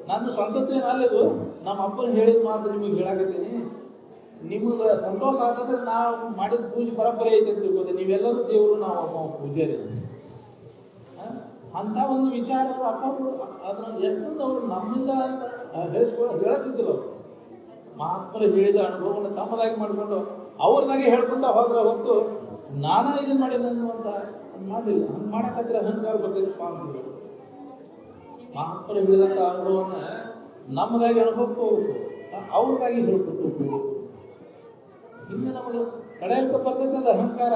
ನಂದು ಸ್ವಂತತ್ವೇನು ಅಲ್ಲದು, ನಮ್ಮ ಅಪ್ಪನ ಹೇಳಿದ ಮಾತು ನಿಮಗೆ ಹೇಳಾಕತ್ತೀನಿ. ನಿಮಗೆ ಸಂತೋಷ ಆಗ್ತದ್ರೆ ನಾವು ಮಾಡಿದ ಪೂಜೆ ಬರೋಬ್ಬರಿ ಐತೆ ಅಂತ ತಿಳ್ಕೋತೇನೆ. ನೀವೆಲ್ಲರೂ ದೇವರು, ನಾವು ಅಪ್ಪ ಪೂಜಾರಿ ಅಂತ ಒಂದು ವಿಚಾರ ಅಪ್ಪ ಅದನ್ನ ಎಷ್ಟೊಂದು ಅವರು ನಮ್ಮಿಂದ ಅಂತ ಹೇಳತ್ತಿದ್ರು. ಅವರು ಮಹಾತ್ಮರು ಹೇಳಿದ ಅನುಭವವನ್ನು ತಮ್ಮದಾಗಿ ಮಾಡಿಕೊಂಡು ಅವ್ರದಾಗೆ ಹೇಳ್ಕೊಂತ ಹೋದ್ರ ಹೊತ್ತು ನಾನಾ ಇದನ್ನ ಮಾಡಿದ ಅನ್ನುವಂತ ಮಾಡಿಲ್ಲ. ಹಂಗೆ ಮಾಡಕತ್ರ ಅಹಂಕಾರ ಬರ್ತೈತಪ್ಪ ಅಂತಿದ್ರು. ಮಹಾತ್ಮರು ಹೇಳಿದಂತ ಅನುಭವನ ನಮ್ಮದಾಗಿ ಅನುಭವಕ್ಕೆ ಹೋಗ್ಬೇಕು, ಅವ್ರದಾಗಿ ಹೇಳ್ಕೊಟ್ಟು ಹೋಗ್ಬೇಕು. ಹಿಂಗೆ ನಮಗೆ ತಡೆಯಲ್ಕ ಬರ್ತೈತೆ ಅದು ಅಹಂಕಾರ.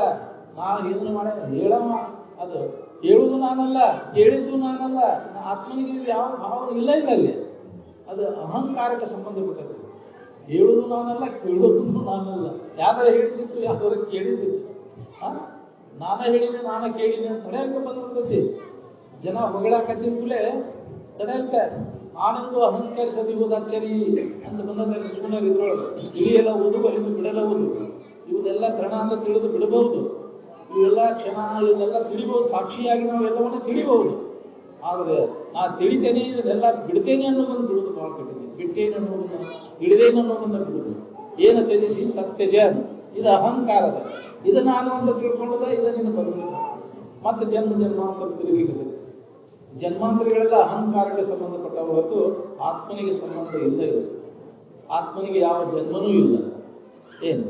ನಾ ಇದನ್ನು ಮಾಡ ಹೇಳವ, ಅದು ಹೇಳುವುದು ನಾನಲ್ಲ, ಹೇಳಿದ್ದು ನಾನಲ್ಲ, ಆತ್ಮನಿಗೆ ಯಾವ ಭಾವನೆ ಇಲ್ಲ ಇಲ್ಲ ಅಲ್ಲಿ. ಅದು ಅಹಂಕಾರಕ್ಕೆ ಸಂಬಂಧಪಟ್ಟದ್ದು. ಹೇಳುವುದು ನಾನಲ್ಲ, ಕೇಳುವುದು ನಾನಲ್ಲ. ಯಾವ್ದಾರ ಹೇಳಿದ್ದಿತ್ತು, ಯಾವ್ದಾರ ಕೇಳಿದ್ದಿತ್ತು. ನಾನ ಹೇಳಿನಿ, ನಾನ ಕೇಳಿನಿ ಅಂತ ತಡೆಯಲ್ಕ ಬಂದ್ಬಿಡ್ತೈತಿ. ಜನ ಹೊಗಳಾಕತ್ತಿರ್ಕೂಲೆ ತಡೆಯಲ್ಕ ಆನಂದು ಅಹಂಕರಿಸದಿರುವುದು ಅಚ್ಚರಿ ಅಂತ ಬಂದಲ್ಲಿ ಸುಮ್ಮನೆ ಇದ್ರೊಳಗೆ ಇಳಿಯೆಲ್ಲ ಓದು, ಅಲ್ಲಿಂದ ಬಿಡಲ್ಲ ಓದು, ಇವನ್ನೆಲ್ಲ ತೃಣ ಅಂತ ತಿಳಿದು ಬಿಡಬಹುದು, ಇವೆಲ್ಲ ಕ್ಷಣ ಇವನ್ನೆಲ್ಲ ತಿಳಿಬಹುದು, ಸಾಕ್ಷಿಯಾಗಿ ನಾವು ಎಲ್ಲವನ್ನ ತಿಳಿಬಹುದು. ಆದರೆ ನಾ ತಿಳಿತೇನೆ ಇದನ್ನೆಲ್ಲ ಬಿಡ್ತೇನೆ ಅನ್ನೋದನ್ನು ಬಿಡುವುದು ಬಹಳ ಕಠಿಣ. ಬಿಟ್ಟೇನೆ ಅನ್ನೋದನ್ನ, ತಿಳಿದೇನೆ ಅನ್ನೋದನ್ನ ಬಿಡುವುದು. ಏನು ತ್ಯಜಿಸಿ ತತ್ಯಜ, ಇದು ಅಹಂಕಾರದ, ಇದು ನಾನು ಅಂತ ತಿಳ್ಕೊಳ್ಳೋದ, ಇದು ನಿನ್ನ ಬದಲು ಮತ್ತೆ ಜನ್ಮ ಜನ್ಮಾಂತರ ತಿರುಗಿಗಳು. ಜನ್ಮಾಂತರಗಳೆಲ್ಲ ಅಹಂಕಾರಕ್ಕೆ ಸಂಬಂಧಪಟ್ಟ ಹೊರತು ಆತ್ಮನಿಗೆ ಸಂಬಂಧ ಇಲ್ಲ. ಇದು ಆತ್ಮನಿಗೆ ಯಾವ ಜನ್ಮನೂ ಇಲ್ಲ. ಏನು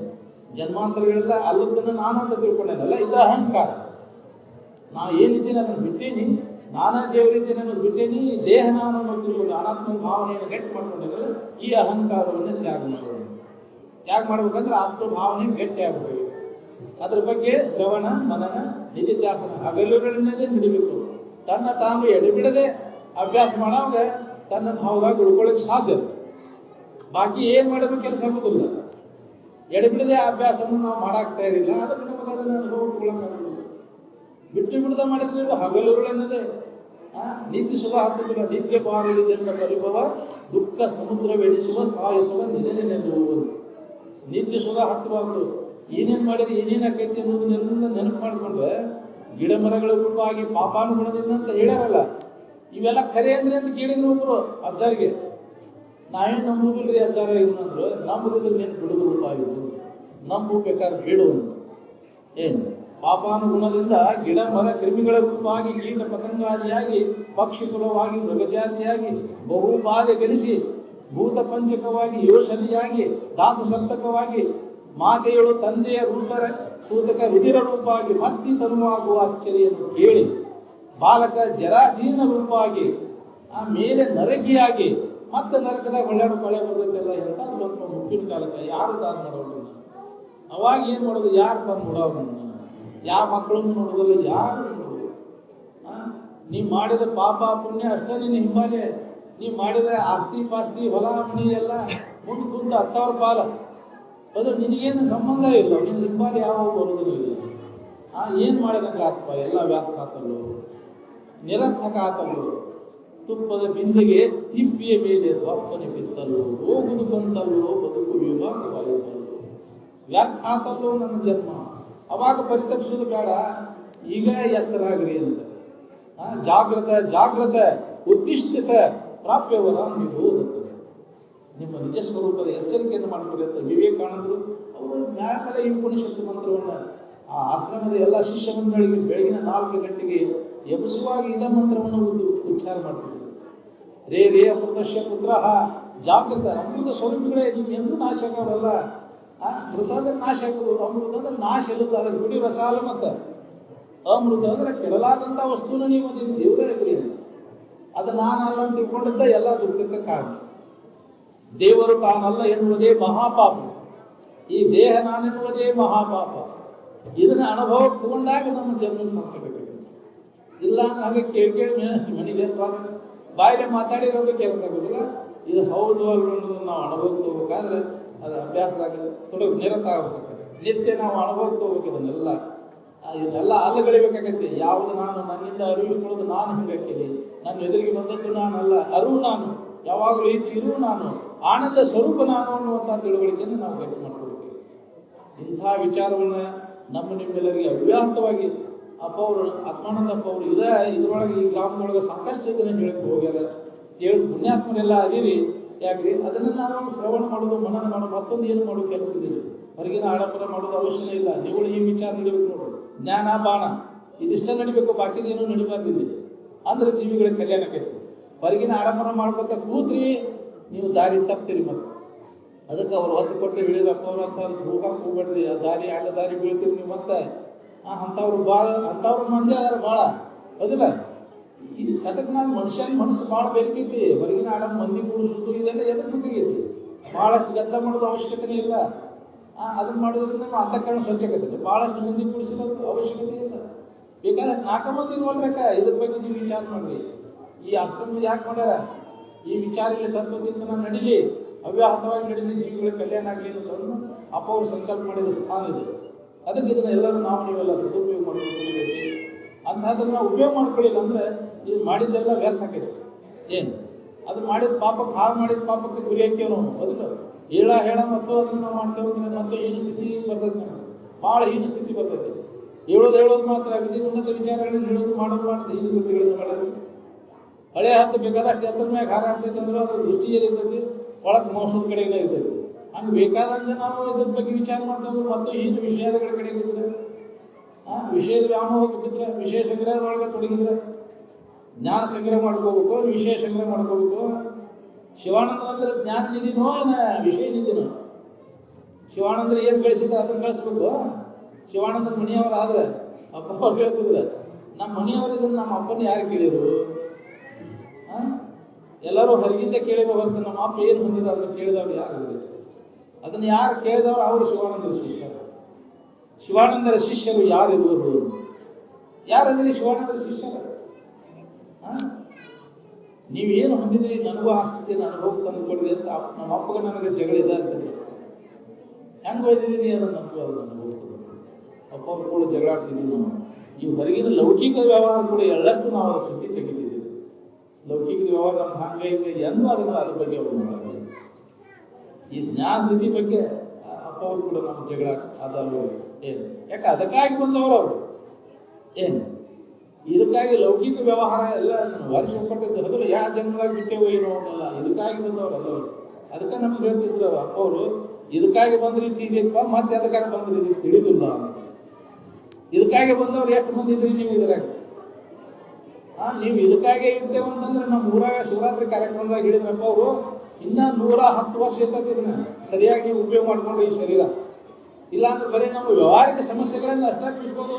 ಜನ್ಮಾಂತರಗಳೆಲ್ಲ ಅಲ್ಲದನ್ನು ನಾನಂತ ತಿಳ್ಕೊಂಡೇನಲ್ಲ, ಇದು ಅಹಂಕಾರ. ನಾ ಏನಿದ್ದೀನಿ ಅದನ್ನು ಬಿಟ್ಟೇನಿ, ನಾನಾ ದೇವರಿದ್ದೇನೆ ಅನ್ನೋದು ಬಿಟ್ಟೇನಿ, ದೇಹ ನಾನು ಅನ್ನೋದು ತಿಳ್ಕೊಂಡು ಅನಾತ್ಮ ಭಾವನೆಯನ್ನು ಗಟ್ಟಿ ಮಾಡ್ಕೊಂಡೇನಲ್ಲ, ಈ ಅಹಂಕಾರವನ್ನು ತ್ಯಾಗ ಮಾಡೋಣ. ತ್ಯಾಗ ಮಾಡ್ಬೇಕಂದ್ರೆ ಆತ್ಮ ಭಾವನೆ ಗಟ್ಟಿ ಆಗಬೇಕು. ಅದ್ರ ಬಗ್ಗೆ ಶ್ರವಣ ಮನನ ನಿಧಿಧ್ಯಾಸನ ಹಗಲುಗಳನ್ನೇ ನಡಿಬೇಕು. ತನ್ನ ತಾನು ಎಡೆಬಿಡದೆ ಅಭ್ಯಾಸ ಮಾಡೋವಾಗ ತನ್ನ ಭಾವದಾಗ ಉಳ್ಕೊಳ್ಳಿಕ್ಕೆ ಸಾಧ್ಯ. ಬಾಕಿ ಏನ್ ಮಾಡಬೇಕು ಕೆಲಸ ಆಗುದಿಲ್ಲ. ಎಡೆಬಿಡದೆ ಅಭ್ಯಾಸವನ್ನು ನಾವು ಮಾಡಾಕ್ತಾ ಇರಲಿಲ್ಲ, ಅದಕ್ಕೆ ನಮಗೆ ಅದನ್ನ ಅನುಭವ ಉಳ್ಕೊಳ್ಳೋಕ್ಕಾಗಲ್ಲ. ಬಿಟ್ಟು ಬಿಡದ ಮಾಡಿದ್ರೆ ಹಗಲುಗಳನ್ನದೇ ನಿತ್ಯ ಸುಧಾ ಹತ್ತುತ್ತಿಲ್ಲ. ನಿತ್ಯ ಪಾರುವುದೆಂಬ ಪರಿಭವ ದುಃಖ ಸಮುದ್ರವೆಡಿಸುವ ಸಾಯಿಸುವ ನೆನೆನೆನ್ನುವುದು. ನಿತ್ಯ ಸುಧಾ ಹತ್ತಬಾರ್ದು. ಏನೇನ್ ಮಾಡಿದ್ರೆ ಏನೇನ್ ಆಕೈತಿ ಅನ್ನೋದನ್ನೆಲ್ಲ ನೆನಪು ಮಾಡಿಕೊಂಡ್ರೆ ಗಿಡ ಮರಗಳ ರೂಪವಾಗಿ ಪಾಪಾನುಗುಣದಿಂದ ಅಂತ ಹೇಳ್ಯಾರಲ್ಲ, ಇವೆಲ್ಲ ಖರೆ ಅಂದ್ರೆ ಅಂತ ಕೇಳಿದ್ರು ಒಬ್ರು ಅಜ್ಜಾರಿಗೆ. ನಾವೇನು ನಂಬುದಿಲ್ರಿ ಅಜ್ಜಾರ ಇವನಂದ್ರು, ನಂಬುದಿದ್ರೆ ನೀನು ಬಿಡುದು ರೂಪಾಯಿ ನಂಬು ಬೇಕಾದ್ರೆ ಬಿಡು. ಏನು ಪಾಪಾನುಗುಣದಿಂದ ಗಿಡ ಮರ ಕ್ರಿಮಿಗಳ ರೂಪವಾಗಿ ಕೀಟ ಪತಂಗಾದಿಯಾಗಿ ಪಕ್ಷಿ ಕುಲವಾಗಿ ಮೃಗಜಾತಿಯಾಗಿ ಬಹುಬಾಧೆ ಗಳಿಸಿ ಭೂತ ಪಂಚಕವಾಗಿ ಯೋಷನಿಯಾಗಿ ಧಾತು ಸಪ್ತಕವಾಗಿ ಮಾತೆಯಳು ತಂದೆಯ ರೂಪರ ಸೂತಕ ರುದಿರ ರೂಪವಾಗಿ ಮತ್ತಿ ತನುವಾಗುವ ಅಚ್ಚರಿಯನ್ನು ಕೇಳಿ ಬಾಲಕ ಜರಾಜೀರ್ಣ ರೂಪವಾಗಿ ಆ ಮೇಲೆ ನರಕಿಯಾಗಿ ಮತ್ತೆ ನರಕದಾಗ ಹೊಳ್ಳಾಡು ಕೊಳೆ ಬರ್ತೈತೆಲ್ಲ ಹೇಳ್ತಾ ಅದು ಬಂದು ಮುಪ್ಪಿನ ಕಾಲಕ್ಕೆ ಯಾರು ದಾನ ಮಾಡೋದು? ಅವಾಗ ಏನ್ ಮಾಡೋದು? ಯಾರು ಬಂದು ನೋಡೋರು? ಯಾವ ಮಕ್ಕಳನ್ನು ನೋಡೋದಿಲ್ಲ, ಯಾರು ನೋಡೋದು? ನೀ ಮಾಡಿದ ಪಾಪ ಪುಣ್ಯ ಅಷ್ಟೇ ನಿನ್ನ ಹಿಂಬಾಲೆ. ನೀ ಮಾಡಿದ ಆಸ್ತಿ ಪಾಸ್ತಿ ಹೊಲ ಮನಿ ಎಲ್ಲ ಮುಂದೆ ಕುಂತ 10,000 ಪಾಲ, ಅದು ನಿನಗೇನು ಸಂಬಂಧ ಇಲ್ಲ. ನಿನ್ನ ಹಿಂಬಾಲೆ ಯಾವ ಬರೋದಿಲ್ಲ. ಏನ್ ಮಾಡಿದಂಗೆ ಆತ್ಮ ಎಲ್ಲ ವ್ಯಾಪ್ತ ಆತಲ್ಲೋ. ನಿರರ್ಥಕ ಆತಲ್ಲೋ, ತುಪ್ಪದ ಬಿಂದಿಗೆ ತಿಪ್ಪಿಯ ಮೇಲೆ ದ್ವಾಪನೆ ಬಿತ್ತಲ್ಲೋ, ಹೋಗುದು ಬಂತಲ್ಲೋ ಬದುಕು ವಿವಾದವಾಯಿತಲ್ಲೋ, ವ್ಯರ್ಥ ಆತಲ್ಲೋ ನನ್ನ ಜನ್ಮ. ಅವಾಗ ಪರಿತಪಿಸೋದು ಬೇಡ, ಈಗ ಎಚ್ಚರಾಗ್ರಿ ಅಂತ. ಜಾಗ್ರತೆ ಜಾಗ್ರತೆ ಉದ್ದಿಷ್ಟಿತ ಪ್ರಾಪ್ಯವರ ನೀವು ನಿಮ್ಮ ನಿಜ ಸ್ವರೂಪದ ಎಚ್ಚರಿಕೆಯನ್ನು ಮಾಡ್ಕೊಳ್ಳಿ ಅಂತ ವಿವೇಕಾನಂದರು ಅವರು ನ್ಯಾಯಮಲ ಈ ಉಪನಿಷತ್ತು ಮಂತ್ರವನ್ನ ಆ ಆಶ್ರಮದ ಎಲ್ಲ ಶಿಷ್ಯ ಮಂಡಳಿಗೆ ಬೆಳಗಿನ 4 ಗಂಟೆಗೆ ಎಬಸುವಾಗಿ ಇದ ಮಂತ್ರವನ್ನು ಉಚ್ಚಾರ ಮಾಡ್ತಿದ್ರು. ರೇ ರೇ ಅಮೃತಶ್ಯ ಪುತ್ರ ಜಾಗೃತ, ಅಮೃತ ಸ್ವರೂಪಗಳೇ ನೀವು ಎಂದೂ ನಾಶ ಆಗೋಲ್ಲ. ಮೃತ ಅಂದ್ರೆ ನಾಶ ಆಗೋದು, ಅಮೃತ ಅಂದ್ರೆ ನಾಶ ಇಲ್ಲದ ಅದ್ರ ಬಿಡಿ ರಸಾಲ ಮತ್ತೆ ಅಮೃತ ಅಂದ್ರೆ ಕೆಡಲಾದಂತ ವಸ್ತುನ ನೀವು ಅದನ್ನು ದೇವರೇ ಇದ್ರಿ ಅಂತ. ಅದು ನಾನಲ್ಲ ಅಂತ ತಿಳ್ಕೊಂಡಿದ್ದ ಎಲ್ಲ ದುಃಖಕ್ಕೆ ಕಾರಣ. ದೇವರು ತಾನಲ್ಲ ಎನ್ನುವುದೇ ಮಹಾಪಾಪ, ಈ ದೇಹ ನಾನೆನ್ನುವುದೇ ಮಹಾಪಾಪ. ಇದನ್ನ ಅನುಭವಕ್ಕೆ ತಗೊಂಡಾಗ ನಮ್ಮ ಜನ್ಮ ಸಾರ್ಥಕವಾಗಿದೆ. ಇಲ್ಲ ಹಾಗೆ ಕೇಳಿ ಮನೆಗೆ ಬಾಯಿಗೆ ಮಾತಾಡಿರೋದು ಕೆಲಸ ಆಗೋದಿಲ್ಲ. ಇದು ಹೌದು ಅಲ್ವ ಅನ್ನೋದನ್ನ ನಾವು ಅನುಭವಕ್ಕೆ ತಗೋಬೇಕಾದ್ರೆ ಅದು ಅಭ್ಯಾಸದಾಗ ನಿರತ ಆಗ್ಬೇಕಾಗ್ತದೆ. ನಿತ್ಯ ನಾವು ಅನುಭವಕ್ಕೆ ತಗೋಬೇಕು. ಇದನ್ನೆಲ್ಲ ಅಲ್ಲಗಳಿಬೇಕಾಗತ್ತೆ. ಯಾವುದು ನಾನು ನನ್ನಿಂದ ಅರಿವಿಸ್ಕೊಳ್ಳೋದು ನಾನು ಹಿಂಗಾಕಿನಿ, ನನ್ನ ಎದುರಿಗೆ ಬಂದದ್ದು ನಾನಲ್ಲ, ಅರಿವು ನಾನು, ಯಾವಾಗಲೂ ಇರು ನಾನು, ಆನಂದ ಸ್ವರೂಪ ನಾನು ಅನ್ನುವಂಥ ತಿಳುವಳಿಕೆಯನ್ನು ನಾವು ಗಟ್ಟಿ ಮಾಡ್ಕೊಳ್ತೀವಿ. ಇಂಥ ವಿಚಾರವನ್ನ ನಿಮ್ಮೆಲ್ಲರಿಗೆ ಅವ್ಯಾಹತವಾಗಿ ಅಪ್ಪ ಅವರು ಆತ್ಮಾನಂದಪ್ಪ ಅವರು ಇದ್ರೊಳಗೆ ಈ ಗ್ರಾಮದೊಳಗೆ ಸಾಕಷ್ಟು ಜನ ಹೇಳಕ್ಕೆ ಹೋಗ್ಯಾರ. ಹೇಳಿ ಪುಣ್ಯಾತ್ಮರೆಲ್ಲ ಅದೀರಿ. ಯಾಕ್ರಿ ಅದನ್ನ ನಾವು ಶ್ರವಣ ಮಾಡೋದು, ಮನನ ಮಾಡೋದು, ಮತ್ತೊಂದು ಏನು ಮಾಡೋದು ಕೆಲಸ ಇದೆ. ಹೊರಗಿನ ಆಡಂಬರ ಮಾಡೋದು ಅವಶ್ಯನೇ ಇಲ್ಲ. ನೀವು ಈ ವಿಚಾರ ನಡಿಬೇಕು ನೋಡ್ರಿ. ಜ್ಞಾನ ಬಾಣ ಇದಿಷ್ಟ ನಡಿಬೇಕು, ಬಾಕಿದೇನು ನಡಿಬಾರ್ದಿಲ್ಲ. ಅಂದ್ರೆ ಜೀವಿಗಳ ಕಲ್ಯಾಣಕ್ಕೈತಿ. ಹೊರಗಿನ ಆಡಂಬರ ಮಾಡ್ಕೊತ ಕೂತ್ರಿ ನೀವು ದಾರಿ ತಪ್ತೀರಿ. ಮತ್ತೆ ಅದಕ್ಕೆ ಅವ್ರು ಹೊತ್ತು ಕೊಟ್ಟು ಹೇಳಿದ್ರಪ್ಪ ಅವ್ರು ಅಂತ ಹೋಗಕ್ಕೆ ಹೋಗ್ಬೇಡ್ರಿ. ಆ ದಾರಿ ಅಡ್ಡ ದಾರಿ ಬೀಳ್ತೀರಿ ನೀವು. ಮತ್ತೆ ಅಂಥವ್ರು ಮಂದಿ ಅದಾರ ಭಾಳ, ಹೌದಿಲ್ಲ? ಈ ಸಟಕ್ನಾಗ ಮನಸ್ಸು ಭಾಳ ಬೇಕೈತಿ. ಹೊರಗಿನ ಆಡ ಮಂದಿ ಕೂಡಿಸುದು ಇದೆಲ್ಲ ಎದ್ರ ಬೇಕಾಗೈತಿ. ಭಾಳಷ್ಟು ಗದ್ದಲ ಮಾಡೋದು ಅವಶ್ಯಕತೆ ಇಲ್ಲ. ಅದನ್ನ ಮಾಡೋದ್ರಿಂದ ನಮ್ಮ ಅಂತಃಕರಣ ಸ್ವಚ್ಛಕತೆ. ಭಾಳಷ್ಟು ಮಂದಿ ಕೂಡಿಸೋದು ಅವಶ್ಯಕತೆ ಇಲ್ಲ. ಬೇಕಾದ್ರೆ 4 ಮಂದಿ ನೋಡ್ಬೇಕ. ಇದ್ರ ಬಗ್ಗೆ ನೀವು ವಿಚಾರ ಮಾಡ್ರಿ. ಈ ಆಶ್ರಮ ಯಾಕೆ ಮಾಡ್ಯಾರ? ಈ ವಿಚಾರ ಇಲ್ಲಿ ತತ್ವಚಿಂತನ ನಡೀಲಿ, ಅವ್ಯಾಹತವಾಗಿ ನಡೀಲಿ, ಜೀವಿಗಳ ಕಲ್ಯಾಣ ಆಗಲಿ ಅನ್ನೋದು ಅಪ್ಪ ಅವರು ಸಂಕಲ್ಪ ಮಾಡಿದ ಸ್ಥಾನ ಇದೆ. ಅದಕ್ಕೆ ಇದನ್ನ ಎಲ್ಲರೂ ನೀವೆಲ್ಲ ಸದುಪಯೋಗ ಮಾಡ್ಕೊಳ್ಬೇಕು. ಅಂತಹದನ್ನ ನಾವು ಉಪಯೋಗ ಮಾಡ್ಕೊಳ್ಳಿಲ್ಲ ಅಂದ್ರೆ ಇದು ಮಾಡಿದ್ದೆಲ್ಲ ವ್ಯರ್ಥ ಆಕೈತಿ. ಏನು ಅದು ಮಾಡಿದ ಪಾಪಕ್ಕೆ, ಹಾಳು ಮಾಡಿದ ಪಾಪಕ್ಕೆ ಗುರಿ ಹಾಕ್ಯವ್ ನಾವು. ಅದನ್ನ ಹೇಳ ಮತ್ತು ಅದನ್ನ ನಾವು ಮಾಡ್ತೇವೆ ಅಂದ್ರೆ ಮತ್ತೆ ಹೀನ ಸ್ಥಿತಿ ಬರ್ತೈತಿ. ನಮಗೆ ಭಾಳ ಹೀನ ಸ್ಥಿತಿ ಬರ್ತೈತಿ. ಹೇಳೋದು ಮಾತ್ರ ಅಗದಿ ಉನ್ನತ ವಿಚಾರಗಳನ್ನ ಹೇಳೋದು ಮಾಡೋದು ಹೀನ ಕೃತಿಗಳನ್ನು ಮಾಡೋದು. ಹಳೆ ಹತ್ತು ಬೇಕಾದಷ್ಟು ಎತ್ತರ ಮ್ಯಾಗ ಹಾರ ಆಗ್ತೈತೆ ಅಂದ್ರೆ ಅದ್ರ ದೃಷ್ಟಿಯಲ್ಲಿ ಇರ್ತೈತಿ, ಒಳಗೆ ಮೋಸದ ಕಡೆಗೆ ಇರ್ತೈತಿ. ಹಂಗೆ ಬೇಕಾದಂಗೆ ನಾವು ಇದ್ರ ಬಗ್ಗೆ ವಿಚಾರ ಮಾಡ್ತೇವೆ ಮತ್ತು ಹೀನ ವಿಷಯಗಳ ಕಡೆಗೆ ಇರ್ತದೆ. ವಿಷಯದ ವ್ಯಾಮೋಹಕ್ಕೆ ಬಿದ್ದರೆ, ವಿಷಯ ಸಂಗ್ರಹದೊಳಗೆ ತೊಡಗಿದ್ರೆ ಜ್ಞಾನ ಸಂಗ್ರಹ ಮಾಡ್ಕೋಬೇಕು, ವಿಷಯ ಸಂಗ್ರಹ ಮಾಡ್ಕೋಬೇಕು. ಶಿವಾನಂದ್ರ ಅಂದ್ರೆ ಜ್ಞಾನ ನಿಧಿನೋ ಏನ ವಿಷಯ ನಿಧಿನೋ? ಶಿವಾನಂದ್ರ ಏನ್ ಬೆಳೆಸಿದ್ರೆ ಅದನ್ನ ಬೆಳೆಸ್ಬೇಕು. ಶಿವಾನಂದ್ರ ಮನೆಯವ್ರ ಆದ್ರೆ ಅಪ್ಪ ಅವ್ರು ಹೇಳ್ತಿದ್ರೆ, ನಮ್ಮ ಮನೆಯವ್ರ ಇದನ್ನ ನಮ್ಮ ಅಪ್ಪನ ಯಾರು ಕೇಳಿದ್ರು? ಎಲ್ಲರೂ ಹೊರಗಿಂದ ಕೇಳಿದ ಹೊರತು ನಮ್ಮ ಅಪ್ಪ ಏನು ಹೊಂದಿದ ಅದನ್ನ ಕೇಳಿದವ್ರು ಯಾರು? ಅದನ್ನ ಯಾರು ಕೇಳಿದವರು ಅವರು ಶಿವಾನಂದರ ಶಿಷ್ಯರು. ಶಿವಾನಂದರ ಶಿಷ್ಯರು ಯಾರಿರುವರು? ಯಾರಾದ್ರಿ ಶಿವಾನಂದರ ಶಿಷ್ಯರು? ನೀವೇನು ಹೊಂದಿದ್ರಿ ನನಗೂ ಆ ಸ್ಥಿತಿಯನ್ನು ಅನುಭವ ತಂದುಕೊಡ್ರಿ ಅಂತ ನಮ್ಮ ಅಪ್ಪಗ ನನಗೆ ಜಗಳ ಇದೆ ಅನ್ಸುತ್ತೆ. ಹೆಂಗ್ ಓದಿದೀನಿ ಅದನ್ನ ಅನುಭವ ಅಪ್ಪ ಅವ್ರು ಕೂಡ ಜಗಳ ಆಡ್ತಿದ್ದೀವಿ ನಾವು. ಈ ಹೊರಗಿನ ಲೌಕಿಕ ವ್ಯವಹಾರ ಕೂಡ ಎಲ್ಲಕ್ಕೂ ನಾವು ಅದರ ಸುದ್ದಿ ತೆಗಿತಿದ್ದೀವಿ. ಲೌಕಿಕ ವ್ಯವಹಾರ ನಮ್ಮ ಹಂಗೈತೆ ಎಂದು ಅದ್ರ ಬಗ್ಗೆ ಅವರು ಮಾತಾಡ್ತಾರೆ. ಈ ಜ್ಞಾನ ಸ್ಥಿತಿ ಬಗ್ಗೆ ಅಪ್ಪ ಅವ್ರು ಕೂಡ ನಮ್ಮ ಜಗಳ ಅದಲ್ಲ. ಏನು ಯಾಕೆ ಅದಕ್ಕಾಗಿ ಬಂದವರು ಅವರು? ಏನು ಇದಕ್ಕಾಗಿ ಲೌಕಿಕ ವ್ಯವಹಾರ ಎಲ್ಲ ವರ್ಷ ಕೊಟ್ಟಿದ್ದು ಅದಲ್ಲ. ಯಾವ ಜನ್ಮದಾಗ ಬಿಟ್ಟೇವೋ ಏನೋ ಅನ್ನಲ್ಲ, ಇದಕ್ಕಾಗಿ ಬಂದವರಲ್ಲ. ಅದಕ್ಕೆ ನಮ್ಗೆ ಹೇಳ್ತಿದ್ರು ಅಪ್ಪ ಅವರು, ಇದಕ್ಕಾಗಿ ಬಂದ ರೀತಿ ಇದೆಯಪ್ಪ, ಮತ್ತೆ ಅದಕ್ಕಾಗಿ ಬಂದ ರೀತಿ ತಿಳಿದಿಲ್ಲ. ಇದಕ್ಕಾಗಿ ಬಂದವ್ರು ಎಷ್ಟು ಮಂದಿ ಇದ್ರಿ ನೀವು ಇದ್ರಾಗ? ನೀವು ಇದಕ್ಕಾಗಿ ಇರ್ತೇವೆ ಅಂತಂದ್ರೆ ನಮ್ಮ ಊರಾಗ ಶಿವರಾತ್ರಿ ಕಾರ್ಯಕ್ರಮದಾಗ ಹೇಳಿದ್ರಪ್ಪ ಅವರು, ಇನ್ನ 110 ವರ್ಷ ಇರ್ತದೆ ಇದನ್ನ ಸರಿಯಾಗಿ ನೀವು ಉಪಯೋಗ ಮಾಡ್ಕೊಂಡ್ರೆ ಈ ಶರೀರ. ಇಲ್ಲಾಂದ್ರೆ ಬರೀ ನಮ್ಮ ವ್ಯವಹಾರಿಕ ಸಮಸ್ಯೆಗಳನ್ನ ಅಷ್ಟೇ ಬಿಡಿಸ್ಬೋದು,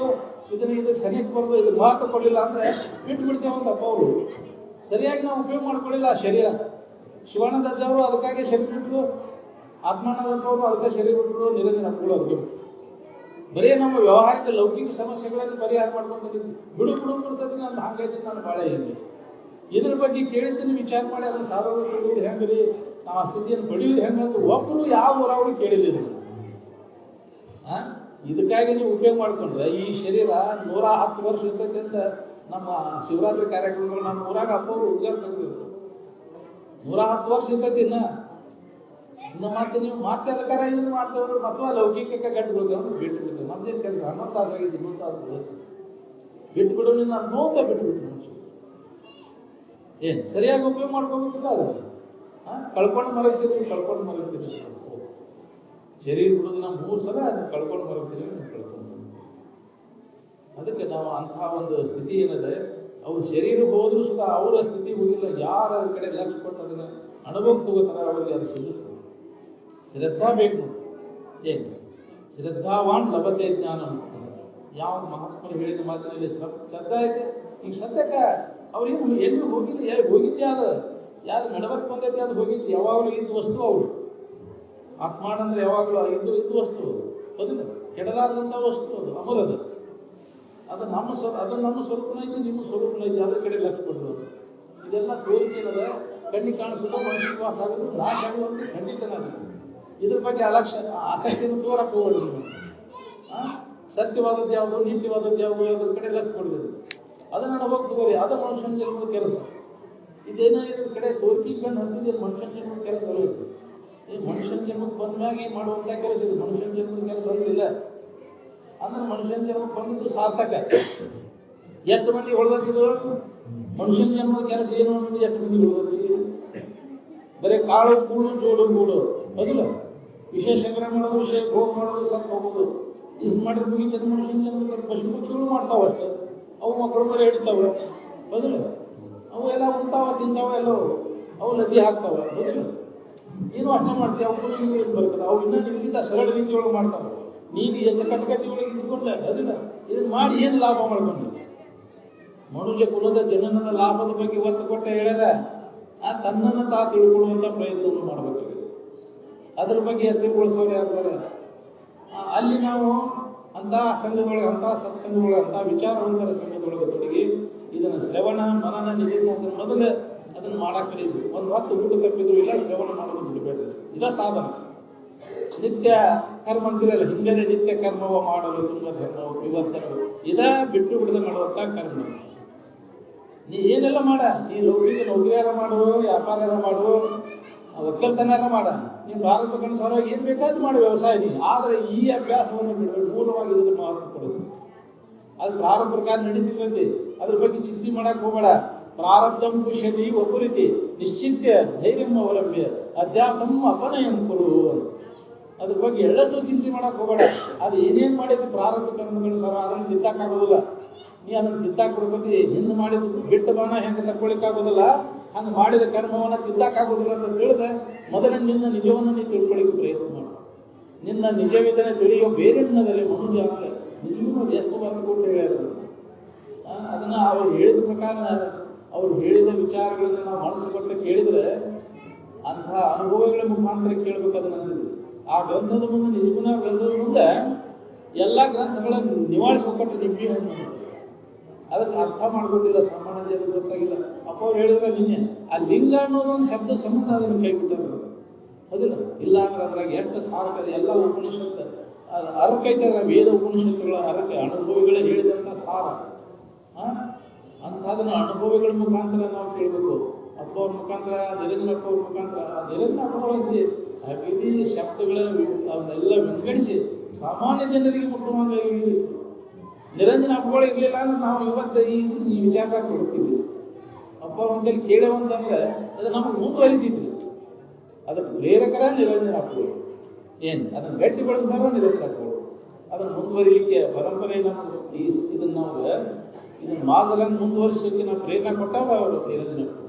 ಇದಕ್ಕೆ ಸರಿಯಾಗಿ ಬರೋದು, ಇದಕ್ಕೆ ಮಹತ್ವ ಕೊಡಲಿಲ್ಲ ಅಂದ್ರೆ ಬಿಟ್ಟು ಬಿಡ್ತೇವಂತಪ್ಪ ಅವರು. ಸರಿಯಾಗಿ ನಾವು ಉಪಯೋಗ ಮಾಡ್ಕೊಳ್ಳಿಲ್ಲ ಆ ಶರೀರ. ಶಿವಾನಂದ ಅಜ್ಜ ಅವರು ಅದಕ್ಕಾಗಿ ಶರೀರ ಬಿಟ್ಟರು, ಆತ್ಮಾನಂದಪ್ಪ ಅವರು ಅದಕ್ಕೆ ಶರೀರ ಬಿಟ್ಟರು, ನಿರಂಜನ ಕೂಡ ಅದಕ್ಕೆ ಬರೀ ನಮ್ಮ ವ್ಯವಹಾರಿಕ ಲೌಕಿಕ ಸಮಸ್ಯೆಗಳನ್ನು ಪರಿಹಾರ ಮಾಡ್ಕೊಂಡು ಬಿಡು ಬಿಡ್ತದೆ. ನಾನು ಹಂಗೈತಿ, ನಾನು ಬಾಳೆ ಹೇಳಿ ಇದ್ರ ಬಗ್ಗೆ ಕೇಳಿದ್ದೀನಿ, ವಿಚಾರ ಮಾಡಿ ಅದನ್ನ ಸಾರ್ವಜನಿಕ ಹೆಂಗ್ರಿ, ನಾವು ಆ ಸ್ಥಿತಿಯನ್ನು ಪಡೆಯುವುದು ಹೆಂಗಂತ ಒಬ್ಬರು ಯಾವ ಊರವರು ಕೇಳಿಲ್ಲ. ಇದಕ್ಕಾಗಿ ನೀವು ಉಪಯೋಗ ಮಾಡ್ಕೊಂಡ್ರೆ ಈ ಶರೀರ 110 ವರ್ಷ ಇರ್ತೈತೆ ಅಂತ ನಮ್ಮ ಶಿವರಾತ್ರಿ ಕಾರ್ಯಕ್ರಮಗಳು ನಮ್ಮ ಊರಾಗ ಅಪ್ಪವ್ರು ಉದ್ಯೋಗ ತೆಗೆದಿರ್ತಾರೆ 110 ವರ್ಷ ಇರ್ತೈತಿ ಇನ್ನು ಮತ್ತೆ ನೀವು ಮತ್ತೆ ಅದಕ್ಕಾರ ಇದನ್ನ ಮಾಡ್ತೇವೆ ಅಥವಾ ಲೌಕಿಕಕ್ಕೆ ಗಂಟು ಬಿಡ್ತೇವೆ ಬಿಟ್ಟು ಬಿಡ್ತೇವೆ ನಮ್ದೇನು ಕೆಲಸ 11 ತಾಸು ಆಗಿದ್ದು 3 ತಾಸು ಬಿಟ್ಟು ಬಿಡು ನಿನ್ನ ನೋಡ್ತಾ ಬಿಟ್ಟು ಮನುಷ್ಯ ಏನ್ ಸರಿಯಾಗಿ ಉಪಯೋಗ ಮಾಡ್ಕೋಬೇಕಿಲ್ಲ ಅದು ಕಳ್ಕೊಂಡು ಮರಗ್ತೀರಿ ಶರೀರ ಬಿಡೋದು ನಾವು 3 ಸಲ ಅದನ್ನ ಕಳ್ಕೊಂಡು ಮರಗ್ತೀರಿ ಅದಕ್ಕೆ ನಾವು ಅಂತಹ ಒಂದು ಸ್ಥಿತಿ ಏನಿದೆ ಅವ್ರ ಶರೀರ ಹೋದ್ರೂ ಸುತ್ತ ಅವರ ಸ್ಥಿತಿ ಹೋಗಿಲ್ಲ ಯಾರು ಅದ್ರ ಕಡೆ ಲಕ್ಷ್ಯ ಕೊಟ್ಟು ಅದನ್ನ ಅನುಭವ ತಗೋತಾರ ಅವ್ರಿಗೆ ಅದು ಸಿದ್ಧಿಸ್ತಾರೆ ಶ್ರದ್ಧಾ ಬೇಕು ಏನು ಶ್ರದ್ಧಾವಾನ್ ಲಭತೆ ಜ್ಞಾನ ಯಾವ ಮಹಾತ್ಮರು ಹೇಳಿದ ಮಾತಿನಲ್ಲಿ ಶ್ರದ್ಧಾ ಐತೆ ಈಗ ಸದ್ಯಕ್ಕೆ ಅವ್ರೇನು ಎಲ್ಲಿ ಹೋಗಿದ್ದೆ ಯಾವ್ದು ನಡವರ್ಕ್ ಬಂದೈತಿ ಅದು ಹೋಗಿದ್ದು ಯಾವಾಗಲೂ ಇದ್ದು ವಸ್ತು ಅವರು ಆತ್ಮಾಡ ಅಂದ್ರೆ ಯಾವಾಗಲೂ ಇದ್ದು ವಸ್ತು ಅದು ಕೆಡಲಾರದಂತ ವಸ್ತು ಅದು ಅಮರದ ಅದು ನಮ್ಮ ಸ್ವರೂಪನ ಐತಿ ನಿಮ್ಮ ಸ್ವರೂಪನ ಐತಿ ಅದ್ರ ಕಡೆ ಲಕ್ಷ್ಯ ಕೊಡೋದು ಇದೆಲ್ಲ ತೋರಿಕೆ ಇರೋದ ಕಣ್ಣಿಗೆ ಕಾಣಿಸೋದು ಮನಸ್ಸಿಗೆ ವಾಸ ಆಗೋದು ನಾಶ ಆಗೋದು ಅಂತ ಖಂಡಿತನ ಇದ್ರ ಬಗ್ಗೆ ಆಸಕ್ತಿಯನ್ನು ತೋರಕ್ಕೆ ಹೋಗೋದು ಸತ್ಯವಾದದ್ದು ಯಾವುದು ನೀತಿವಾದದ್ದು ಯಾವುದು ಅದ್ರ ಕಡೆ ಲಕ್ಷ್ಯ ಕೊಡೋದು ಅದನ್ನ ಅನುಭವ ತಗೋರಿ ಅದು ಮನುಷ್ಯನ ಜನ್ಮದ ಕೆಲಸ ಇದೇನೋ ಇದ್ರ ಕಡೆ ತೋರಿಕೆ ಕಂಡು ಹತ್ತಿದ ಮನುಷ್ಯನ ಜನ್ಮದ ಕೆಲಸ ಅಲ್ಲ ಈ ಮನುಷ್ಯನ ಜನ್ಮಕ್ಕೆ ಬಂದ್ಮ್ಯಾಗ ಮಾಡುವಂತ ಕೆಲಸ ಇದು ಮನುಷ್ಯನ ಜನ್ಮದ ಕೆಲಸ ಅಲ್ಲ ಅಂದ್ರೆ ಮನುಷ್ಯನ ಜನ್ಮಕ್ಕೆ ಬಂದಿದ್ದು ಸಾರ್ಥಕ ಎಷ್ಟು ಮಂದಿ ಹೊಡೆದಿದ್ರು ಮನುಷ್ಯನ ಜನ್ಮದ ಕೆಲಸ ಏನು ಅನ್ನೋದು ಎಷ್ಟು ಮಂದಿ ಹೊಡೆದಿದ್ರು ಬರೀ ಕಾಳು ಕೂಡು ಜೋಡು ಕೂಡು ಅದಿಲ್ಲ ವಿಶೇಷ ಸಂಗ್ರಹ ಮಾಡೋದು ವಿಷಯ ಭೋಗ ಮಾಡೋದು ಸತ್ ಹೋಗೋದು ಇದು ಮಾಡಿದ್ರೆ ಮುಗಿದ ಮನುಷ್ಯನ ಜನ್ಮದ ಪಶು ಪಕ್ಷಿಗಳು ಮಾಡ್ತಾವ ಅಷ್ಟೇ ಅವು ಮಕ್ಕಳು ಮರಿ ಹಿಡಿತಾವ ಬದಲು ಅವು ಎಲ್ಲ ಉಣ್ತಾವ ತಿಂತಾವ ಎಲ್ಲ ಅವು ನದಿ ಹಾಕ್ತಾವ ಬದಲು ನೀನು ಅಷ್ಟೇ ಮಾಡ್ತೀವಿ ಅವು ನಿಮ್ಗೆ ಬರ್ತದೆ ಅವು ಇನ್ನೂ ನಿಮ್ಗಿಂತ ಸರಳ ರೀತಿಯೊಳಗೆ ಮಾಡ್ತಾವ ನೀನು ಎಷ್ಟು ಕಟ್ಟಕಟ್ಟಿ ಒಳಗೆ ಇದ್ಕೊಂಡೆ ಅದನ್ನ ಇದನ್ನ ಮಾಡಿ ಏನು ಲಾಭ ಮಾಡ್ಕೊಂಡು ಮನುಷ್ಯ ಕುಲದ ಜನನದ ಲಾಭದ ಬಗ್ಗೆ ಒತ್ತು ಕೊಟ್ಟ ಹೇಳ್ಯಾರ ತನ್ನನ್ನು ತಾ ತಿಳ್ಕೊಳ್ಳುವಂತ ಪ್ರಯತ್ನವನ್ನು ಮಾಡಬೇಕು ಅದ್ರ ಬಗ್ಗೆ ಎಚ್ಚರಗೊಳಿಸೋರು ಯಾರು ಅಲ್ಲಿ ನಾವು ಅಂತಹ ಸಂಘದೊಳಗೆ ಅಂತಹ ಸತ್ಸಂಗದೊಳಗೆ ಅಂತಹ ವಿಚಾರವಂತರ ಸಂಘದೊಳಗೆ ತೊಡಗಿ ಇದನ್ನ ಶ್ರವಣ ಮನನ ನಿಧಿಧ್ಯಾಸನ ಮೊದಲೇ ಅದನ್ನ ಮಾಡಕ್ ಕರೀಬೇಕು ಒಂದು ಹೊತ್ತು ಊಟ ತಪ್ಪಿದ್ರು ಇಲ್ಲ ಶ್ರವಣ ಮಾಡೋದು ಬಿಡಬೇಡ ಇದ ಸಾಧನ ನಿತ್ಯ ಕರ್ಮ ಅಂತಿರಲ್ಲ ಹಿಂಗದೆ ನಿತ್ಯ ಕರ್ಮವ ಮಾಡಲು ತುಂಬ ಧರ್ಮವು ವಿವರ್ತನವು ಇದ ಬಿಟ್ಟು ಬಿಡದೆ ಮಾಡುವಂತ ಕರ್ಮ ನೀ ಏನೆಲ್ಲ ಮಾಡ ನೀ ಲೌಕಿಕ ನೌಕರಿಯಾರ ಮಾಡು ವ್ಯಾಪಾರ ಮಾಡು ಒಕ್ಕಲ್ತನಾರ ಮಾಡ ನೀವು ಭಾರತ ಕನಸವಾಗಿ ಏನ್ ಬೇಕಾದ್ರೂ ಮಾಡಿ ವ್ಯವಸಾಯ ನೀ ಆದ್ರೆ ಈ ಅಭ್ಯಾಸವನ್ನು ಬಿಡಬೇಕು ಮೂಲವಾಗಿ ಇದನ್ನು ಮಹತ್ವ ಕೊಡೋದು ಅದು ಪ್ರಾರಂಭ ಪ್ರಕಾರ ನಡೀತಿರ್ತೈತಿ ಅದ್ರ ಬಗ್ಗೆ ಚಿಂತೆ ಮಾಡಕ್ ಹೋಗಬೇಡ ಪ್ರಾರಬ್ಧಂ ಪುಷ್ಯತಿ ಒಬ್ಬರಿತಿ ನಿಶ್ಚಿತ್ಯ ಧೈರ್ಯಂ ಅವಲಂಬ್ಯ ಅಧ್ಯಾಸಂ ಅಪನಯಂ ಕೊಡು ಅದ್ರ ಬಗ್ಗೆ ಎಲ್ಲರೂ ಚಿಂತೆ ಮಾಡಕ್ ಹೋಗಬೇಡ ಅದು ಏನೇನ್ ಮಾಡಿದ್ದು ಪ್ರಾರಬ್ಧ ಕರ್ಮಗಳು ಸರ ಅದನ್ನ ತಿದ್ದಾಕಾಗೋದಿಲ್ಲ ನೀ ಅದನ್ನ ತಿದ್ದಾಕ್ ಕೊಡ್ಬೇಕು ಹಿಂದ್ ಮಾಡಿದ್ದು ಬಿಟ್ಟ ಬಾಣ ಹೆಂಗೆ ತಕ್ಕೊಳಿಕಾಗೋದಿಲ್ಲ ಹಂಗ ಮಾಡಿದ ಕರ್ಮವನ್ನ ತಿದ್ದಾಕಾಗೋದಿಲ್ಲ ಅಂತ ತಿಳಿದ ಮೊದಲ ನಿನ್ನ ನಿಜವನ್ನು ನೀ ತಿಳ್ಕೊಳ್ಳಿಕ್ಕೆ ಪ್ರಯತ್ನ ಮಾಡು ನಿನ್ನ ನಿಜವಿದನೆ ತಿಳಿಯೋ ಬೇರೆನ್ನದಲ್ಲಿ ಮನುಜ ಅಂತ ನಿಜವೂ ಎಷ್ಟು ಮಾತು ಕೊಟ್ಟು ಹೇಳ್ಯಾರ ಅದನ್ನ ಅವ್ರು ಹೇಳಿದ ಪ್ರಕಾರ ಅವ್ರು ಹೇಳಿದ ವಿಚಾರಗಳನ್ನ ನಾವು ಮನಸ್ಸು ಕೊಟ್ಟು ಕೇಳಿದ್ರೆ ಅಂತಹ ಅನುಭವಗಳ ಮುಖಾಂತರ ಕೇಳ್ಬೇಕು ಅದನ್ನ ಆ ಗ್ರಂಥದ ಮುಂದೆ ನಿಜಗುಣ ಗ್ರಂಥದ ಮುಂದೆ ಎಲ್ಲಾ ಗ್ರಂಥಗಳನ್ನು ನಿವಾಳಿಸ್ಕೊಟ್ಟು ನಿಂಬಿ ಅದಕ್ಕೆ ಅರ್ಥ ಮಾಡ್ಕೊಟ್ಟಿಲ್ಲ ಸಾಮಾನ್ಯ ಜನರು ಗೊತ್ತಾಗಿಲ್ಲ ಅಪ್ಪ ಅವ್ರು ಹೇಳಿದ್ರೆ ನಿನ್ನೆ ಆ ಲಿಂಗ ಅನ್ನೋದೊಂದು ಶಬ್ದ ಸಂಬಂಧ ಅದನ್ನು ಕೈಬಿಟ್ಟರು ಹೌದಿಲ್ಲ ಇಲ್ಲ ಅಂದ್ರೆ ಅದ್ರಾಗ ಎಷ್ಟು ಸಾರಕದ ಎಲ್ಲ ಉಪನಿಷತ್ತು ಅರಕೈತದ ವೇದ ಉಪನಿಷತ್ತುಗಳ ಅರಕ ಅನುಭವಿಗಳೇ ಹೇಳಿದಂತ ಸಾರ ಅಂತದನ್ನ ಅನುಭವಿಗಳ ಮುಖಾಂತರ ನಾವು ಕೇಳಬೇಕು ಅಪ್ಪ ಅವ್ರ ಮುಖಾಂತರ ನಿರಂಜನ ಅಪ್ಪ ಅವ್ರ ಮುಖಾಂತರ ನಿರಂಜನ ಅಪ್ಪಗಳಲ್ಲಿ ವಿಧಿ ಶಬ್ದಗಳ ಅವನ್ನೆಲ್ಲ ವಿಂಗಡಿಸಿ ಸಾಮಾನ್ಯ ಜನರಿಗೆ ಮುಖ್ಯವಾಗ ನಿರಂಜನ ಹಬ್ಬಗಳು ಇರ್ಲಿಲ್ಲ ಅಂದ್ರೆ ನಾವು ಇವತ್ತು ಈ ವಿಚಾರ ಕೊಡ್ತೀವಿ ಅಪ್ಪ ಅಂತೇಳಿ ಕೇಳವಂತಂದ್ರೆ ಅದು ನಮಗೆ ಮುಂದುವರಿತಿದ್ವಿ ಅದಕ್ಕೆ ಪ್ರೇರಕರ ನಿರಂಜನ ಹಬ್ಬಗಳು ಏನ್ ಅದನ್ನ ಗಟ್ಟಿಗೊಳಿಸ್ತಾರ ನಿರಂಜನ ಹಬ್ಬಗಳು ಅದನ್ನ ಮುಂದುವರಿಲಿಕ್ಕೆ ಪರಂಪರೆ ನಮ್ಗೆ ಇದನ್ನ ನಾವು ಇದನ್ನ ಮಾಸಲನ್ನು ಮುಂದುವರಿಸೋಕೆ ನಾವು ಪ್ರೇರಣೆ ಕೊಟ್ಟಾವ ಅವರು ನಿರಂಜನ ಹಬ್ಬಗಳು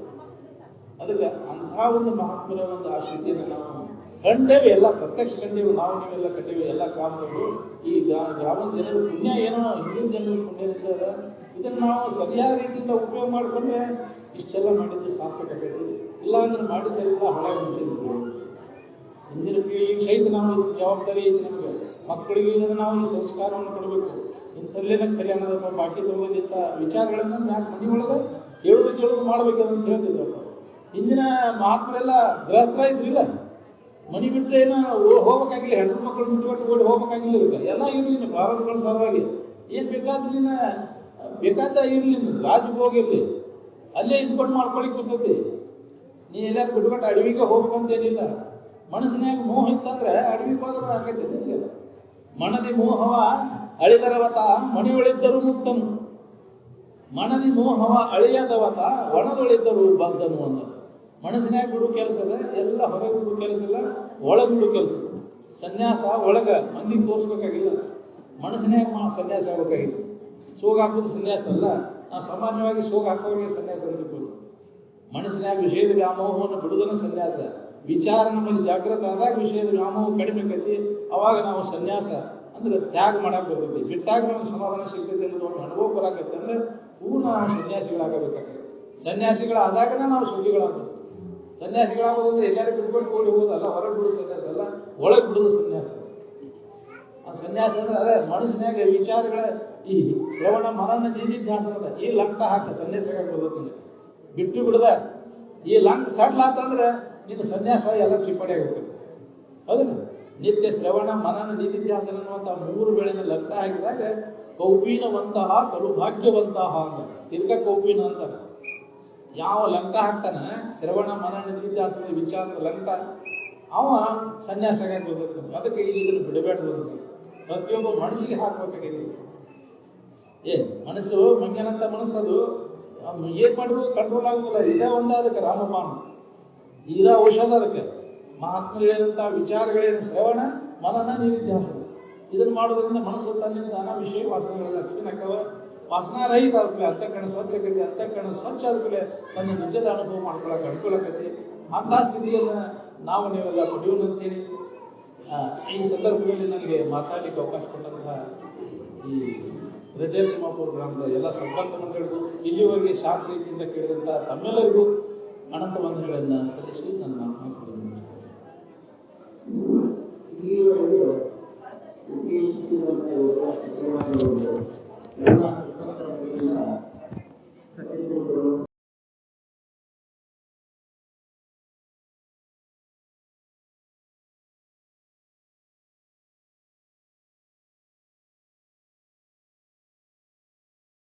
ಅದಕ್ಕೆ ಅಂತಹ ಒಂದು ಮಹಾತ್ಮರ ಒಂದು ಆ ಸ್ಥಿತಿಯನ್ನು ನಾವು ಕಂಡೇವೆ ಎಲ್ಲ ಪ್ರತ್ಯಕ್ಷ ಕಂಡೇವೆ ನಾವು ನೀವೆಲ್ಲ ಕಂಡೇವೆ ಎಲ್ಲ ಗ್ರಾಮದವರು ಈ ಗ್ರಾಮದ ಜನರು ಪುಣ್ಯ ಏನೋ ಹಿಂದಿನ ಜನರು ಪುಣ್ಯ ಇರ್ತಾರೆ ಇದನ್ನ ನಾವು ಸರಿಯಾದ ರೀತಿಯಿಂದ ಉಪಯೋಗ ಮಾಡಿಕೊಂಡ್ರೆ ಇಷ್ಟೆಲ್ಲ ಮಾಡಿದ್ದು ಸಾರ್ಥಕತೆ ಇಲ್ಲ ಅಂದ್ರೆ ಮಾಡಿದ್ದೆಲ್ಲ ಹಳೆ ಮನುಷ್ಯರು ಹಿಂದಿನ ಪೀಳಿಗೆ ಸಹಿತ ನಾವು ಇದಕ್ಕೆ ಜವಾಬ್ದಾರಿ ಐತೆ ನಮಗೆ ಮಕ್ಕಳಿಗೆ ಇದನ್ನು ನಾವು ಈ ಸಂಸ್ಕಾರವನ್ನು ಕೊಡಬೇಕು ಇಂಥಲ್ಲೇನ ಕಲ್ಯಾಣದ ಬಾಕಿ ತಗೊಂಡಿದ್ದ ವಿಚಾರಗಳನ್ನ ಮನೆಯೊಳಗೆ ಹೇಳೋದು ಮಾಡ್ಬೇಕು ಅಂತ ಹೇಳ್ತಿದ್ರು ಹಿಂದಿನ ಮಹಾತ್ಮರೆಲ್ಲ ಗೃಹಸ್ಥ ಇದ್ರಿಲ್ಲ ಮನಿ ಬಿಟ್ಟರೆ ಏನೋ ಹೋಗ್ಬೇಕಾಗಿಲ್ಲ ಹೆಣ್ಣು ಮಕ್ಕಳು ಬಿಟ್ಟು ಓಡಿ ಹೋಗ್ಬೇಕಾಗಿಲ್ಲ ಇದಕ್ಕೆ ಎಲ್ಲ ಇರಲಿ ಭಾರತಗಳ ಸಲುವಾಗಿ ಏನ್ ಬೇಕಾದ್ರೆ ನೀನು ಬೇಕಾದ ಇರ್ಲಿ ರಾಜಭೋಗ ಇರ್ಲಿ, ಅಲ್ಲೇ ಇದ್ಕೊಂಡು ಮಾಡ್ಕೊಳಿಕ್ ಬರ್ತೈತಿ. ನೀ ಎಲ್ಲ ಬಿಟ್ಕೊಟ್ಟು ಅಡವಿಗೆ ಹೋಗ್ಬೇಕಂತೇನಿಲ್ಲ. ಮನಸ್ಸಿನಾಗ ಮೋಹ ಇತ್ತಂದ್ರೆ ಅಡವಿಗೆ ಹೋದ್ರೆ ಆಗೈತೆ ನಿಮಗೆಲ್ಲ. ಮನದಿ ಮೋಹವ ಅಳಿದರವತ ಮಣಿ ಒಳಿದ್ದರು ಮುಕ್ತನು, ಮನದಿ ಮೋಹವ ಅಳಿಯದವತ ಒಣದೊಳಿದ್ದರು ಬಗ್ದನು ಅನ್ನೋದು. ಮನಸ್ಸಿನಾಗ ಬಿಡು ಕೆಲಸದ ಎಲ್ಲ ಹೊರಗೆ ಬಿಡು ಕೆಲಸ ಇಲ್ಲ, ಒಳಗೆ ಬಿಡು ಕೆಲಸ. ಸನ್ಯಾಸ ಒಳಗ ಮಂದಿಗೆ ತೋರಿಸ್ಬೇಕಾಗಿಲ್ಲ, ಮನಸ್ಸಿನಾಗ ಸನ್ಯಾಸ ಆಗಬೇಕಾಗಿಲ್ಲ. ಸೋಗ ಹಾಕೋದು ಸನ್ಯಾಸ ಅಲ್ಲ. ನಾವು ಸಾಮಾನ್ಯವಾಗಿ ಸೋಗ ಹಾಕೋರಿಗೆ ಸನ್ಯಾಸ ಅಂತಿರ್ಬೋದು. ಮನಸ್ಸಿನಾಗ ವಿಷಯದ ವ್ಯಾಮೋಹವನ್ನು ಬಿಡುವುದನ್ನು ಸನ್ಯಾಸ. ವಿಚಾರ ನಮ್ಮಲ್ಲಿ ಜಾಗೃತ ಆದಾಗ ವಿಷಯದ ವ್ಯಾಮೋಹ ಕಡಿಮೆ ಕಟ್ಟಿ ಅವಾಗ ನಾವು ಸನ್ಯಾಸ ಅಂದ್ರೆ ತ್ಯಾಗ ಮಾಡಕ್ ಬರ್ತೈತಿ. ಬಿಟ್ಟಾಗ ನಮ್ಗೆ ಸಮಾಧಾನ ಸಿಗ್ತೈತಿ ಅನ್ನೋದು ಒಂದು ಅನುಭವ ಬರಾಕತ್ತೆ ಅಂದ್ರೆ ಪೂರ್ಣ ನಾವು ಸನ್ಯಾಸಿಗಳಾಗಬೇಕಾಗ್ತದೆ. ಸನ್ಯಾಸಿಗಳಾದಾಗನೇ ನಾವು ಸುಖಿಗಳಾಗ್ಬೇಕು. ಸನ್ಯಾಸಿಗಳಾಗೋದಂದ್ರೆ ಎಲ್ಲಾರು ಬಿಟ್ಕೊಂಡು ಓಡಿ ಹೋಗೋದಲ್ಲ, ಹೊರಗೆ ಬಿಡೋದು ಸನ್ಯಾಸ ಅಲ್ಲ, ಒಳಗೆ ಬಿಡೋದು ಸನ್ಯಾಸ. ಆ ಸನ್ಯಾಸ ಅಂದ್ರೆ ಅದೇ ಮನಸ್ಸಿನಾಗ ವಿಚಾರಗಳ ಈ ಶ್ರವಣ ಮನನ ನಿಧಿಧ್ಯಾಸನದ ಈ ಲಂಕ ಹಾಕ ಸನ್ಯಾಸಿಗಳಾಗ್ಬೋದು. ಬಿಟ್ಟು ಬಿಡದ ಈ ಲಂಕ ಸಡ್ಲಾತಂದ್ರೆ ನಿನ್ನ ಸನ್ಯಾಸ ಎಲ್ಲ ಚಿಪ್ಪಡಿ ಆಗಿರ್ತದೆ. ಹೌದಲ್ಲ? ನಿತ್ಯ ಶ್ರವಣ ಮನನ ನಿಧಿಧ್ಯಾಸನ ಅನ್ನುವಂತಹ 3 ವೇಳೆನ ಲಂಕ ಹಾಕಿದಾಗ ಕೌಪೀನವಂತಹ ಕರುಭಾಗ್ಯವಂತಹ ಅಂತ ತಿರ್ಗ ಕೌಪೀನ ಅಂತಾರೆ. ಯಾವ ಲಂಕ ಹಾಕ್ತಾನ ಶ್ರವಣ ಮನನ ನಿಧಿಧ್ಯಾಸನ ವಿಚಾರದ ಲಂಕ, ಅವ ಸನ್ಯಾಸ ಆಗ್ಬೋದು. ಅದಕ್ಕೆ ಇದನ್ನು ಬಿಡಬೇಡ್ದು. ಪ್ರತಿಯೊಬ್ಬ ಮನಸ್ಸಿಗೆ ಹಾಕ್ಬೇಕಾಗಿದೆ. ಮನಸ್ಸು ಮಂಗನಂತ ಮನಸ್ಸದು ಏನ್ ಮಾಡಿದ್ರು ಕಂಟ್ರೋಲ್ ಆಗುದಿಲ್ಲ. ಇದೇ ಒಂದ ಅದಕ್ಕೆ ರಾಮಪಾನ, ಇದ ಔಷಧ. ಅದಕ್ಕೆ ಮಹಾತ್ಮರು ಹೇಳಿದಂತಹ ವಿಚಾರಗಳೇನು ಶ್ರವಣ ಮನನ ನಿಧಿಧ್ಯಾಸನ. ಇದನ್ನು ಮಾಡೋದ್ರಿಂದ ಮನಸ್ಸು ತನ್ನಿಂದ ನಾನಾ ವಿಷಯ ವಾಸನೆಗಳ ಕ್ಷೀಣಕ್ಕವ ವಾಸನಾರಹಿತ ಅದಕ್ಕೆ ಅಂತಃಕರಣ ಸ್ವಚ್ಛಗತಿ. ಅಂತಃಕರಣ ಸ್ವಚ್ಛ ಅದಕ್ಕೆ ತನ್ನ ನಿಜದ ಅನುಭವ ಮಾಡ್ಕೊಳಕ್ಕೆ ಅನುಕೂಲಕತೆ. ಅಂತ ಸ್ಥಿತಿಯನ್ನ ನಾವು ನೀವೆಲ್ಲ ಪಡೆಯೋಣಂತೇಳಿ ಈ ಸಂದರ್ಭದಲ್ಲಿ ನನಗೆ ಮಾತಾಡಲಿಕ್ಕೆ ಅವಕಾಶ ಕೊಟ್ಟಂತಹ ಈ ರೆಡ್ಡಿ ತಿಮ್ಮಾಪುರ ಗ್ರಾಮದ ಎಲ್ಲ ಸಂಪರ್ಕ ಮಂಡಳಿಗೂ ಇಲ್ಲಿವರೆಗೆ ಶಾಂತ ರೀತಿಯಿಂದ ಕೇಳಿದಂತಹ ತಮ್ಮೆಲ್ಲರಿಗೂ ಅನಂತ ವಂದನೆಗಳನ್ನ ಸಲ್ಲಿಸಿ ನನ್ನ ಮಾತನಾಡುತ್ತೇನೆ.